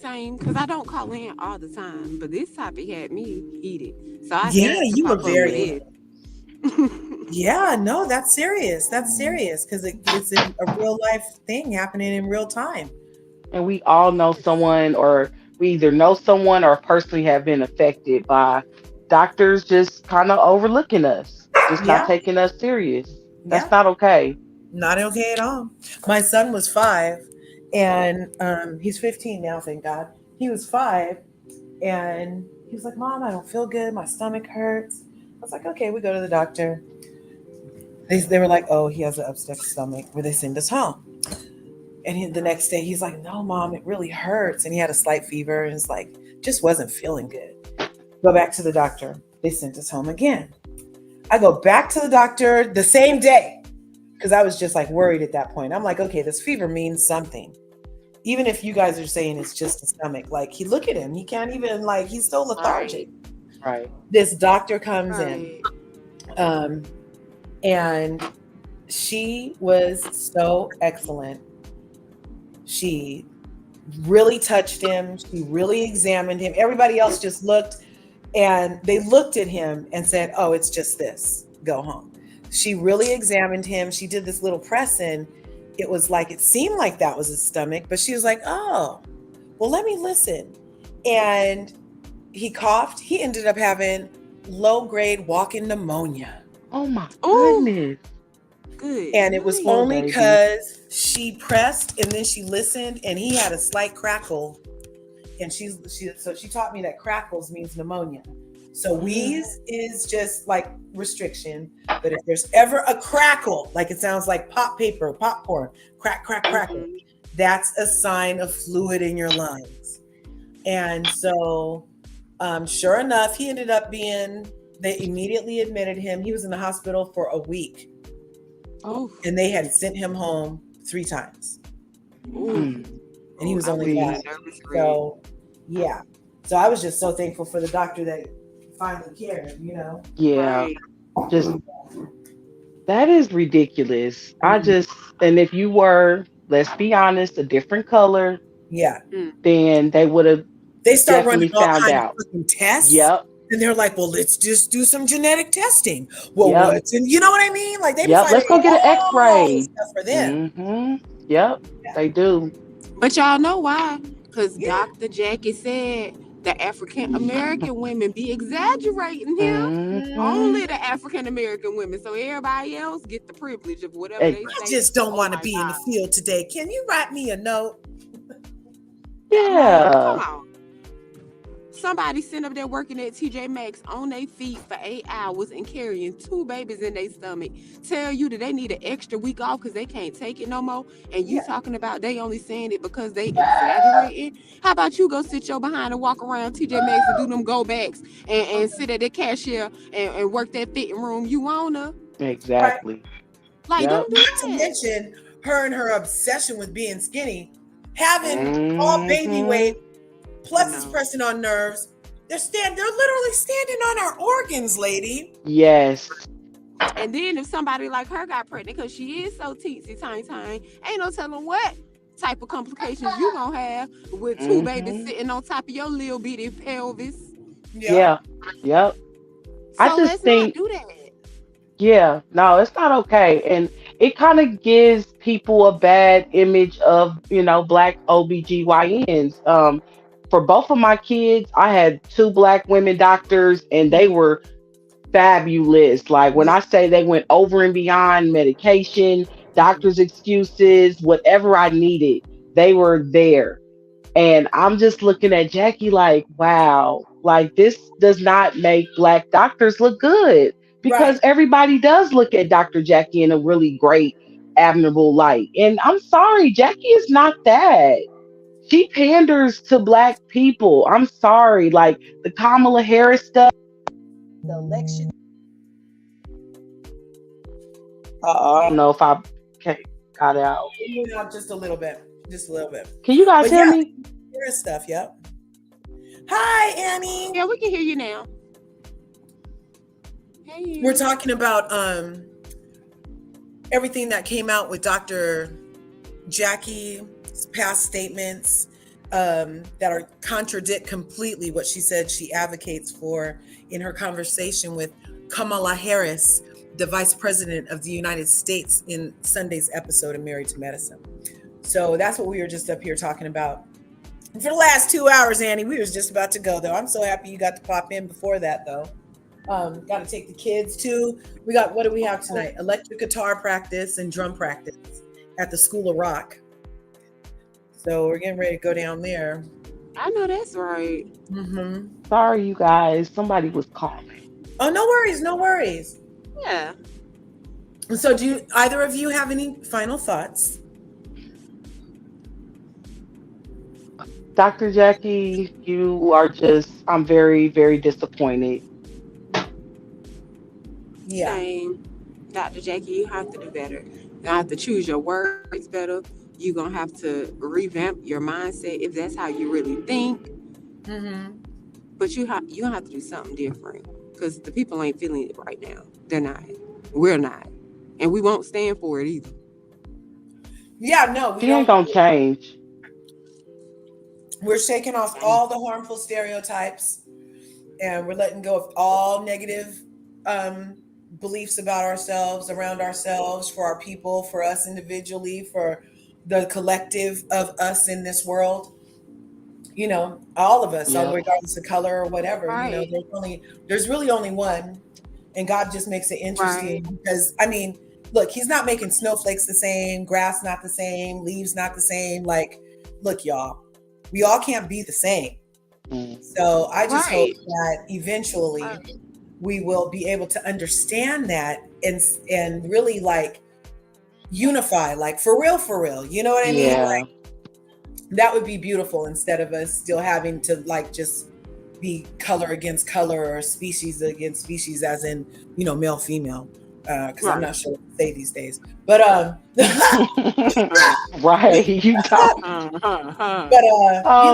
Same, because I don't call in all the time, but this topic had me heated. So I You were very. it. Yeah, no, that's serious. That's serious because it's a real life thing happening in real time. And we all know someone, or we either know someone or personally have been affected by doctors just kind of overlooking us, just not taking us serious. That's not okay. Not okay at all. My son was 5, and he's 15 now, thank God. He was 5, and he was like, "Mom, I don't feel good. My stomach hurts." I was like, "Okay, we go to the doctor." They were like, "Oh, he has an upset stomach," where they send us home. And the next day, he's like, "No, Mom, it really hurts." And he had a slight fever, and it's like, just wasn't feeling good. Go back to the doctor. They sent us home again. I go back to the doctor the same day because I was just like worried at that point. I'm like, okay, this fever means something. Even if you guys are saying it's just a stomach, like look at him. He can't even, he's so lethargic. Right. This doctor comes in. And she was so excellent. She really touched him. She really examined him. Everybody else just looked, and they looked at him and said, "Oh, it's just this. Go home." She really examined him. She did this little press in. It was like, it seemed like that was his stomach, but she was like, "Oh, well, let me listen." And he coughed. He ended up having low-grade walking pneumonia. Oh my goodness. Good. And it was only because she pressed and then she listened, and he had a slight crackle. And she taught me that crackles means pneumonia. So wheeze is just like restriction, but if there's ever a crackle, like it sounds like popcorn, crack, crackle, that's a sign of fluid in your lungs. And so, sure enough, he ended up they immediately admitted him. He was in the hospital for a week. Oh. And they had sent him home 3 times. And he was only 5. So, yeah. So I was just so thankful for the doctor that finally cared, Yeah. Right. Just, that is ridiculous. And if you were, let's be honest, a different color, then they would have start running all found kinds out. of fucking tests. Yep. And they're like, "Well, let's just do some genetic testing." Well, what's in, you know what I mean? Like, they let's go get an X-ray stuff for them. Yep, they do. But y'all know why? Because Dr. Jackie said the African American women be exaggerating him. Only the African American women. So everybody else get the privilege of whatever they say. I just don't want to be in the field today. Can you write me a note? Yeah. Come on. Somebody sitting up there working at TJ Maxx on their feet for 8 hours and carrying 2 babies in their stomach tell you that they need an extra week off because they can't take it no more. And you talking about they only saying it because they exaggerating. How about you go sit your behind and walk around TJ Maxx and do them go backs and sit at the cashier and work that fitting room you wanna? Exactly. Like, don't do Not that. to mention her and her obsession with being skinny, having all baby weight. Plus, it's pressing on nerves. They're literally standing on our organs, lady. Yes. And then if somebody like her got pregnant, because she is so teensy tiny, ain't no telling what type of complications you gonna have with 2 babies sitting on top of your little bitty pelvis. Yeah. Yep. So I just let's think, not do that. yeah, no, it's not okay. And it kind of gives people a bad image of, Black OBGYNs. for both of my kids, I had two black women doctors, and they were fabulous. Like when I say they went over and beyond medication, doctor's excuses, whatever I needed, they were there. And I'm just looking at Jackie like, wow, like this does not make black doctors look good Right. because everybody does look at Dr. Jackie in a really great, admirable light. And I'm sorry, Jackie is not that. She panders to black people. I'm sorry. Like the Kamala Harris stuff, the election. I don't know if I got out. You know, just a little bit. Just a little bit. Can you guys But hear yeah, me? there is stuff, yep. Hi, Annie. Yeah, we can hear you now. Hey. We're talking about everything that came out with Dr. Jackie's past statements that are contradict completely what she said she advocates for in her conversation with Kamala Harris, the Vice President of the United States, in Sunday's episode of Married to Medicine. So that's what we were just up here talking about. And for the last 2 hours, Annie, we was just about to go, though. I'm so happy you got to pop in before that, though. Got to take the kids, too. What do we have tonight? Electric guitar practice and drum practice at the School of Rock. So we're getting ready to go down there. I know that's right. Mm-hmm. Sorry, you guys. Somebody was calling. Oh, no worries. No worries. Yeah. So do either of you have any final thoughts? Dr. Jackie, you are just, I'm very, very disappointed. Yeah. Same. Dr. Jackie, you have to do better. You have to choose your words better. You're going to have to revamp your mindset if that's how you really think. Mm-hmm. But you're going to have to do something different because the people ain't feeling it right now. They're not. We're not. And we won't stand for it either. Yeah, no, we She ain't don't. gonna change. We're shaking off all the harmful stereotypes, and we're letting go of all negative beliefs about ourselves, around ourselves, for our people, for us individually, for the collective of us in this world. You know, all of us, Yeah. regardless of color or whatever. Right. You know, there's really only one, and God just makes it interesting because, I mean, look, He's not making snowflakes the same, grass not the same, leaves not the same. Like, look, y'all, we all can't be the same. So I just hope that eventually we will be able to understand that and really like unify, like for real. You know what I mean? Yeah. Like, that would be beautiful instead of us still having to like just be color against color or species against species, as in, you know, male, female. Because I'm not sure what to say these days. But right, you don't.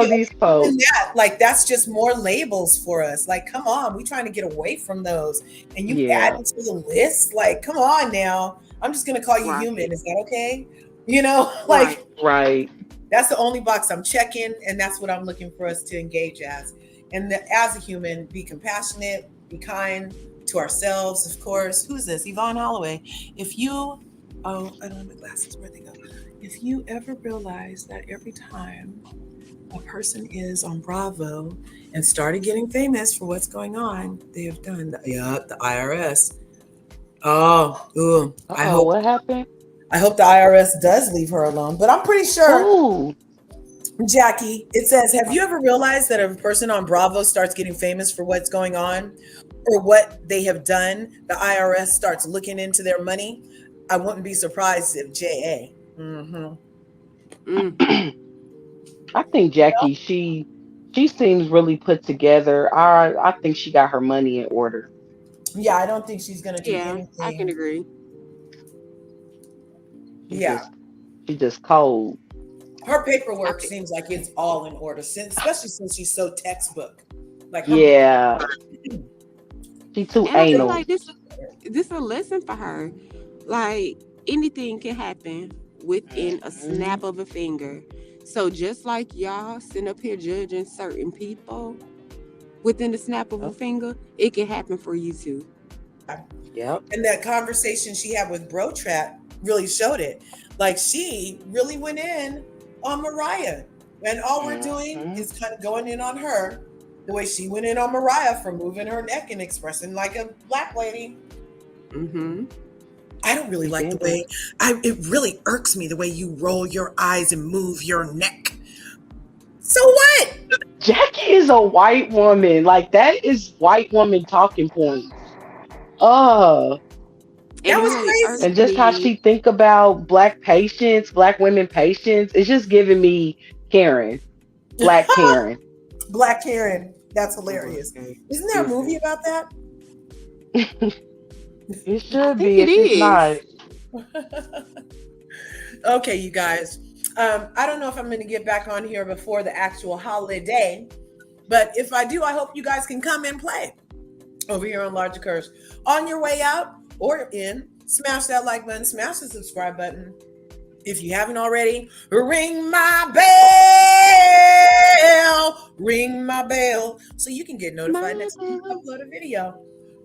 These folks. Like that's just more labels for us. Like, come on, we trying to get away from those. And you add it to the list. Like, come on now. I'm just gonna call you human. Is that okay? You know, like right. That's the only box I'm checking, and that's what I'm looking for us to engage as. And as a human, be compassionate, be kind to ourselves, of course. Who's this? Yvonne Holloway. If you, I don't have my glasses. Where'd they go? If you ever realize that every time a person is on Bravo and started getting famous for what's going on, they have done the IRS. I hope what happened? I hope the IRS does leave her alone, but I'm pretty sure. Ooh. Jackie, it says, have you ever realized that if a person on Bravo starts getting famous for what's going on or what they have done, the IRS starts looking into their money? I wouldn't be surprised if JA. I think Jackie, she seems really put together. I think she got her money in order. Yeah, I don't think she's gonna do anything. I can agree. She's just cold. Her paperwork seems like it's all in order, especially since she's so textbook. Like, she too and anal. I feel like this a lesson for her. Like, anything can happen within a snap of a finger. So just like y'all sit up here judging certain people within the snap of a finger, it can happen for you too. Yep. And that conversation she had with Bro Trap really showed it. Like, she really went in on Mariah. And all we're doing is kind of going in on her the way she went in on Mariah for moving her neck and expressing like a black lady. Mm-hmm. I don't really like the way, it really irks me the way you roll your eyes and move your neck. So what? Jackie is a white woman. Like, that is white woman talking points. That was crazy. And just how she think about black patients, black women patients, it's just giving me Karen. Black Karen. Black Karen. That's hilarious. Isn't there a movie about that? It should be. If it's not. Okay, you guys. I don't know if I'm going to get back on here before the actual holiday, but if I do, I hope you guys can come and play over here on Larger Curves. On your way out or in, smash that like button, smash the subscribe button. If you haven't already, ring my bell, so you can get notified next time I upload a video.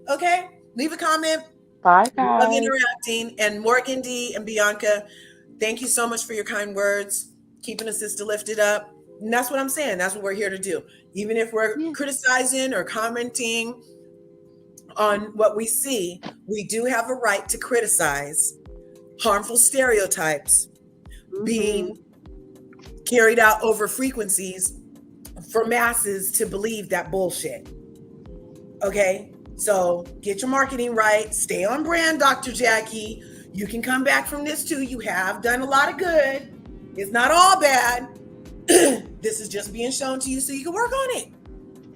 Okay, leave a comment. Bye, guys. Love interacting. And Morgan D and Bianca, thank you so much for your kind words, keeping a sister lifted up. And that's what I'm saying. That's what we're here to do. Even if we're criticizing or commenting on what we see, we do have a right to criticize harmful stereotypes being carried out over frequencies for masses to believe that bullshit. Okay? So get your marketing right. Stay on brand, Dr. Jackie. You can come back from this too. You have done a lot of good. It's not all bad. This is just being shown to you so you can work on it.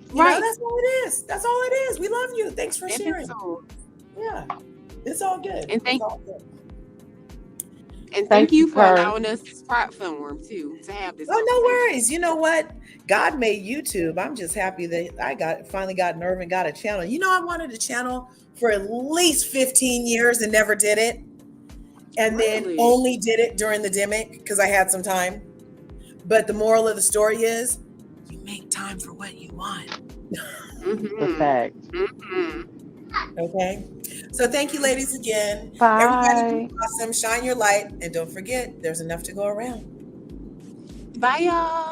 You know, that's all it is. That's all it is. We love you. Thanks for sharing. Yeah, it's all good. And it's all good. And thank you for allowing us this platform too to have this. Oh, no worries. You know what? God made YouTube. I'm just happy that I finally got nerve and got a channel. You know, I wanted a channel for at least 15 years and never did it. And then only did it during the demic because I had some time. But the moral of the story is you make time for what you want. The fact. Okay. So thank you, ladies, again. Bye. Everybody be awesome. Shine your light. And don't forget, there's enough to go around. Bye, y'all.